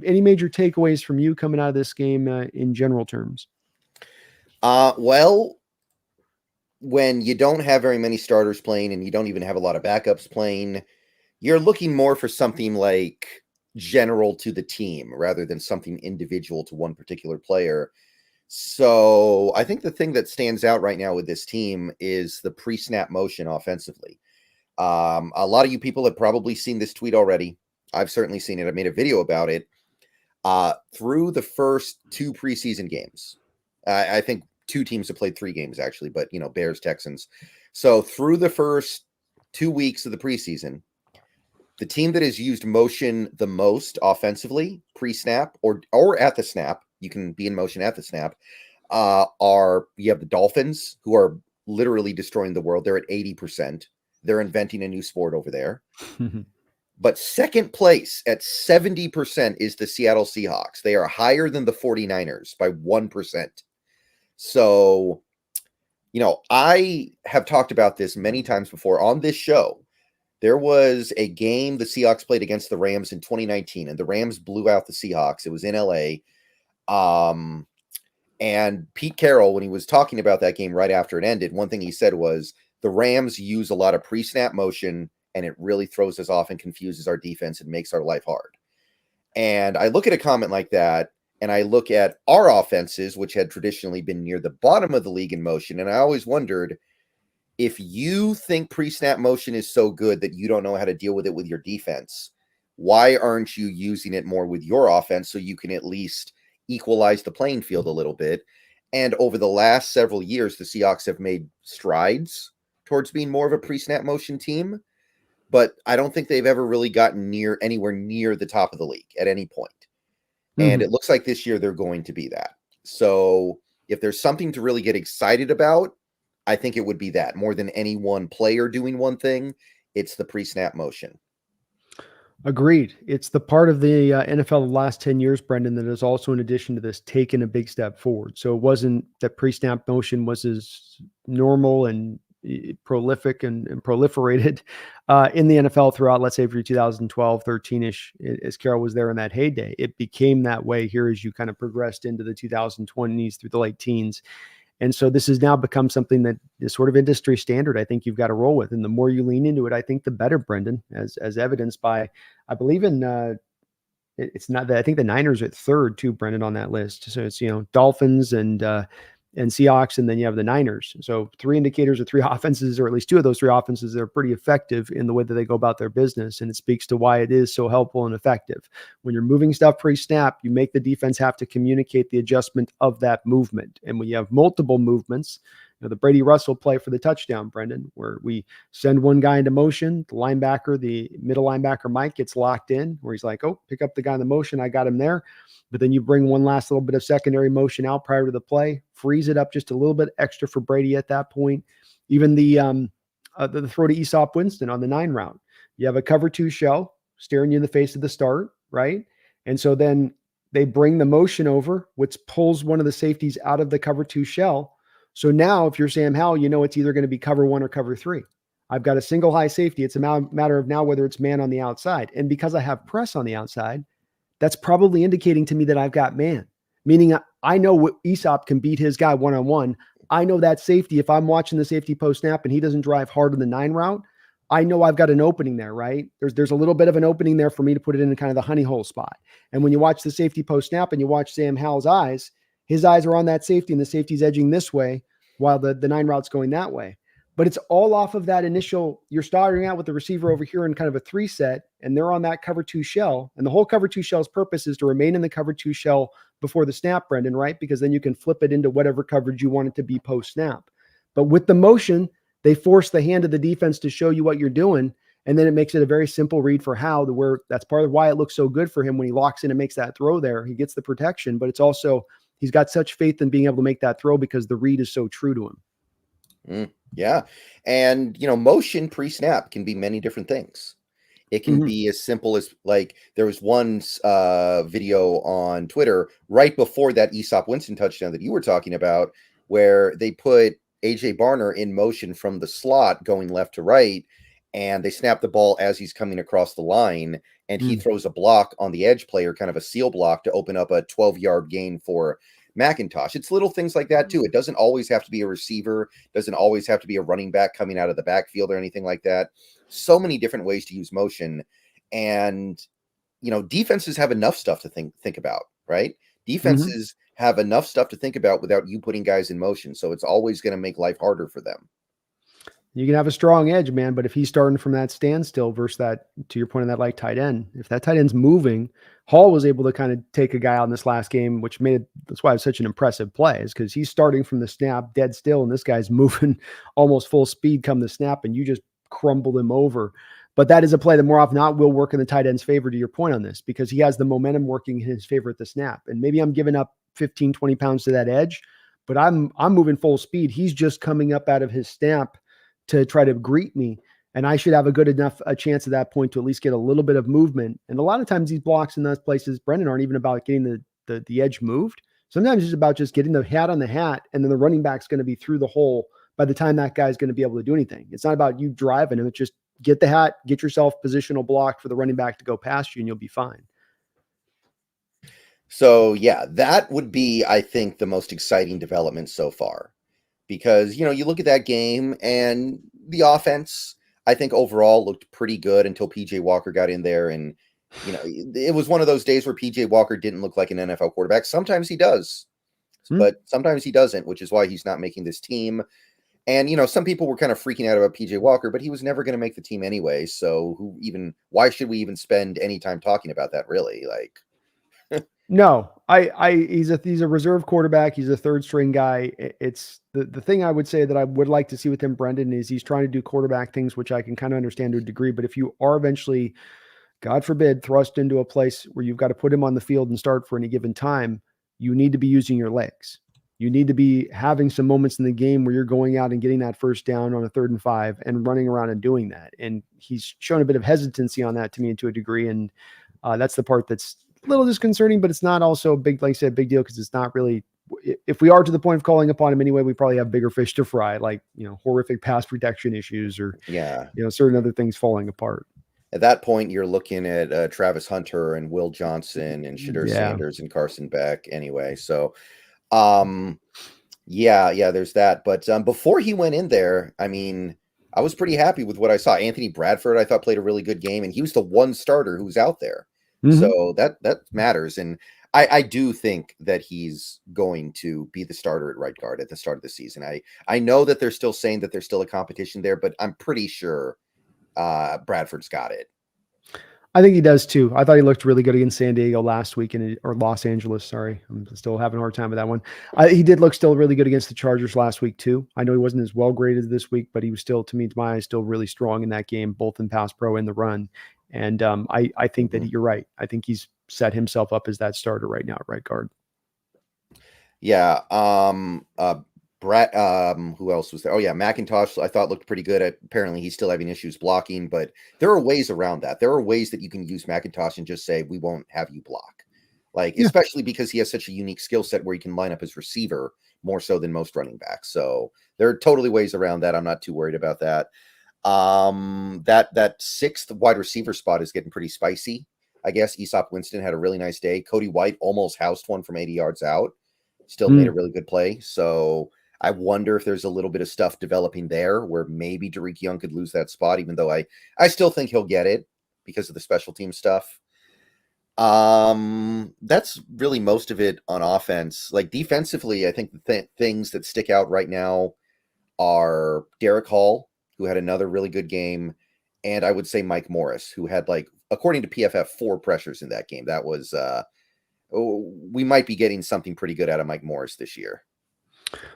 any major takeaways from you coming out of this game in general terms? Well, when you don't have very many starters playing and you don't even have a lot of backups playing, you're looking more for something like general to the team rather than something individual to one particular player. So I think the thing that stands out right now with this team is the pre-snap motion offensively. A lot of you people have probably seen this tweet already. I've certainly seen it. I made a video about it. Through the first 2 preseason games, I think 2 teams have played 3 games actually, but Bears, Texans. So through the first 2 weeks of the preseason, the team that has used motion the most offensively, pre-snap or at the snap, you can be in motion at the snap, you have the Dolphins, who are literally destroying the world. They're at 80%. They're inventing a new sport over there. But second place at 70% is the Seattle Seahawks. They are higher than the 49ers by 1%. So, I have talked about this many times before on this show. There was a game the Seahawks played against the Rams in 2019, and the Rams blew out the Seahawks. It was in LA. And Pete Carroll, when he was talking about that game right after it ended, one thing he said was, the Rams use a lot of pre-snap motion, and it really throws us off and confuses our defense and makes our life hard. And I look at a comment like that, and I look at our offenses, which had traditionally been near the bottom of the league in motion, and I always wondered, if you think pre-snap motion is so good that you don't know how to deal with it with your defense, why aren't you using it more with your offense so you can at least equalize the playing field a little bit? And over the last several years, the Seahawks have made strides towards being more of a pre-snap motion team, but I don't think they've ever really gotten anywhere near the top of the league at any point. And it looks like this year they're going to be that. So if there's something to really get excited about, I think it would be that. More than any one player doing one thing, it's the pre-snap motion. Agreed. It's the part of the NFL the last 10 years, Brendan, that is also, in addition to this, taken a big step forward. So it wasn't that pre-snap motion was as normal and prolific and proliferated in the NFL throughout, let's say, for 2012, 13-ish, as Carroll was there in that heyday. It became that way here as you kind of progressed into the 2020s through the late teens. And so this has now become something that is sort of industry standard. I think you've got to roll with. And the more you lean into it, I think the better, Brendan, as evidenced by, I believe in, it's not that I think the Niners are at 3rd too, Brendan, on that list. So it's, Dolphins and Seahawks, and then you have the Niners. So 3 indicators of 3 offenses, or at least 2 of those 3 offenses, that are pretty effective in the way that they go about their business. And it speaks to why it is so helpful and effective. When you're moving stuff pre-snap, you make the defense have to communicate the adjustment of that movement. And when you have multiple movements, the Brady Russell play for the touchdown, Brendan, where we send one guy into motion, the middle linebacker, Mike, gets locked in, where he's like, oh, pick up the guy in the motion. I got him there. But then you bring one last little bit of secondary motion out prior to the play, freeze it up just a little bit extra for Brady at that point. Even the throw to Aesop Winston on the 9 route. You have a cover 2 shell staring you in the face at the start, right? And so then they bring the motion over, which pulls one of the safeties out of the cover 2 shell. So now if you're Sam Howell, it's either going to be cover 1 or cover 3. I've got a single high safety. It's a matter of now whether it's man on the outside. And because I have press on the outside, that's probably indicating to me that I've got man, meaning I know what Aesop can beat his guy one-on-one. I know that safety, if I'm watching the safety post snap and he doesn't drive hard on the 9 route, I know I've got an opening there, right? There's a little bit of an opening there for me to put it in kind of the honey hole spot. And when you watch the safety post snap and you watch Sam Howell's eyes, his eyes are on that safety and the safety's edging this way while the 9 route's going that way. But it's all off of that initial, you're starting out with the receiver over here in kind of a 3 set, and they're on that cover 2 shell. And the whole cover 2 shell's purpose is to remain in the cover 2 shell before the snap, Brendan, right? Because then you can flip it into whatever coverage you want it to be post snap. But with the motion, they force the hand of the defense to show you what you're doing. And then it makes it a very simple read for Howe, where that's part of why it looks so good for him when he locks in and makes that throw there. He gets the protection, but it's also, he's got such faith in being able to make that throw because the read is so true to him. Yeah. And, motion pre-snap can be many different things. It can be as simple as, like, there was one video on Twitter right before that Aesop Winston touchdown that you were talking about, where they put AJ Barner in motion from the slot going left to right, and they snap the ball as he's coming across the line, and he throws a block on the edge player, kind of a seal block, to open up a 12-yard gain for McIntosh. It's little things like that too. It doesn't always have to be a receiver, doesn't always have to be a running back coming out of the backfield or anything like that. So many different ways to use motion. And defenses have enough stuff to think about, right? Defenses have enough stuff to think about without you putting guys in motion. So it's always going to make life harder for them. You can have a strong edge, man, but if he's starting from that standstill versus that, to your point on that like tight end, if that tight end's moving, Hall was able to kind of take a guy out in this last game, which that's why it was such an impressive play, is because he's starting from the snap dead still, and this guy's moving almost full speed come the snap, and you just crumble him over. But that is a play that more often not will work in the tight end's favor, to your point on this, because he has the momentum working in his favor at the snap. And maybe I'm giving up 15, 20 pounds to that edge, but I'm moving full speed. He's just coming up out of his snap to try to greet me. And I should have a good enough a chance at that point to at least get a little bit of movement. And a lot of times these blocks in those places, Brendan, aren't even about getting the edge moved. Sometimes it's about just getting the hat on the hat, and then the running back's going to be through the hole by the time that guy's going to be able to do anything. It's not about you driving him. It's just get the hat, get yourself positional block for the running back to go past you, and you'll be fine. So yeah, that would be, I think, the most exciting development so far. Because, you look at that game, and the offense, I think, overall looked pretty good until PJ Walker got in there. And, it was one of those days where PJ Walker didn't look like an NFL quarterback. Sometimes he does, but sometimes he doesn't, which is why he's not making this team. And, some people were kind of freaking out about PJ Walker, but he was never going to make the team anyway. So why should we even spend any time talking about that, really? Like, no, he's a reserve quarterback. He's a third string guy. It's the thing I would say that I would like to see with him, Brendan, is he's trying to do quarterback things, which I can kind of understand to a degree. But if you are eventually, God forbid, thrust into a place where you've got to put him on the field and start for any given time, you need to be using your legs. You need to be having some moments in the game where you're going out and getting that first down on a 3rd and 5 and running around and doing that. And he's shown a bit of hesitancy on that to me to a degree. And that's the part that's a little disconcerting, but it's not also big, like I said, big deal, because it's not really, if we are to the point of calling upon him anyway, we probably have bigger fish to fry, like, horrific pass protection issues or, certain other things falling apart. At that point, you're looking at Travis Hunter and Will Johnson and Shadur Sanders and Carson Beck anyway. So, there's that. But before he went in there, I mean, I was pretty happy with what I saw. Anthony Bradford, I thought, played a really good game, and he was the one starter who was out there. So that matters. And I do think that he's going to be the starter at right guard at the start of the season. I know that they're still saying that there's still a competition there, but I'm pretty sure Bradford's got it. I think he does too. I thought he looked really good against San Diego last week, or Los Angeles. Sorry, I'm still having a hard time with that one. He did look still really good against the Chargers last week too. I know he wasn't as well graded this week, but he was still, to my eyes, still really strong in that game, both in pass pro and the run. And I think that you're right. I think he's set himself up as that starter right now at right guard. Yeah. Brett, who else was there? Oh yeah, McIntosh, I thought, looked pretty good. Apparently he's still having issues blocking, but there are ways around that. There are ways that you can use McIntosh and just say, we won't have you block. Especially because he has such a unique skill set where he can line up his receiver more so than most running backs. So there are totally ways around that. I'm not too worried about that. That 6th wide receiver spot is getting pretty spicy. I guess Aesop Winston had a really nice day. Cody White almost housed one from 80 yards out. Still made a really good play. So I wonder if there's a little bit of stuff developing there where maybe Tariq Young could lose that spot, even though I still think he'll get it because of the special team stuff. That's really most of it on offense. Like defensively, I think the things that stick out right now are Derek Hall, who had another really good game, and I would say Mike Morris, who had, according to PFF, 4 pressures in that game. That was we might be getting something pretty good out of Mike Morris this year.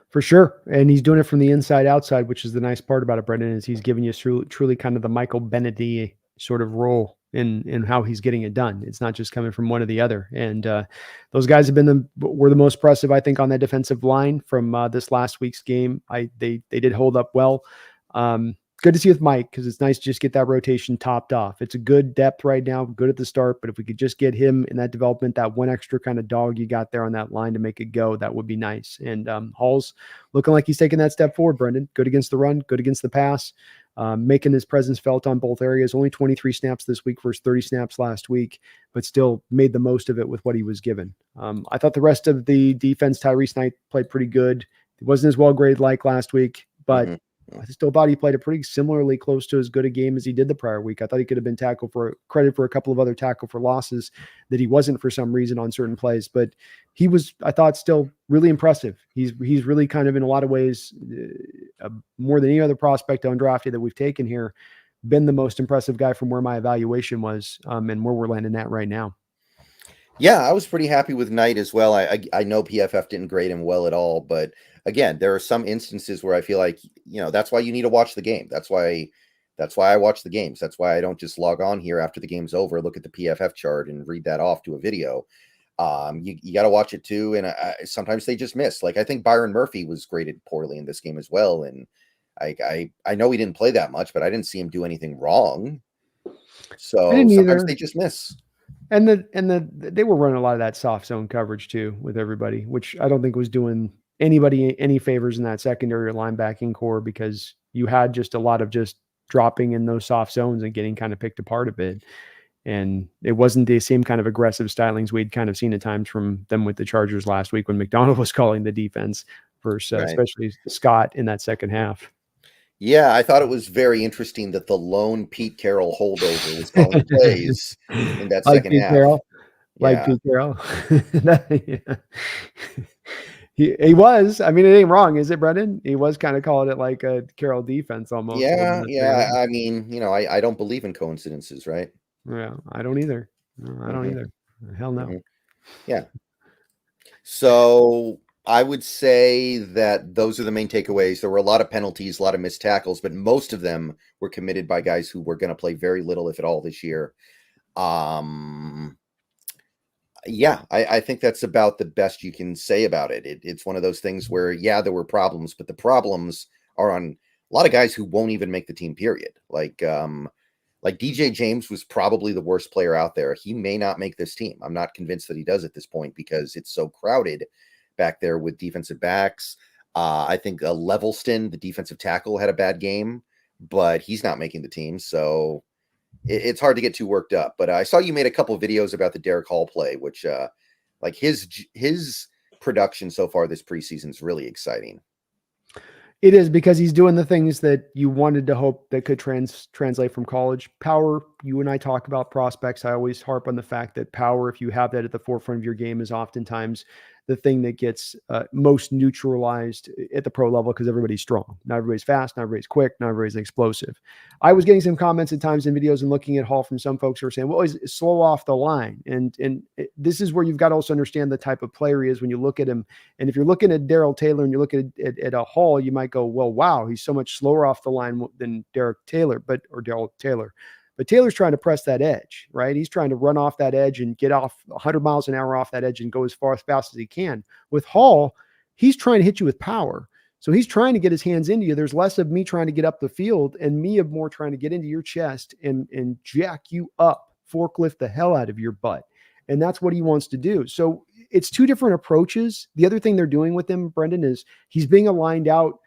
For sure. And he's doing it from the inside outside, which is the nice part about it, Brendan, is he's giving you truly kind of the Michael Benedict sort of role in how he's getting it done. It's not just coming from one or the other. And those guys were the most impressive, I think, on that defensive line from this last week's game. They did hold up well. Going good to see with Mike because it's nice to just get that rotation topped off. It's a good depth right now, good at the start, but if we could just get him in that development, that one extra kind of dog you got there on that line to make it go, that would be nice. And Hall's looking like he's taking that step forward, Brendan. Good against the run, good against the pass, making his presence felt on both areas. Only 23 snaps this week versus 30 snaps last week, but still made the most of it with what he was given. I thought the rest of the defense, Tyrese Knight played pretty good. It wasn't as well graded like last week, but I still thought he played a pretty similarly close to as good a game as he did the prior week. I thought he could have been credit for a couple of other tackle for losses that he wasn't for some reason on certain plays, but he was, I thought, still really impressive. He's really kind of in a lot of ways, more than any other prospect undrafted that we've taken here, been the most impressive guy from where my evaluation was and where we're landing at right now. Yeah, I was pretty happy with Knight as well. I know PFF didn't grade him well at all, but again, there are some instances where I feel like, that's why you need to watch the game. That's why I watch the games. That's why I don't just log on here after the game's over, look at the PFF chart and read that off to a video. You got to watch it too. And sometimes they just miss. Like I think Byron Murphy was graded poorly in this game as well. And I know he didn't play that much, but I didn't see him do anything wrong. So sometimes they just miss. And they were running a lot of that soft zone coverage too with everybody, which I don't think was doing anybody any favors in that secondary or linebacking core, because you had just a lot of just dropping in those soft zones and getting kind of picked apart a bit. And it wasn't the same kind of aggressive stylings we'd kind of seen at times from them with the Chargers last week when McDonald was calling the defense versus especially Scott in that second half. Yeah, I thought it was very interesting that the lone Pete Carroll holdover was calling plays in that like second Pete half. Carroll, like Pete Carroll. He was. I mean, it ain't wrong, is it, Brendan? He was kind of calling it like a Carroll defense almost. Yeah. I mean, I don't believe in coincidences, right? Yeah, I don't either. No, I don't either. Hell no. Yeah. So I would say that those are the main takeaways. There were a lot of penalties, a lot of missed tackles, but most of them were committed by guys who were going to play very little, if at all, this year. Yeah, I think that's about the best you can say about it. It's one of those things where, yeah, there were problems, but the problems are on a lot of guys who won't even make the team, period. Like DJ James was probably the worst player out there. He may not make this team. I'm not convinced that he does at this point because it's so crowded back there with defensive backs. I think Levelston, the defensive tackle, had a bad game, but he's not making the team. So it's hard to get too worked up. But I saw you made a couple of videos about the Derek Hall play, which like his production so far this preseason is really exciting. It is, because he's doing the things that you wanted to hope that could translate from college. Power, you and I talk about prospects. I always harp on the fact that power, if you have that at the forefront of your game, is oftentimes the thing that gets most neutralized at the pro level because everybody's strong. Not everybody's fast, not everybody's quick, not everybody's explosive. I was getting some comments at times in videos and looking at Hall from some folks who are saying, well, he's slow off the line. And this is where you've got to also understand the type of player he is when you look at him. And if you're looking at Darrell Taylor and you look at a Hall, you might go, well, wow, he's so much slower off the line than Darrell Taylor. But Taylor's trying to press that edge, right? He's trying to run off that edge and get off 100 miles an hour off that edge and go as fast as he can. With Hall, he's trying to hit you with power. So he's trying to get his hands into you. There's less of me trying to get up the field and me of more trying to get into your chest and jack you up, forklift the hell out of your butt. And that's what he wants to do. So it's two different approaches. The other thing they're doing with him, Brendan, is he's being aligned out.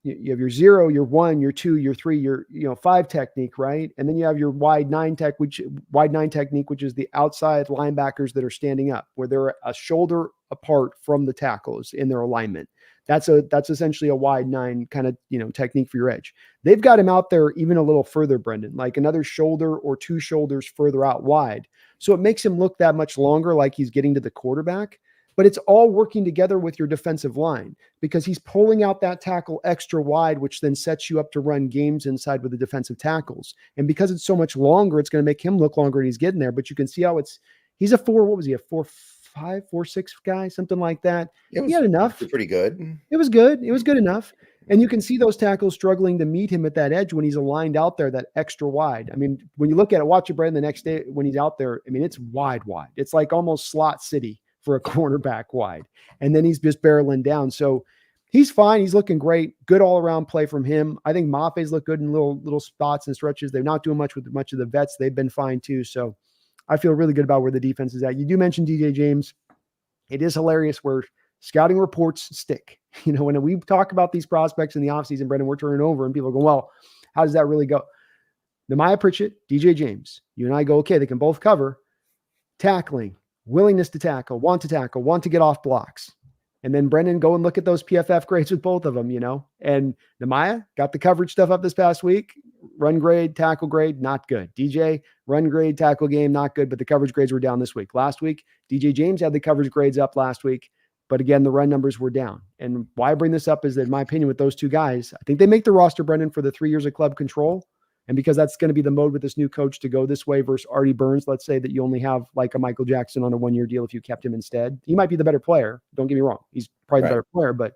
You have your 0, your 1, your 2, your 3, your 5 technique, right? And then you have your wide 9 technique, which is the outside linebackers that are standing up, where they're a shoulder apart from the tackles in their alignment. That's essentially a wide 9 kind of technique for your edge. They've got him out there even a little further, Brendan, like another shoulder or 2 shoulders further out wide. So it makes him look that much longer, like he's getting to the quarterback. But it's all working together with your defensive line because he's pulling out that tackle extra wide, which then sets you up to run games inside with the defensive tackles. And because it's so much longer, it's going to make him look longer and he's getting there. But you can see how he's a 4.5, 4.6 guy, something like that. He had enough. Pretty good. It was good. It was good enough. And you can see those tackles struggling to meet him at that edge when he's aligned out there, that extra wide. I mean, when you look at it, watch it, Brandon, the next day when he's out there, I mean, it's wide. It's like almost slot city for a cornerback wide. And then he's just barreling down. So He's fine. He's looking great. Good all around play from him. I think Maffe's look good in little spots and stretches. They're not doing much with much of the vets. They've been fine too. So I feel really good about where the defense is at. You do mention DJ James. It is hilarious where scouting reports stick. When we talk about these prospects in the offseason, Brendan, we're turning over and people are going, well, how does that really go? Nehemiah Pritchett, DJ James, you and I go, okay, they can both cover. Tackling, willingness to tackle, want to get off blocks. And then Brendan, go and look at those PFF grades with both of them, and Nehemiah got the coverage stuff up this past week. Run grade, tackle grade, not good. DJ, run grade, tackle game, not good, but the coverage grades were down this week. Last week, DJ James had the coverage grades up last week, but again, the run numbers were down. And why I bring this up is that, in my opinion, with those two guys, I think they make the roster, Brendan, for the 3 years of club control. And because that's going to be the mode with this new coach to go this way versus Artie Burns, let's say that you only have like a Michael Jackson on a 1-year deal if you kept him instead. He might be the better player. Don't get me wrong. He's probably the better player, but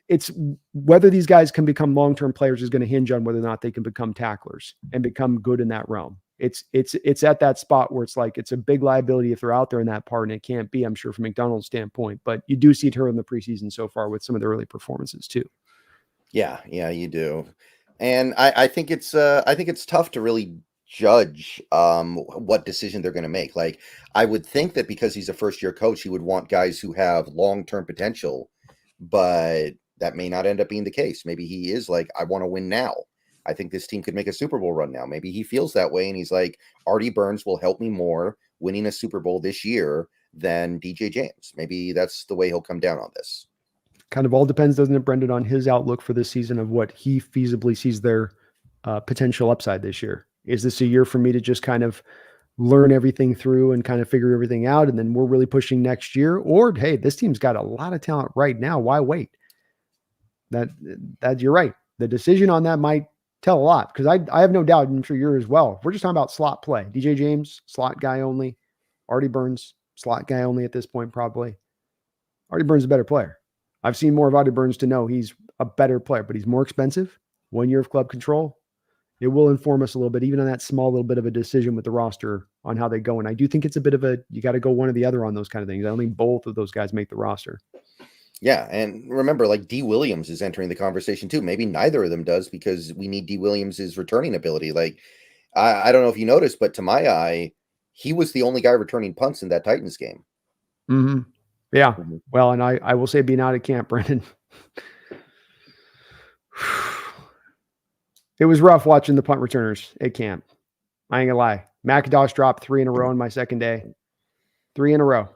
it's whether these guys can become long-term players is going to hinge on whether or not they can become tacklers and become good in that realm. It's at that spot where it's like, it's a big liability if they're out there in that part, and it can't be, I'm sure, from McDonald's standpoint, but you do see it here in the preseason so far with some of the early performances too. Yeah, you do. And I think it's tough to really judge what decision they're going to make. Like, I would think that because he's a first-year coach, he would want guys who have long-term potential, but that may not end up being the case. Maybe he is like, I want to win now. I think this team could make a Super Bowl run now. Maybe he feels that way, and he's like, Artie Burns will help me more winning a Super Bowl this year than DJ James. Maybe that's the way he'll come down on this. Kind of all depends, doesn't it, Brendan, on his outlook for this season of what he feasibly sees their potential upside this year. Is this a year for me to just kind of learn everything through and kind of figure everything out, and then we're really pushing next year? Or, hey, this team's got a lot of talent right now. Why wait? That you're right. The decision on that might tell a lot, because I have no doubt, and I'm sure you're as well. We're just talking about slot play. DJ James, slot guy only. Artie Burns, slot guy only at this point, probably. Artie Burns is a better player. I've seen more of Artie Burns to know he's a better player, but he's more expensive. 1 year of club control. It will inform us a little bit, even on that small little bit of a decision with the roster on how they go. And I do think it's a bit of you got to go one or the other on those kind of things. I don't think both of those guys make the roster. Yeah. And remember, like, D Williams is entering the conversation too. Maybe neither of them does, because we need D Williams's returning ability. Like, I don't know if you noticed, but to my eye, he was the only guy returning punts in that Titans game. Mm-hmm. Yeah. Well, and I will say, being out of camp, Brendan, it was rough watching the punt returners at camp. I ain't gonna lie. McIntosh dropped 3 in a row on my second day. 3 in a row.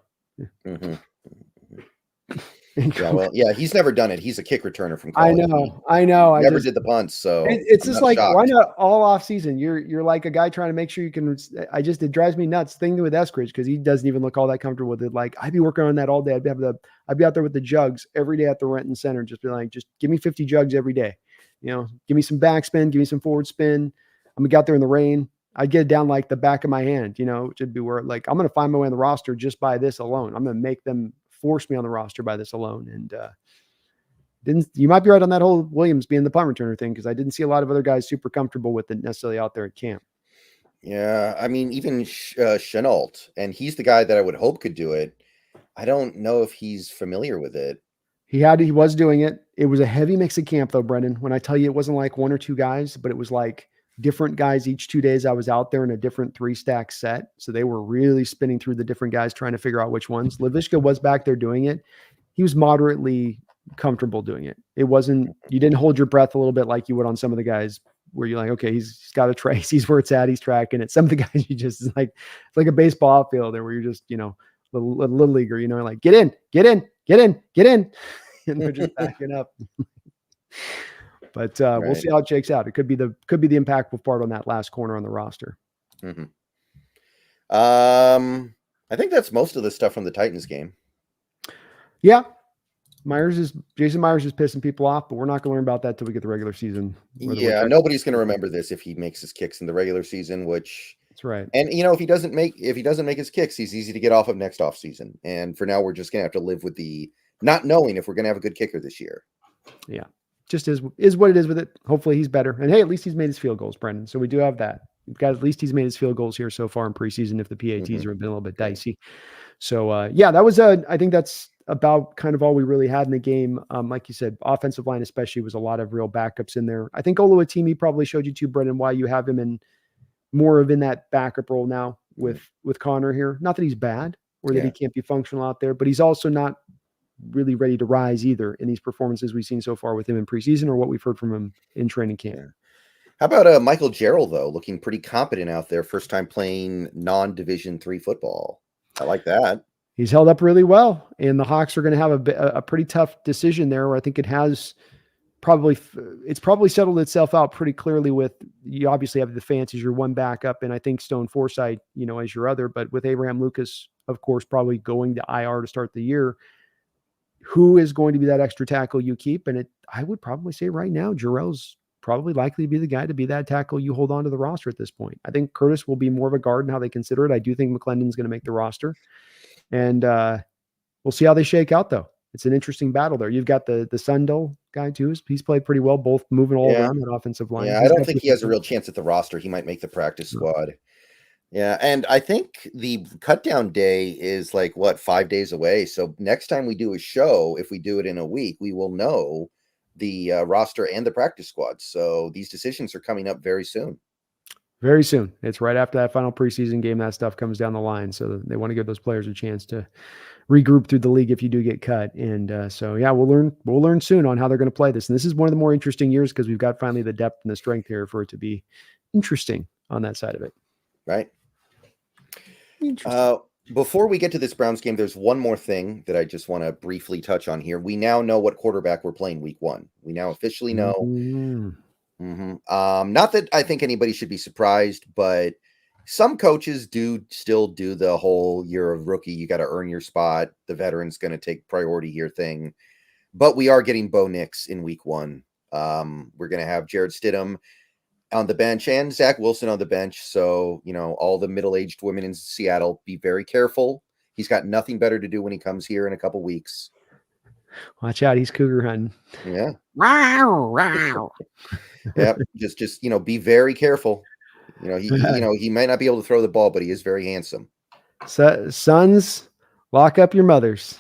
Mm-hmm. Yeah, he's never done it. He's a kick returner from college. I know. He never did the punts, so it's just like, shocked. Why not all off season? You're like a guy trying to make sure you can. It drives me nuts. Thing with Eskridge, because he doesn't even look all that comfortable with it. Like, I'd be working on that all day. I'd be out there with the jugs every day at the Renton Center, just be like, just give me 50 jugs every day. Give me some backspin, give me some forward spin. I'm gonna get out there in the rain. I'd get it down like the back of my hand, which would be where, like, I'm gonna find my way on the roster just by this alone. I'm gonna make them force me on the roster by this alone. And you might be right on that whole Williams being the punt returner thing, because I didn't see a lot of other guys super comfortable with it necessarily out there at camp. Yeah, I mean, even Chenault, and he's the guy that I would hope could do it. I don't know if he's familiar with it. He was doing it. It was a heavy mix at camp, though, Brendan. When I tell you, it wasn't like 1 or 2 guys, but it was like different guys each 2 days I was out there in a different 3-stack set. So they were really spinning through the different guys, trying to figure out which ones. Laviska was back there doing it. He was moderately comfortable doing it. It wasn't, you didn't hold your breath a little bit like you would on some of the guys where you're like, okay, he's got a trace, he's where it's at, he's tracking it. Some of the guys, you just, it's like a baseball outfield there where you're just, little leaguer, like, get in. And they're just backing up. But we'll see how it shakes out. It could be the impactful part on that last corner on the roster. Mm-hmm. I think that's most of the stuff from the Titans game. Yeah. Jason Myers is pissing people off, but we're not going to learn about that till we get the regular season. Yeah, nobody's going to remember this if he makes his kicks in the regular season, which that's right. And if he doesn't make his kicks, he's easy to get off of next off season. And for now, we're just going to have to live with the not knowing if we're going to have a good kicker this year. Yeah. Just is what it is with it. Hopefully he's better. And hey, at least he's made his field goals, Brendan. So we do have that. We've got, at least he's made his field goals here so far in preseason, if the PATs have been a little bit dicey. So that was I think that's about kind of all we really had in the game. Like you said, offensive line especially was a lot of real backups in there. I think Oluwatimi probably showed you too, Brendan, why you have him in more of in that backup role now with Connor here. Not that he's bad or that he can't be functional out there, but he's also not really ready to rise either in these performances we've seen so far with him in preseason or what we've heard from him in training camp. Yeah. How about Michael Jarrell, though, looking pretty competent out there, first time playing non-Division III football. I like that. He's held up really well, and the Hawks are going to have a pretty tough decision there where I think it's probably settled itself out pretty clearly with, you obviously have the Fance as your one backup, and I think Stone Forsythe, as your other, but with Abraham Lucas, of course, probably going to IR to start the year, who is going to be that extra tackle you keep? And I would probably say right now, Jarrell's probably likely to be the guy to be that tackle you hold on to the roster at this point. I think Curtis will be more of a guard in how they consider it. I do think McClendon's going to make the roster. And we'll see how they shake out, though. It's an interesting battle there. You've got the Sundell guy, too. He's played pretty well, both moving all around that offensive line. Yeah, I don't think he has a real chance at the roster. He might make the practice squad. Yeah, and I think the cut-down day is 5 days away. So next time we do a show, if we do it in a week, we will know the roster and the practice squad. So these decisions are coming up very soon. Very soon. It's right after that final preseason game that stuff comes down the line. So they want to give those players a chance to regroup through the league if you do get cut. And we'll learn soon on how they're going to play this. And this is one of the more interesting years because we've got finally the depth and the strength here for it to be interesting on that side of it. Right. Before we get to this Browns game, there's one more thing that I just want to briefly touch on here. We now know what quarterback we're playing week 1. We now officially know. Not that I think anybody should be surprised, but some coaches still do the whole year of rookie. You got to earn your spot. The veteran's going to take priority here thing. But we are getting Bo Nix in week 1. We're going to have Jared Stidham on the bench and Zach Wilson on the bench. So, all the middle-aged women in Seattle, be very careful. He's got nothing better to do when he comes here in a couple weeks. Watch out. He's cougar hunting. Yeah. Wow. Yeah. Just, be very careful. He might not be able to throw the ball, but he is very handsome. Sons, lock up your mothers.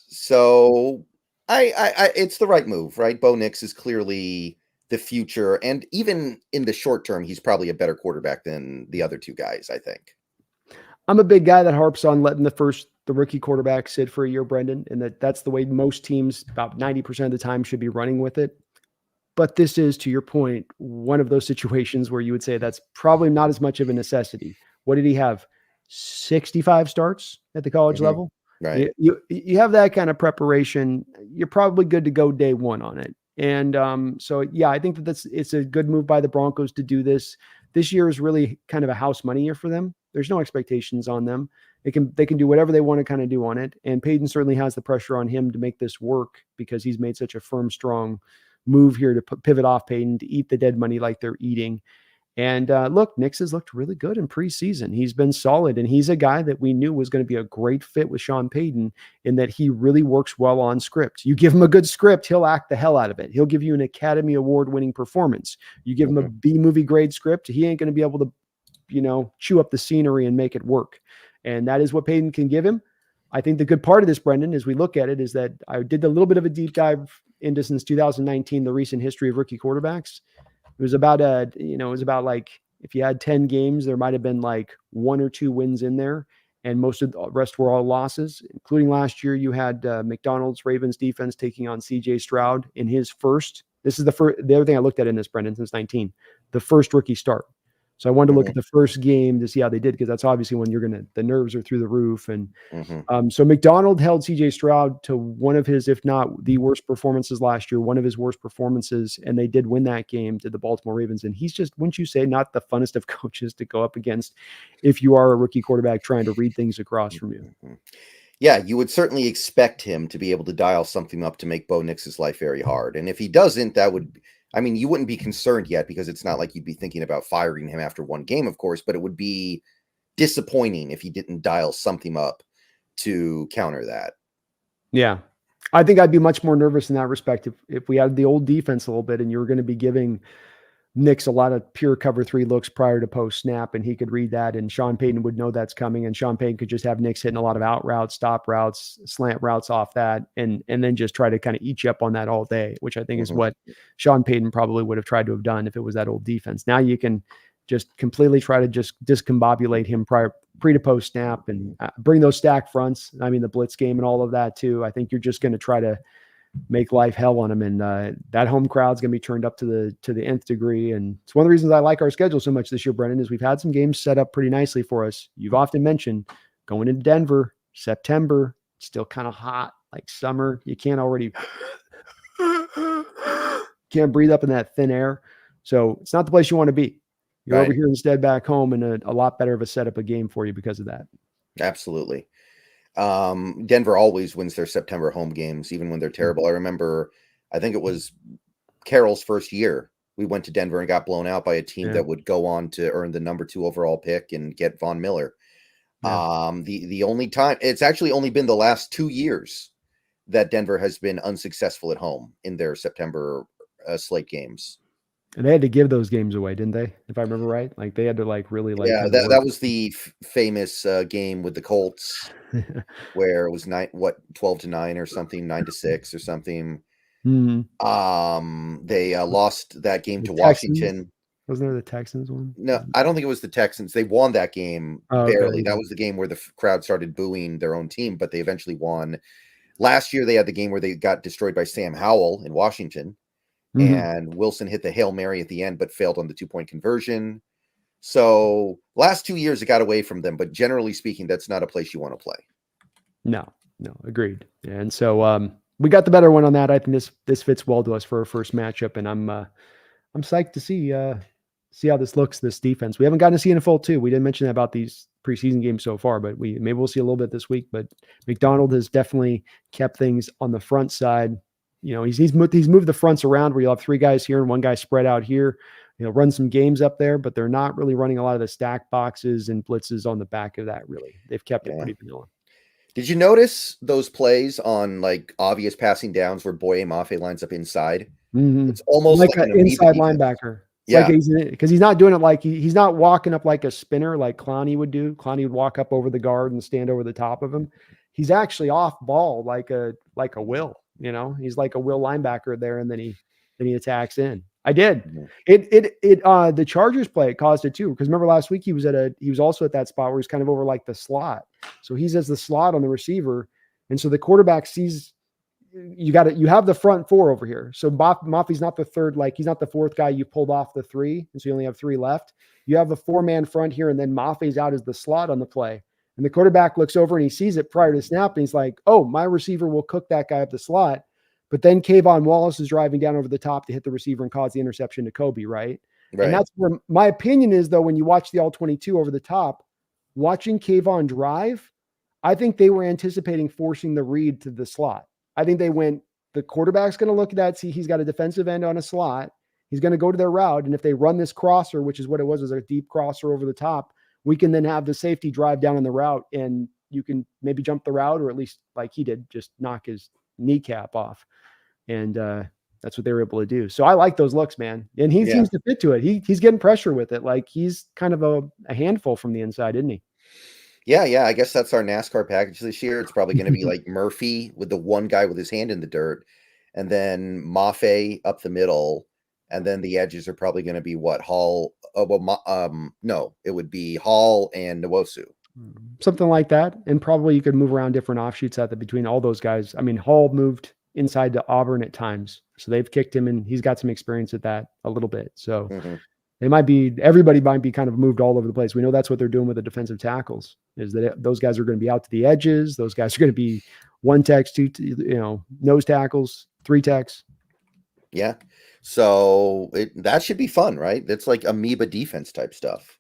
So it's the right move, right? Bo Nix is clearly the future. And even in the short term, he's probably a better quarterback than the other two guys, I think. I'm a big guy that harps on letting the rookie quarterback sit for a year, Brendan, and that's the way most teams about 90% of the time should be running with it. But this is, to your point, one of those situations where you would say that's probably not as much of a necessity. What did he have? 65 starts at the college level? Right. You have that kind of preparation. You're probably good to go day one on it. And I think it's a good move by the Broncos to do this. This year is really kind of a house money year for them. There's no expectations on them. They can do whatever they want to kind of do on it. And Peyton certainly has the pressure on him to make this work because he's made such a firm, strong move here to pivot off Peyton, to eat the dead money like they're eating. And look, Nix has looked really good in preseason. He's been solid, and he's a guy that we knew was going to be a great fit with Sean Payton in that he really works well on script. You give him a good script, he'll act the hell out of it. He'll give you an Academy Award-winning performance. You give him a B-movie grade script, he ain't going to be able to, chew up the scenery and make it work. And that is what Payton can give him. I think the good part of this, Brendan, as we look at it, is that I did a little bit of a deep dive into since 2019, the recent history of rookie quarterbacks. It was about like if you had 10 games, there might have been like 1 or 2 wins in there, and most of the rest were all losses, including last year. You had McDonald's Ravens defense taking on CJ Stroud in his first. This is the other thing I looked at in this, Brendan, since 19, the first rookie start. So I wanted to look at the first game to see how they did, because that's obviously when the nerves are through the roof. And so McDonald held CJ Stroud to one of his, if not the worst performances last year, one of his worst performances. And they did win that game to the Baltimore Ravens. And he's just, wouldn't you say, not the funnest of coaches to go up against if you are a rookie quarterback trying to read things across from you. Yeah, you would certainly expect him to be able to dial something up to make Bo Nix's life very hard. And if he doesn't, you wouldn't be concerned yet, because it's not like you'd be thinking about firing him after one game, of course, but it would be disappointing if he didn't dial something up to counter that. Yeah. I think I'd be much more nervous in that respect if we had the old defense a little bit and you were going to be giving nix a lot of pure cover 3 looks prior to post snap, and he could read that, and Sean Payton would know that's coming, and Sean Payton could just have Nix hitting a lot of out routes, stop routes, slant routes off that, and then just try to kind of eat you up on that all day, which I think is what Sean Payton probably would have tried to have done if it was that old defense. Now you can just completely try to just discombobulate him pre to post snap, and bring those stack fronts. I mean, the blitz game and all of that too. I think you're just going to try to make life hell on him, and that home crowd's going to be turned up to the nth degree. And it's one of the reasons I like our schedule so much this year, Brennan, is we've had some games set up pretty nicely for us. You've often mentioned going into Denver, September, still kind of hot, like summer. You can't breathe up in that thin air. So it's not the place you want to be. You're over here instead back home, and a lot better of a setup a game for you because of that. Absolutely. Denver always wins their September home games, even when they're terrible. I remember, I think it was Carroll's first year. We went to Denver and got blown out by a team that would go on to earn the number 2 overall pick and get Von Miller. The only time, it's actually only been the last 2 years that Denver has been unsuccessful at home in their September slate games. And they had to give those games away, didn't they? If I remember right, like they had to really that was the famous game with the Colts where it was 12-9 or something, 9-6 or something. They lost that game to Washington. Wasn't there the Texans one? No, I don't think it was the Texans. They won that game barely. That was the game where the crowd started booing their own team, but they eventually won. Last year, they had the game where they got destroyed by Sam Howell in Washington. And Wilson hit the Hail Mary at the end, but failed on the 2-point conversion. So last 2 years, it got away from them. But generally speaking, that's not a place you want to play. No, agreed. And so we got the better one on that. I think this fits well to us for our first matchup, and I'm psyched to see how this looks. This defense, we haven't gotten to see in full too. We didn't mention that about these preseason games so far, but maybe we'll see a little bit this week. But McDonald has definitely kept things on the front side. You know, he's moved the fronts around where you'll have 3 guys here and 1 guy spread out here. You know, run some games up there, but they're not really running a lot of the stack boxes and blitzes on the back of that. Really, they've kept it pretty vanilla. Did you notice those plays on like obvious passing downs where Boye Mafe lines up inside? It's almost like an inside linebacker. Because he's not doing it like he's not walking up like a spinner like Clowney would do. Clowney would walk up over the guard and stand over the top of him. He's actually off ball like a will. You know, he's like a will linebacker there, and then he attacks in. I did. The Chargers play, it caused it too. Because remember last week he was also at that spot where he's kind of over like the slot. So he's as the slot on the receiver. And so the quarterback sees you have the front 4 over here. So Mafi's not the third, like he's not the 4th guy you pulled off the 3. And so you only have 3 left. You have the 4-man front here, and then Mafi's out as the slot on the play. And the quarterback looks over and he sees it prior to snap, and he's like, oh, my receiver will cook that guy up the slot. But then Kayvon Wallace is driving down over the top to hit the receiver and cause the interception to Kobe, right? And that's where my opinion is, though, when you watch the all-22 over the top, watching Kayvon drive, I think they were anticipating forcing the read to the slot. I think they went, the quarterback's going to look at that, see he's got a defensive end on a slot. He's going to go to their route. And if they run this crosser, which is what it was a deep crosser over the top, we can then have the safety drive down on the route, and you can maybe jump the route, or at least like he did, just knock his kneecap off. And that's what they were able to do. So I like those looks, man. And he seems to fit to it. He's getting pressure with it. Like he's kind of a handful from the inside, isn't he? Yeah. I guess that's our NASCAR package this year. It's probably going to be like Murphy with the one guy with his hand in the dirt, and then Mafe up the middle. And then the edges are probably going to be what? Hall. No, it would be Hall and Nwosu. Something like that. And probably you could move around different offshoots between all those guys. I mean, Hall moved inside to Auburn at times. So they've kicked him, and he's got some experience at that a little bit. So everybody might be kind of moved all over the place. We know that's what they're doing with the defensive tackles, is that those guys are going to be out to the edges. Those guys are going to be 1 techs, 2, nose tackles, 3 techs. Yeah. So that should be fun, right? That's like amoeba defense type stuff.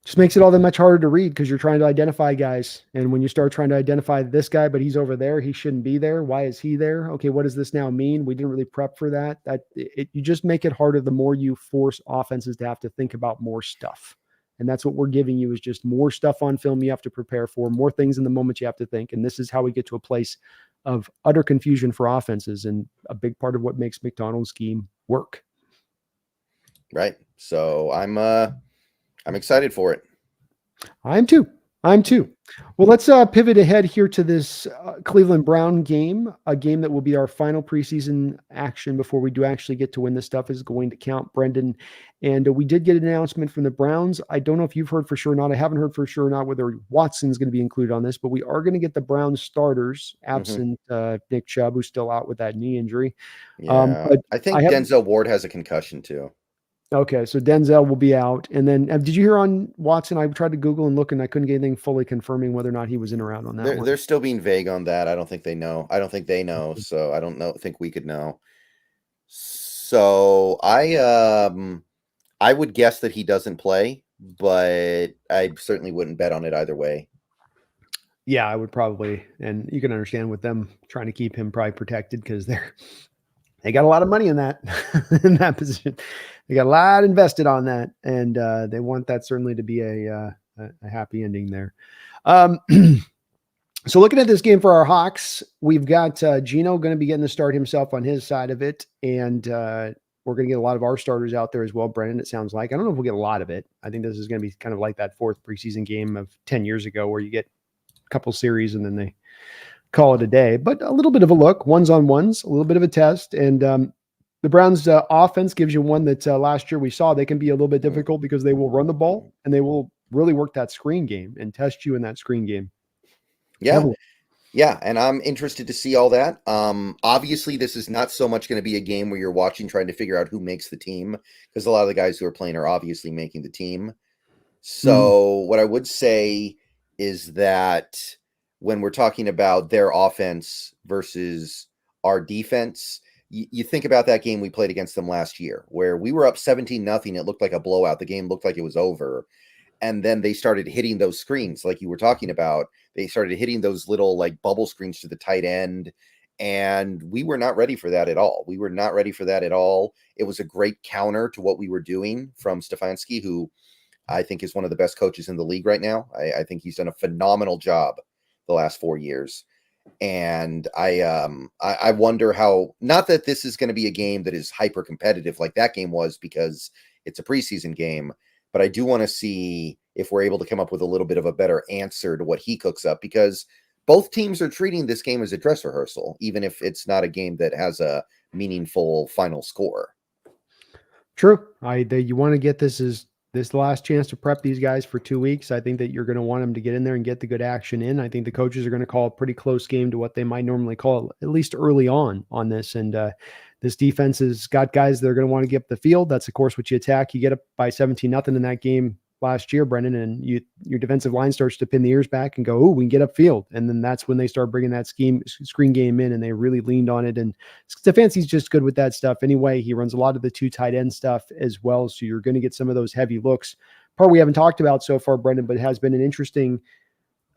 Just makes it all that much harder to read because you're trying to identify guys. And when you start trying to identify this guy, but he's over there, he shouldn't be there. Why is he there? Okay, what does this now mean? We didn't really prep for that. You just make it harder the more you force offenses to have to think about more stuff. And that's what we're giving you, is just more stuff on film you have to prepare for, more things in the moment you have to think. And this is how we get to a place of utter confusion for offenses, and a big part of what makes McDonald's scheme work. Right. So I'm excited for it. I'm too. I'm too. Well, let's pivot ahead here to this Cleveland Brown game, a game that will be our final preseason action before we do actually get to when this stuff is going to count, Brendan. And we did get an announcement from the Browns. I don't know if you've heard for sure or not. I haven't heard for sure or not whether Watson's going to be included on this, but we are going to get the Browns starters, absent Nick Chubb, who's still out with that knee injury. Yeah. But I think I have Denzel Ward has a concussion too. Okay, so Denzel will be out. And then did you hear on Watson? I tried to Google and look, and I couldn't get anything fully confirming whether or not he was in or out on that one. They're still being vague on that. I don't think they know. I don't think they know. So I don't think we could know. So I would guess that he doesn't play, but I certainly wouldn't bet on it either way. Yeah, I would probably, and you can understand with them trying to keep him probably protected because they got a lot of money in that position. They got a lot invested on that, and they want that certainly to be a happy ending there. So looking at this game for our Hawks, we've got Geno going to be getting the start himself on his side of it, and we're going to get a lot of our starters out there as well, Brendan, it sounds like. I don't know if we'll get a lot of it. I think this is going to be kind of like that fourth preseason game of 10 years ago where you get a couple series and then they call it a day, but a little bit of a look, ones-on-ones, a little bit of a test. And the Browns offense gives you one that last year we saw they can be a little bit difficult because they will run the ball and they will really work that screen game and test you in that screen game. Yeah. Heavily. Yeah, and I'm interested to see all that. Obviously, this is not so much going to be a game where you're watching trying to figure out who makes the team, because a lot of the guys who are playing are obviously making the team. So what I would say is that when we're talking about their offense versus our defense, you think about that game we played against them last year, where we were up 17-0. It looked like a blowout. The game looked like it was over. And then they started hitting those screens like you were talking about. They started hitting those little like bubble screens to the tight end. And we were not ready for that at all. We were not ready for that at all. It was a great counter to what we were doing from Stefanski, who I think is one of the best coaches in the league right now. I think he's done a phenomenal job the last 4 years. And I wonder how, not that this is going to be a game that is hyper competitive like that game was because it's a preseason game, but I do want to see if we're able to come up with a little bit of a better answer to what he cooks up, because both teams are treating this game as a dress rehearsal, even if it's not a game that has a meaningful final score. True. You want to get this last chance to prep these guys for 2 weeks. I think that you're going to want them to get in there and get the good action in. I think the coaches are going to call a pretty close game to what they might normally call it, at least early on this. And this defense has got guys that are going to want to get up the field. That's, of course, what you attack. You get up by 17-0 in that game last year, Brendan, and your defensive line starts to pin the ears back and go, oh, we can get upfield. And then that's when they start bringing that screen game in, and they really leaned on it. And Stefanski's just good with that stuff anyway. He runs a lot of the 2 tight end stuff as well. So you're going to get some of those heavy looks. Part we haven't talked about so far, Brendan, but it has been an interesting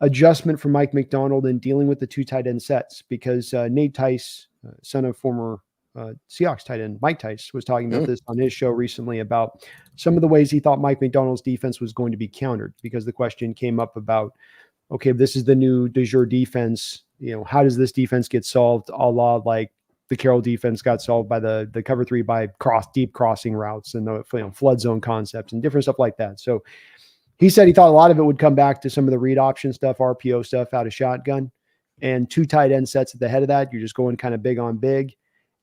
adjustment for Mike McDonald in dealing with the 2 tight end sets, because Nate Tice, son of former Seahawks tight end Mike Tice, was talking about this on his show recently about some of the ways he thought Mike McDonald's defense was going to be countered, because the question came up about, okay, this is the new de jure defense. How does this defense get solved? A la like the Carroll defense got solved by the cover 3 by deep crossing routes and the flood zone concepts and different stuff like that. So he said he thought a lot of it would come back to some of the read option stuff, RPO stuff out of shotgun, and 2 tight end sets at the head of that. You're just going kind of big on big,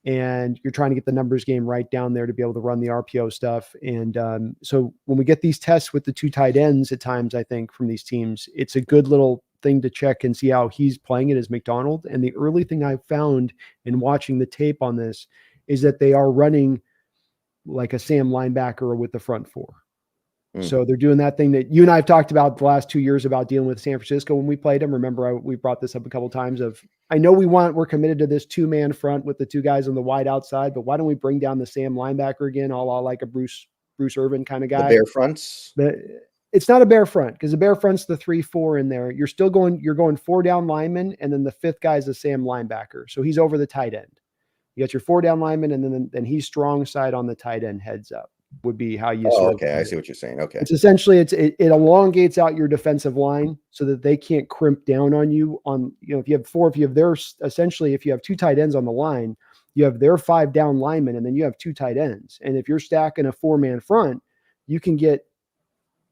and you're trying to get the numbers game right down there to be able to run the RPO stuff. And so when we get these tests with the 2 tight ends at times, I think from these teams, it's a good little thing to check and see how he's playing it as McDonald. And the early thing I found in watching the tape on this is that they are running like a Sam linebacker with the front 4. So they're doing that thing that you and I have talked about the last 2 years about dealing with San Francisco when we played them. Remember, we brought this up a couple of times of, I know we're committed to this 2-man front with the 2 guys on the wide outside, but why don't we bring down the Sam linebacker again, a la like a Bruce Irvin kind of guy? The bear fronts? But it's not a bear front, because the bear front's the 3-4 in there. You're going 4 down linemen, and then the 5th guy is a Sam linebacker. So he's over the tight end. You got your 4 down linemen, and then he's strong side on the tight end heads up. Would be how you okay, I see what you're saying. Okay. It's essentially it elongates out your defensive line so that they can't crimp down on you if you have 2 tight ends on the line, you have their 5 down linemen, and then you have 2 tight ends. And if you're stacking a 4-man front, you can get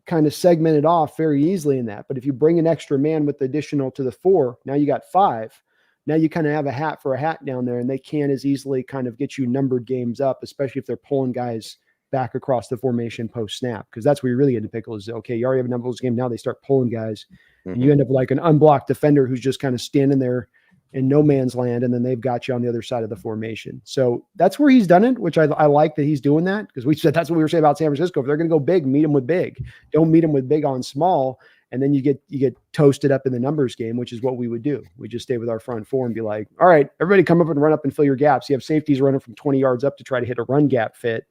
kind of segmented off very easily in that. But if you bring an extra man with the additional to the 4, now you got 5. Now you kind of have a hat for a hat down there, and they can't as easily kind of get you numbered games up, especially if they're pulling guys back across the formation post snap, because that's where you really get into pickle is, okay, you already have a numbers game. Now they start pulling guys, and you end up like an unblocked defender who's just kind of standing there in no man's land, and then they've got you on the other side of the formation. So that's where he's done it, which I like that he's doing that, because we said that's what we were saying about San Francisco. If they're going to go big, meet them with big. Don't meet them with big on small, and then you get toasted up in the numbers game, which is what we would do. We just stay with our front 4 and be like, all right, everybody come up and run up and fill your gaps. You have safeties running from 20 yards up to try to hit a run gap fit,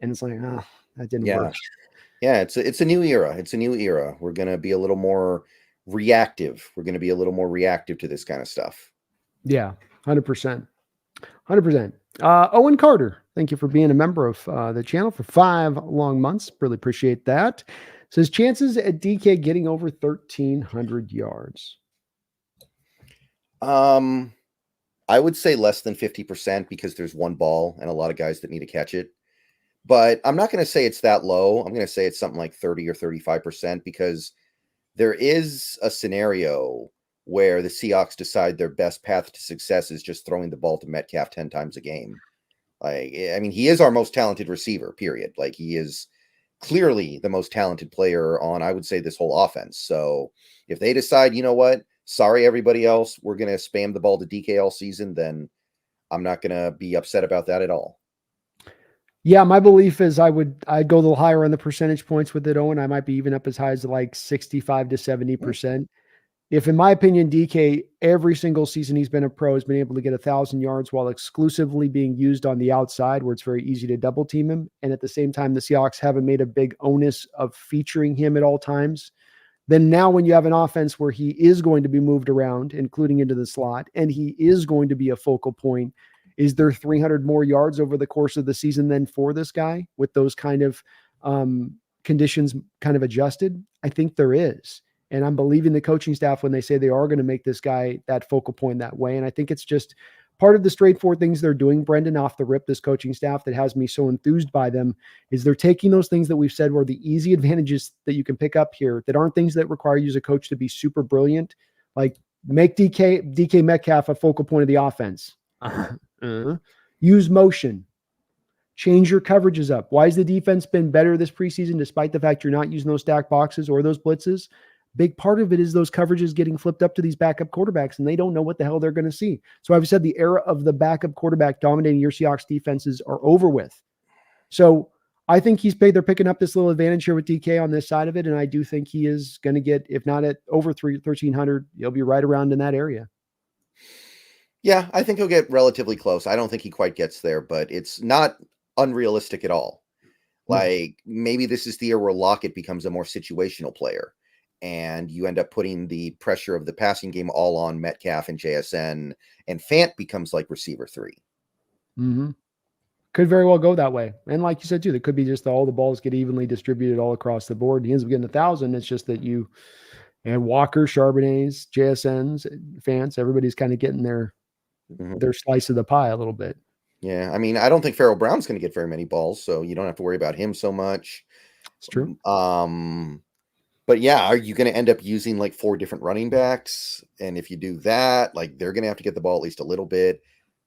and it's like, oh, that didn't work. Yeah, it's a new era. It's a new era. We're going to be a little more reactive. We're going to be a little more reactive to this kind of stuff. Yeah, 100%. 100%. Owen Carter, thank you for being a member of the channel for 5 long months. Really appreciate that. Says chances at DK getting over 1,300 yards. I would say less than 50% because there's one ball and a lot of guys that need to catch it. But I'm not going to say it's that low. I'm going to say it's something like 30 or 35% because there is a scenario where the Seahawks decide their best path to success is just throwing the ball to Metcalf 10 times a game. Like, I mean, he is our most talented receiver, period. Like, he is clearly the most talented player on, I would say, this whole offense. So if they decide, you know what, sorry, everybody else, we're going to spam the ball to DK all season, then I'm not going to be upset about that at all. Yeah, my belief is I'd go a little higher on the percentage points with it, Owen. I might be even up as high as like 65 to 70%. If, in my opinion, DK, every single season he's been a pro, has been able to get 1,000 yards while exclusively being used on the outside where it's very easy to double team him. And at the same time, the Seahawks haven't made a big onus of featuring him at all times. Then now when you have an offense where he is going to be moved around, including into the slot, and he is going to be a focal point, is there 300 more yards over the course of the season then for this guy with those kind of conditions kind of adjusted? I think there is. And I'm believing the coaching staff when they say they are going to make this guy that focal point that way. And I think it's just part of the straightforward things they're doing, Brendan, off the rip, this coaching staff that has me so enthused by them, is they're taking those things that we've said were the easy advantages that you can pick up here that aren't things that require you as a coach to be super brilliant. Like make DK Metcalf a focal point of the offense. Use motion. Change your coverages up. Why has the defense been better this preseason despite the fact you're not using those stack boxes or those blitzes? Big part of it is those coverages getting flipped up to these backup quarterbacks, and they don't know what the hell they're going to see. So I've said the era of the backup quarterback dominating your Seahawks defenses are over with. So I think they're picking up this little advantage here with DK on this side of it, and I do think he is going to get, if not at over 1,300, he'll be right around in that area. Yeah, I think he'll get relatively close. I don't think he quite gets there, but it's not unrealistic at all. Like, maybe this is the year where Lockett becomes a more situational player, and you end up putting the pressure of the passing game all on Metcalf and JSN, and Fant becomes like receiver 3. Mm-hmm. Could very well go that way. And like you said, too, there could be just all the balls get evenly distributed all across the board. He ends up getting 1,000. It's just that you and Walker, Charbonnets, JSNs, Fants, everybody's kind of getting their slice of the pie a little bit. Yeah, I mean, I don't think Farrell Brown's going to get very many balls, so you don't have to worry about him so much. It's true. But yeah, are you going to end up using like 4 different running backs? And if you do that, like they're going to have to get the ball at least a little bit.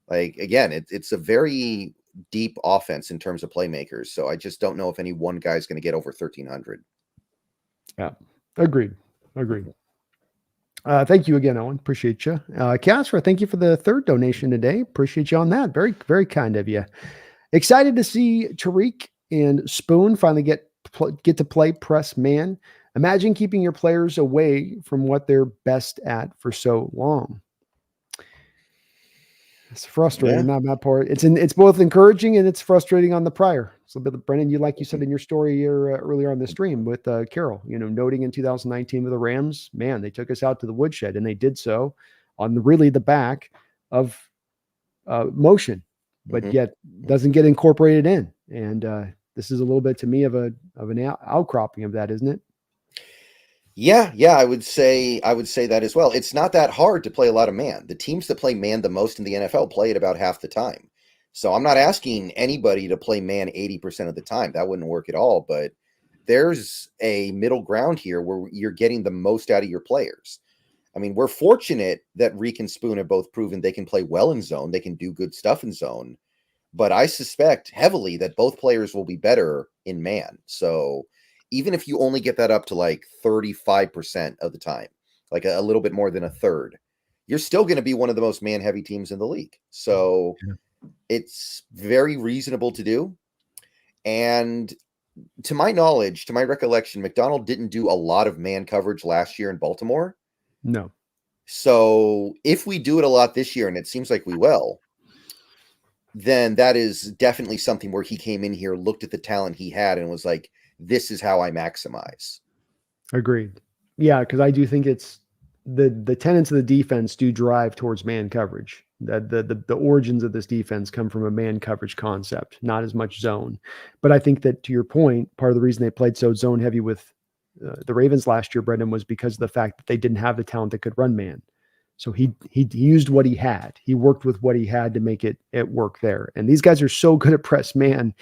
Like, again, it's a very deep offense in terms of playmakers. So I just don't know if any one guy is going to get over 1,300. Yeah, agreed. Thank you again, Owen. Appreciate you. Casper, thank you for the 3rd donation today. Appreciate you on that. Very, very kind of you. Excited to see Tariq and Spoon finally get to play press man. Imagine keeping your players away from what they're best at for so long. It's frustrating, not that part. It's both encouraging and it's frustrating on the prior. So, Brendan, like you said in your story here earlier on the stream with Carol, noting in 2019 with the Rams, man, they took us out to the woodshed, and they did so on the back of motion, but yet doesn't get incorporated in. And this is a little bit to me of an outcropping of that, isn't it? Yeah, I would say that as well. It's not that hard to play a lot of man. The teams that play man the most in the NFL play it about half the time. So I'm not asking anybody to play man 80% of the time. That wouldn't work at all, but there's a middle ground here where you're getting the most out of your players. I mean, we're fortunate that Reek and Spoon have both proven they can play well in zone. They can do good stuff in zone, but I suspect heavily that both players will be better in man. So even if you only get that up to like 35% of the time, like a little bit more than a third, you're still going to be one of the most man heavy teams in the league. So it's very reasonable to do. And to my knowledge, to my recollection, McDonald didn't do a lot of man coverage last year in Baltimore. No. So if we do it a lot this year, and it seems like we will, then that is definitely something where he came in here, looked at the talent he had, and was like, this is how I maximize. Agreed. Yeah, because I do think it's the tenets of the defense do drive towards man coverage. That the origins of this defense come from a man coverage concept, not as much zone. But I think that, to your point, part of the reason they played so zone heavy with the Ravens last year, Brendan, was because of the fact that they didn't have the talent that could run man. So he used what he had. He worked with what he had to make it work there. And these guys are so good at press man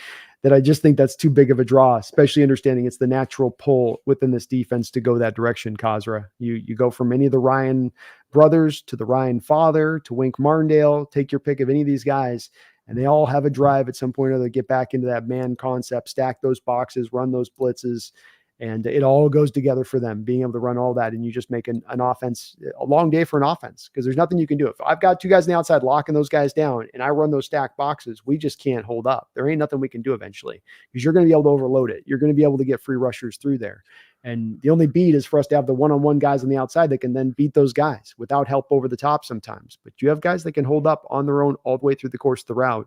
that I just think that's too big of a draw, especially understanding it's the natural pull within this defense to go that direction, Kazra. You go from any of the Ryan brothers to the Ryan father to Wink Martindale, take your pick of any of these guys, and they all have a drive at some point or other to get back into that man concept, stack those boxes, run those blitzes, and it all goes together for them, being able to run all that. And you just make an offense, a long day for an offense, because there's nothing you can do. If I've got two guys on the outside locking those guys down and I run those stacked boxes, we just can't hold up. There ain't nothing we can do eventually, because you're going to be able to overload it. You're going to be able to get free rushers through there. And the only beat is for us to have the one-on-one guys on the outside that can then beat those guys without help over the top sometimes. But you have guys that can hold up on their own all the way through the course of the route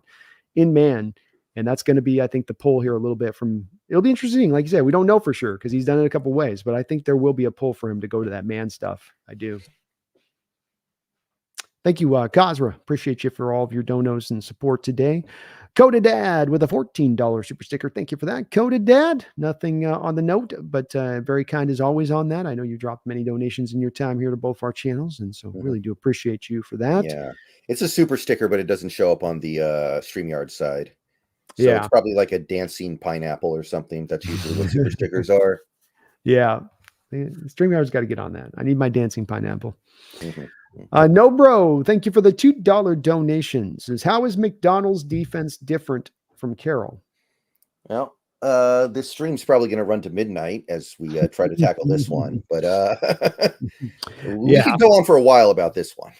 in man. And that's going to be, I think, the pull here a little bit from, it'll be interesting. Like you said, we don't know for sure because he's done it a couple ways, but I think there will be a pull for him to go to that man stuff. I do. Thank you, Kazra. Appreciate you for all of your donos and support today. Coda Dad with a $14 super sticker. Thank you for that. Coda Dad, nothing on the note, but very kind as always on that. I know you dropped many donations in your time here to both our channels, and so really do appreciate you for that. Yeah, it's a super sticker, but it doesn't show up on the StreamYard side. So it's probably like a dancing pineapple or something. That's usually what super stickers are. Yeah. StreamYard's got to get on that. I need my dancing pineapple. No, bro. Thank you for the $2 donations. How is McDonald's defense different from Carroll? Well, this stream's probably going to run to midnight as we try to tackle this one, but we could go on for a while about this one.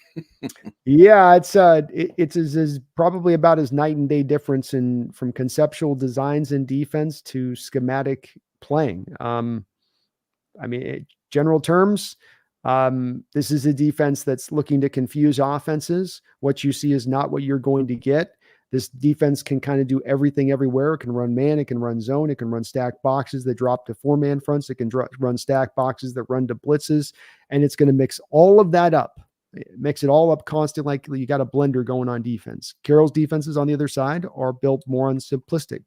Yeah, it's probably about as night and day difference from conceptual designs in defense to schematic playing. I mean, general terms, this is a defense that's looking to confuse offenses. What you see is not what you're going to get. This defense can kind of do everything everywhere. It can run man, it can run zone, it can run stack boxes that drop to 4-man fronts, it can run stack boxes that run to blitzes, and it's going to mix all of that up. Mix it all up constantly, like you got a blender going on defense. Carroll's defenses on the other side are built more on simplistic.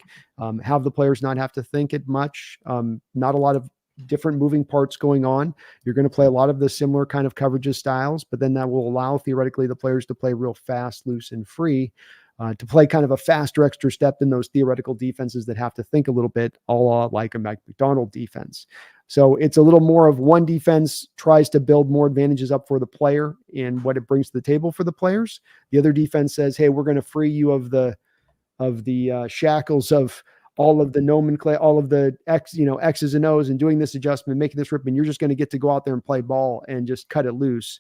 Have the players not have to think it much. Not a lot of different moving parts going on. You're going to play a lot of the similar kind of coverages styles, but then that will allow theoretically the players to play real fast, loose, and free. To play kind of a faster extra step than those theoretical defenses that have to think a little bit, a la like a McDonald defense. So it's a little more of one defense tries to build more advantages up for the player and what it brings to the table for the players. The other defense says, hey, we're going to free you of the shackles of all of the nomenclature, all of the X's and O's, and doing this adjustment, making this rip, and you're just going to get to go out there and play ball and just cut it loose.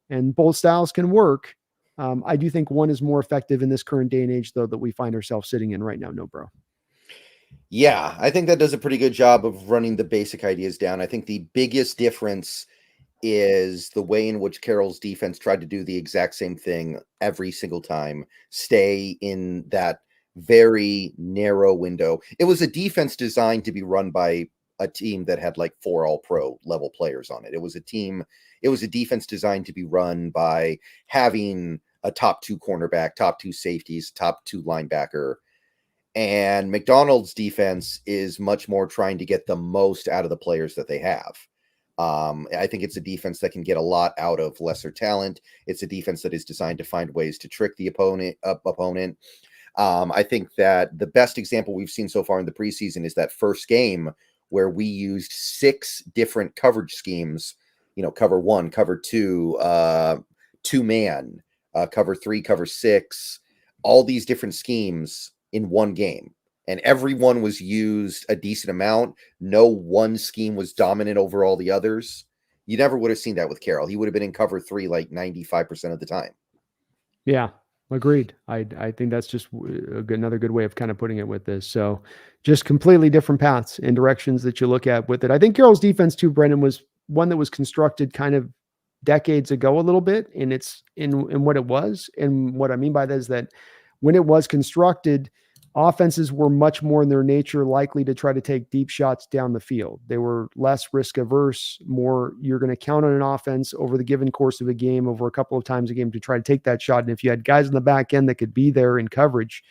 And both styles can work. I do think one is more effective in this current day and age, though, that we find ourselves sitting in right now. No, bro. Yeah, I think that does a pretty good job of running the basic ideas down. I think the biggest difference is the way in which Carroll's defense tried to do the exact same thing every single time, stay in that very narrow window. It was a defense designed to be run by a team that had like 4 all-pro level players on it. It was a defense designed to be run by having a top 2 cornerback, top 2 safeties, top 2 linebacker. And McDonald's defense is much more trying to get the most out of the players that they have. I think it's a defense that can get a lot out of lesser talent. It's a defense that is designed to find ways to trick the opponent. I think that the best example we've seen so far in the preseason is that first game where we used 6 different coverage schemes, cover 1, cover 2, 2-man, cover 3, cover 6, all these different schemes in one game. And everyone was used a decent amount. No one scheme was dominant over all the others. You never would have seen that with Carroll. He would have been in cover 3 like 95% of the time. Yeah, agreed. I think that's just another good way of kind of putting it with this. So just completely different paths and directions that you look at with it. I think Carroll's defense too, Brendan, was one that was constructed kind of decades ago a little bit, and it's in what it was. And what I mean by that is that when it was constructed, offenses were much more in their nature likely to try to take deep shots down the field. They were less risk averse, more you're going to count on an offense over the given course of a game, over a couple of times a game to try to take that shot. And if you had guys in the back end that could be there in coverage,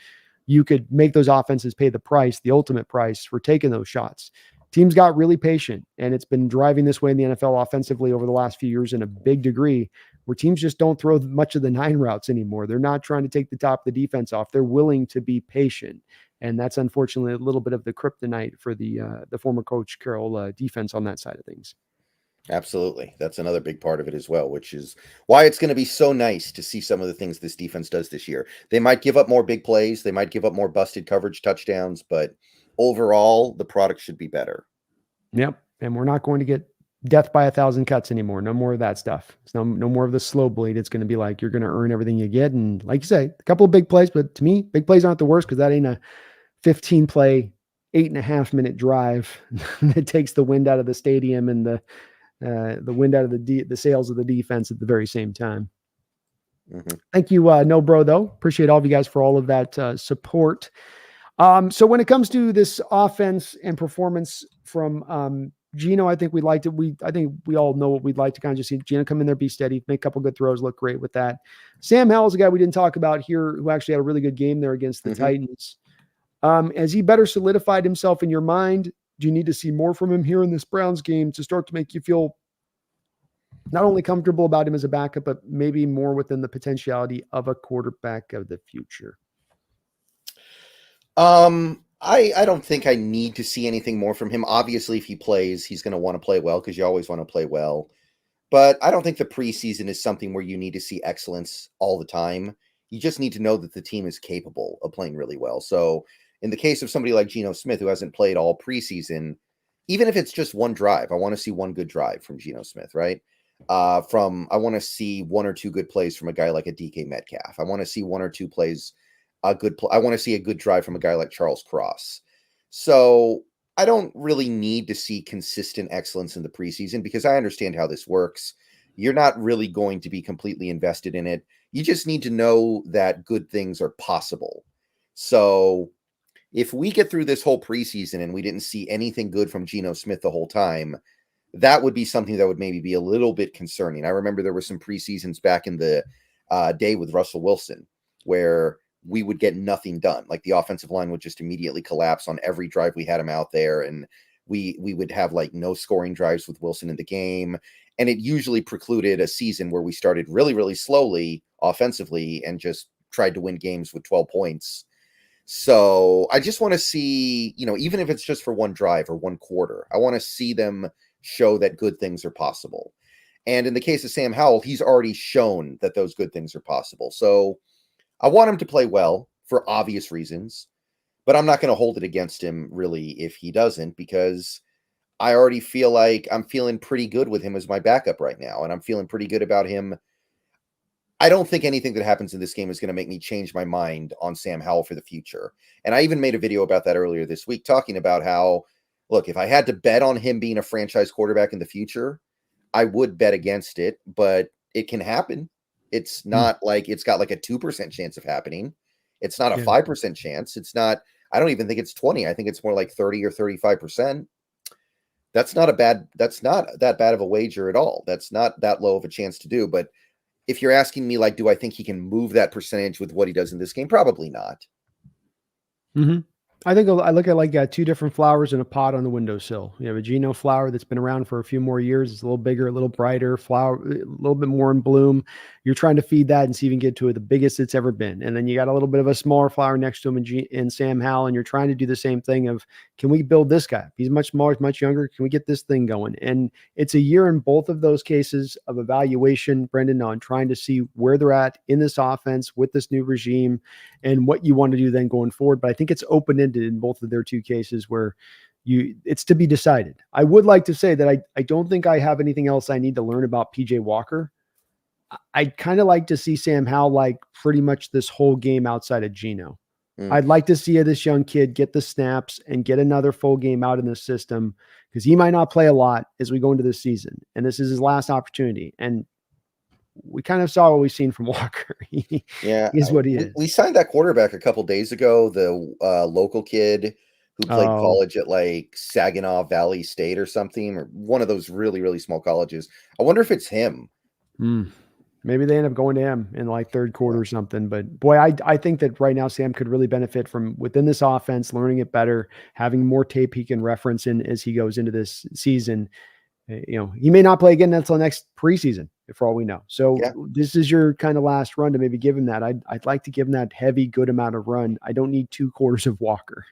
you could make those offenses pay the price, the ultimate price for taking those shots. Teams got really patient, and it's been driving this way in the NFL offensively over the last few years in a big degree, where teams just don't throw much of the 9 routes anymore. They're not trying to take the top of the defense off. They're willing to be patient. And that's unfortunately a little bit of the kryptonite for the former coach Carroll defense on that side of things. Absolutely. That's another big part of it as well, which is why it's going to be so nice to see some of the things this defense does this year. They might give up more big plays. They might give up more busted coverage touchdowns, but overall, the product should be better. Yep. And we're not going to get death by 1,000 cuts anymore. No more of that stuff. It's no more of the slow bleed. It's going to be like, you're going to earn everything you get. And like you say, a couple of big plays, but to me, big plays aren't the worst, because that ain't a 15 play, 8.5 minute drive that takes the wind out of the stadium and the wind out of the sails of the defense at the very same time. Mm-hmm. Thank you. No bro though. Appreciate all of you guys for all of that support. So when it comes to this offense and performance from Geno, I think we liked it. I think we all know what we'd like to kind of just see Geno come in there, be steady, make a couple good throws, look great with that. Sam Howell's a guy we didn't talk about here, who actually had a really good game there against the Titans. Has he better solidified himself in your mind? Do you need to see more from him here in this Browns game to start to make you feel not only comfortable about him as a backup, but maybe more within the potentiality of a quarterback of the future? I don't think I need to see anything more from him. Obviously, if he plays, he's going to want to play well, because you always want to play well. But I don't think the preseason is something where you need to see excellence all the time. You just need to know that the team is capable of playing really well. So in the case of somebody like Geno Smith, who hasn't played all preseason, even if it's just one drive, I want to see one good drive from Geno Smith, right? I want to see 1 or 2 good plays from a guy like a DK Metcalf. I want to see 1 or 2 plays. I want to see a good drive from a guy like Charles Cross. So I don't really need to see consistent excellence in the preseason, because I understand how this works. You're not really going to be completely invested in it. You just need to know that good things are possible. So if we get through this whole preseason and we didn't see anything good from Geno Smith the whole time, that would be something that would maybe be a little bit concerning. I remember there were some preseasons back in the day with Russell Wilson where we would get nothing done. Like the offensive line would just immediately collapse on every drive we had him out there. And we would have like no scoring drives with Wilson in the game. And it usually precluded a season where we started really, really slowly offensively and just tried to win games with 12 points. So I just want to see, even if it's just for one drive or one quarter, I want to see them show that good things are possible. And in the case of Sam Howell, he's already shown that those good things are possible. So I want him to play well for obvious reasons, but I'm not going to hold it against him really if he doesn't, because I already feel like I'm feeling pretty good with him as my backup right now. And I'm feeling pretty good about him. I don't think anything that happens in this game is going to make me change my mind on Sam Howell for the future. And I even made a video about that earlier this week, talking about how, look, if I had to bet on him being a franchise quarterback in the future, I would bet against it, but it can happen. It's not like it's got like a 2% chance of happening. It's not a 5% chance. It's not, I don't even think it's 20. I think it's more like 30 or 35%. That's not that bad of a wager at all. That's not that low of a chance to do. But if you're asking me, like, do I think he can move that percentage with what he does in this game? Probably not. Mm-hmm. I think I look at like two different flowers in a pot on the windowsill. You have a Geno flower that's been around for a few more years. It's a little bigger, a little brighter, flower, a little bit more in bloom. You're trying to feed that and see if you can get to it, the biggest it's ever been. And then you got a little bit of a smaller flower next to him in Sam Howell, and you're trying to do the same thing of, can we build this guy? He's much smaller, much younger. Can we get this thing going? And it's a year in both of those cases of evaluation, Brendan, on trying to see where they're at in this offense with this new regime and what you want to do then going forward. But I think it's open-ended in both of their two cases where it's to be decided. I would like to say that I don't think I have anything else I need to learn about PJ Walker. I'd kind of like to see Sam Howell like pretty much this whole game outside of Geno. I'd like to see this young kid get the snaps and get another full game out in the system, because he might not play a lot as we go into this season. And this is his last opportunity. And we kind of saw what we've seen from Walker. He is what he is. We signed that quarterback a couple days ago, the local kid who played college at like Saginaw Valley State or something, or one of those really, really small colleges. I wonder if it's him. Maybe they end up going to him in like third quarter or something. But boy, I think that right now Sam could really benefit from within this offense, learning it better, having more tape he can reference in as he goes into this season. He may not play again until next preseason, for all we know. So this is your kind of last run to maybe give him that. I'd like to give him that heavy, good amount of run. I don't need 2 quarters of Walker.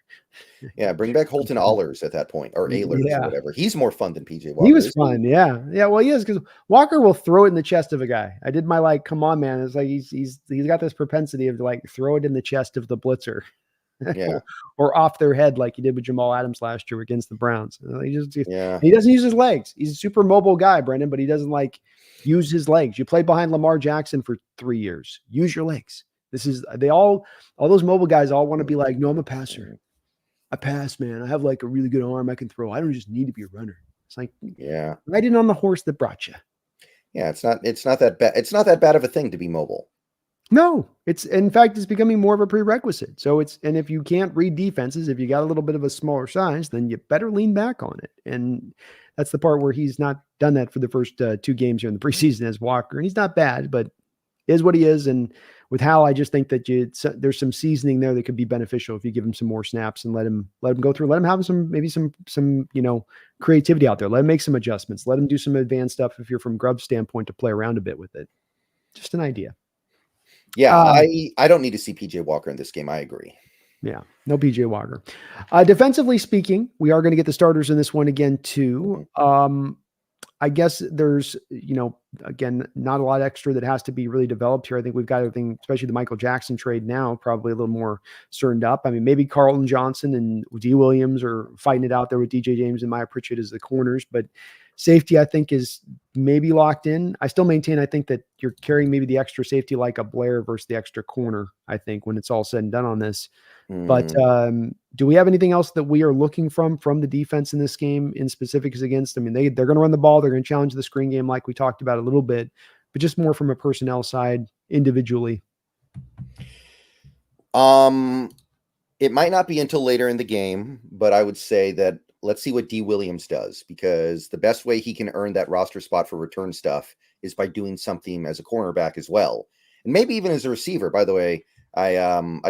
Yeah, bring back Holton Allers at that point, or Ahlers or whatever. He's more fun than PJ Walker. He was fun, yeah. Well, he is, because Walker will throw it in the chest of a guy. I did my come on, man. It's like he's got this propensity of like throw it in the chest of the blitzer. Or off their head like he did with Jamal Adams last year against the Browns. He doesn't use his legs. He's a super mobile guy, Brendan, but he doesn't use his legs. You played behind Lamar Jackson for 3 years. Use your legs. All those mobile guys all want to be like, no, I'm a passer. I pass, man. I have like a really good arm I can throw. I don't just need to be a runner. It's like, ride in on the horse that brought you. Yeah, it's not that bad. It's not that bad of a thing to be mobile. No, it's becoming more of a prerequisite. So and if you can't read defenses, if you got a little bit of a smaller size, then you better lean back on it. And that's the part where he's not done that for the first 2 games here in the preseason as Walker. And he's not bad, but is what he is. And with Hal, I just think that there's some seasoning there that could be beneficial if you give him some more snaps and let him go through, let him have some creativity out there. Let him make some adjustments. Let him do some advanced stuff if you're from Grubb's standpoint to play around a bit with it. Just an idea. Yeah, I don't need to see PJ Walker in this game. I agree. Yeah, no PJ Walker. Defensively speaking, we are going to get the starters in this one again too. I guess there's, again, not a lot extra that has to be really developed here. I think we've got everything, especially the Michael Jackson trade now, probably a little more certain up. I mean, maybe Carlton Johnson and D. Williams are fighting it out there with DJ James and Maya Pritchett as the corners, but safety, I think, is maybe locked in. I still maintain, I think that you're carrying maybe the extra safety like a Blair versus the extra corner, I think, when it's all said and done on this. But do we have anything else that we are looking from the defense in this game in specifics against? I mean, they're going to run the ball. They're going to challenge the screen game like we talked about a little bit, but just more from a personnel side individually. It might not be until later in the game, but I would say that let's see what D. Williams does, because the best way he can earn that roster spot for return stuff is by doing something as a cornerback as well. And maybe even as a receiver. By the way, I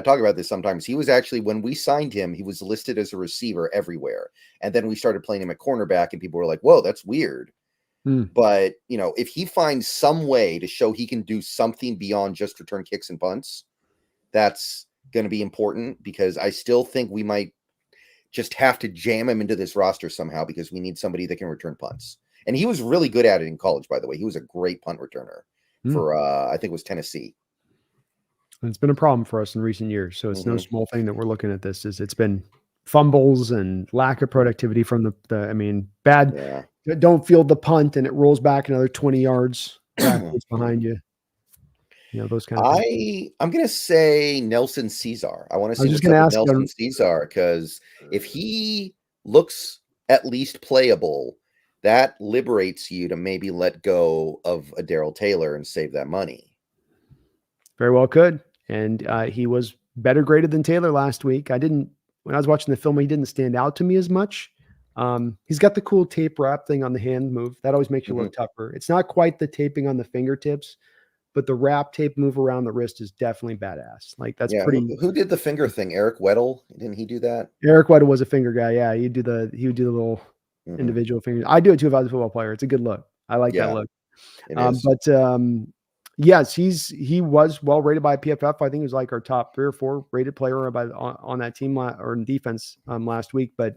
talk about this sometimes. He was actually, when we signed him, he was listed as a receiver everywhere. And then we started playing him at cornerback and people were like, whoa, that's weird. But, if he finds some way to show he can do something beyond just return kicks and punts, that's going to be important, because I still think we might just have to jam him into this roster somehow, because we need somebody that can return punts. And he was really good at it in college, by the way. He was a great punt returner for, I think it was Tennessee. It's been a problem for us in recent years. So it's no small thing that we're looking at this. It's been fumbles and lack of productivity from bad. Yeah. Don't field the punt and it rolls back another 20 yards behind you. Those kind of things. I'm going to say Nelson Caesar. I want to see what's up with Nelson Caesar, because if he looks at least playable, that liberates you to maybe let go of a Darrell Taylor and save that money. Very well could. And he was better graded than Taylor last week. When I was watching the film, he didn't stand out to me as much. He's got the cool tape wrap thing on the hand move. That always makes you look tougher. It's not quite the taping on the fingertips, but the wrap tape move around the wrist is definitely badass. Like that's Yeah. pretty. Who did the finger thing? Eric Weddle? Didn't he do that? Eric White was a finger guy. Yeah, he would do the little Mhm. individual fingers. I do it too if I was a football player. It's a good look. I like that Yeah, look. it is. But yes, he was well rated by PFF. I think he was like our top 3 or 4 rated player on that team or in defense last week. But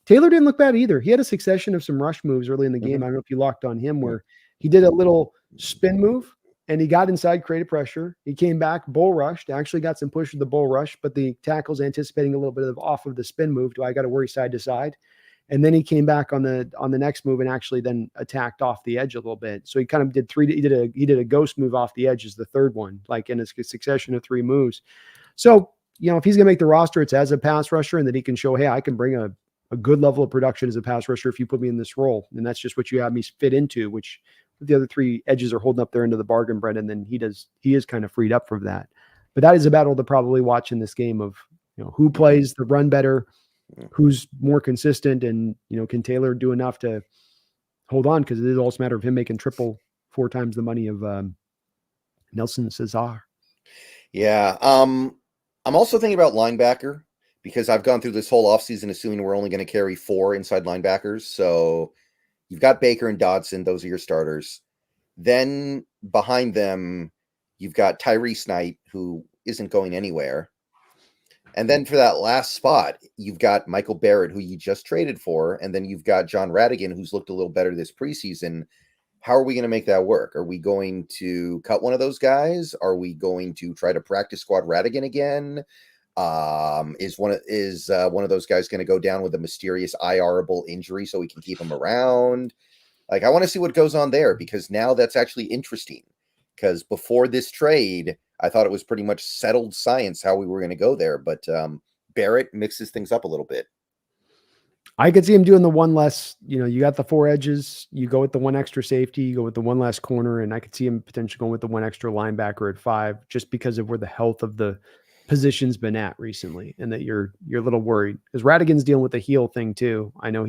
Taylor didn't look bad either. He had a succession of some rush moves early in the game. Mhm. I don't know if you locked on him, Mhm. where he did a little spin move and he got inside, created pressure. He came back, bull rushed, actually got some push with the bull rush, but the tackle's anticipating a little bit of off of the spin move. Do I got to worry side to side? And then he came back on the next move and actually then attacked off the edge a little bit. So he kind of did 3. He did a ghost move off the edge as the third one, like in a succession of 3 moves. So if he's gonna make the roster, it's as a pass rusher, and that he can show, hey, I can bring a good level of production as a pass rusher if you put me in this role, and that's just what you have me fit into. Which the other 3 edges are holding up their end of the bargain, Brendan. Then he is kind of freed up from that. But that is a battle to probably watch in this game of who plays the run better, who's more consistent, and can Taylor do enough to hold on, because it is also a matter of him making 4 times the money of Nelson Cesar. Yeah. I'm also thinking about linebacker, because I've gone through this whole offseason assuming we're only going to carry 4 inside linebackers. So you've got Baker and Dodson. Those are your starters. Then behind them, you've got Tyrese Knight, who isn't going anywhere. And then for that last spot, you've got Michael Barrett, who you just traded for. And then you've got John Radigan, who's looked a little better this preseason. How are we going to make that work? Are we going to cut one of those guys? Are we going to try to practice squad Radigan again? Is one of those guys going to go down with a mysterious IR-able injury so we can keep him around? Like, I want to see what goes on there, because now that's actually interesting. Because before this trade, I thought it was pretty much settled science how we were going to go there. But Barrett mixes things up a little bit. I could see him doing the one less, you got the 4 edges, you go with the 1 extra safety, you go with the 1 less corner, and I could see him potentially going with the 1 extra linebacker at 5, just because of where the health of the position's been at recently, and that you're a little worried because Radigan's dealing with the heel thing too. I know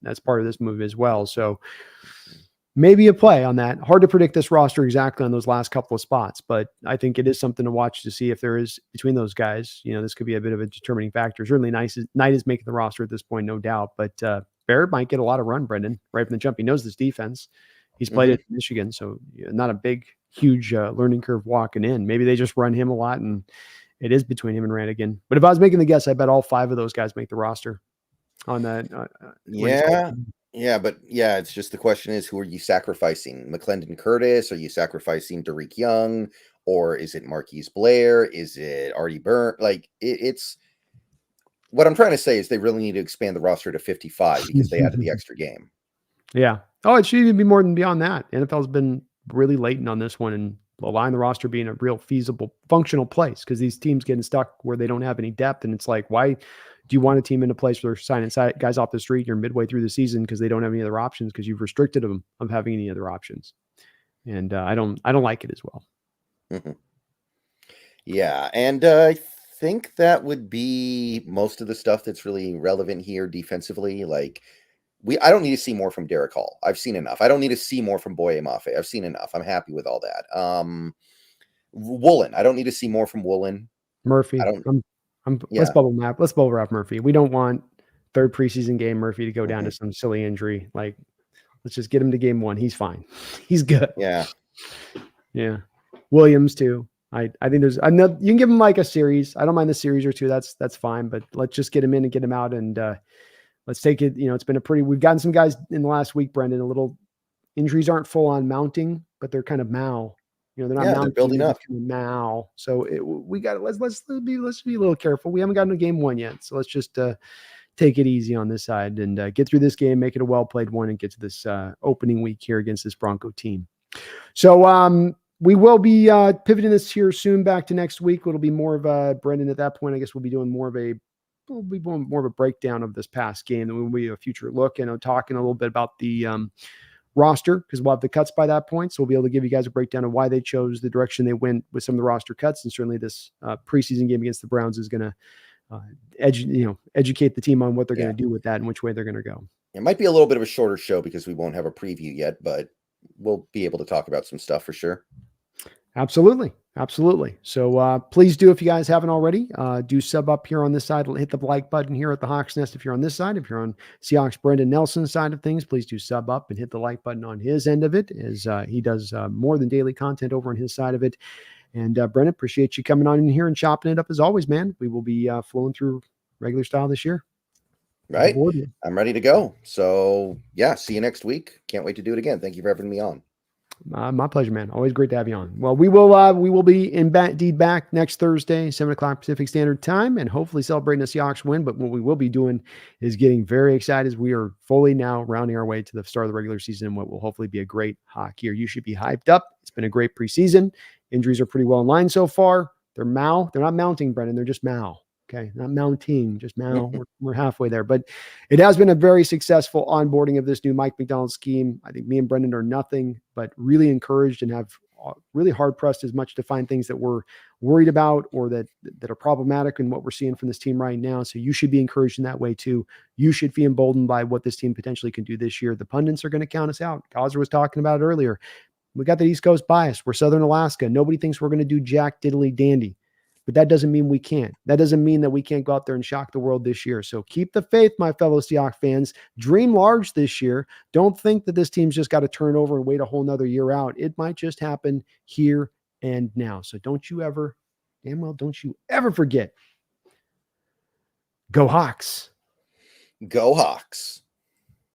that's part of this move as well. So maybe a play on that. Hard to predict this roster exactly on those last couple of spots, but I think it is something to watch to see if there is between those guys. This could be a bit of a determining factor. Certainly, Knight is making the roster at this point, no doubt. But Barrett might get a lot of run, Brendan, right from the jump. He knows this defense. He's played at Michigan, so not a big, huge learning curve walking in. Maybe they just run him a lot, and it is between him and Radigan. But if I was making the guess, I bet all 5 of those guys make the roster on that. It's just the question is, who are you sacrificing? McClendon Curtis? Are you sacrificing Tariq Young? Or is it Marquise Blair? Is it Artie Burnt? Like, it's what I'm trying to say is they really need to expand the roster to 55 because they added the extra game. Yeah. Oh, it should even be more than beyond that. NFL's been really latent on this one and align the roster being a real feasible, functional place, because these teams getting stuck where they don't have any depth. And it's like, why do you want a team in a place where they're signing guys off the street? You're midway through the season because they don't have any other options, because you've restricted them of having any other options. And I don't like it as well. Mm-hmm. Yeah. And I think that would be most of the stuff that's really relevant here defensively. Like, I don't need to see more from Derek Hall. I've seen enough. I don't need to see more from Boye Mafe. I've seen enough. I'm happy with all that. Woolen. I don't need to see more from Woolen. Murphy. Let's bubble wrap Murphy. We don't want third preseason game Murphy to go down to some silly injury. Like, let's just get him to game 1. He's fine. He's good. Yeah. Yeah. Williams too. I think you can give him like a series. I don't mind the series or 2. That's fine. But let's just get him in and get him out, and let's take it. It's been we've gotten some guys in the last week, Brendan. A little injuries aren't full on mounting, but they're kind of they're not mounting. They're building up now. So we got let's be a little careful. We haven't gotten to game 1 yet, so let's just take it easy on this side and get through this game, make it a well played one, and get to this opening week here against this Bronco team. So we will be pivoting this here soon back to next week. It'll be more of Brendan at that point. I guess we'll be doing more of a breakdown of this past game. Then we'll be a future look and talking a little bit about the roster, because we'll have the cuts by that point. So we'll be able to give you guys a breakdown of why they chose the direction they went with some of the roster cuts. And certainly this preseason game against the Browns is going to educate the team on what they're going to do with that and which way they're going to go. It might be a little bit of a shorter show because we won't have a preview yet, but we'll be able to talk about some stuff for sure. Absolutely. Absolutely. So please do, if you guys haven't already, do sub up here on this side. Hit the like button here at the Hawks Nest if you're on this side. If you're on Seahawks Brendan Nelson's side of things, please do sub up and hit the like button on his end of it, as he does more than daily content over on his side of it. And Brendan, appreciate you coming on in here and chopping it up as always, man. We will be flowing through regular style this year. Right. I'm ready to go. So yeah, see you next week. Can't wait to do it again. Thank you for having me on. My pleasure, man. Always great to have you on. Well, we will be indeed back next Thursday, 7:00 Pacific Standard Time, and hopefully celebrating the Seahawks win. But what we will be doing is getting very excited as we are fully now rounding our way to the start of the regular season, what will hopefully be a great hockey year. You should be hyped up. It's been a great preseason. Injuries are pretty well in line so far. They're not mounting, Brendan. They're just Okay, not mounting, just we're halfway there. But it has been a very successful onboarding of this new Mike McDonald scheme. I think me and Brendan are nothing but really encouraged and have really hard pressed as much to find things that we're worried about or that are problematic in what we're seeing from this team right now. So you should be encouraged in that way too. You should be emboldened by what this team potentially can do this year. The pundits are going to count us out. Gazer was talking about it earlier. We got the East Coast bias. We're Southern Alaska. Nobody thinks we're going to do jack diddly dandy. But that doesn't mean we can't. That doesn't mean that we can't go out there and shock the world this year. So keep the faith, my fellow Seahawks fans. Dream large this year. Don't think that this team's just got to turn over and wait a whole nother year out. It might just happen here and now. So don't you ever forget. Go Hawks. Go Hawks.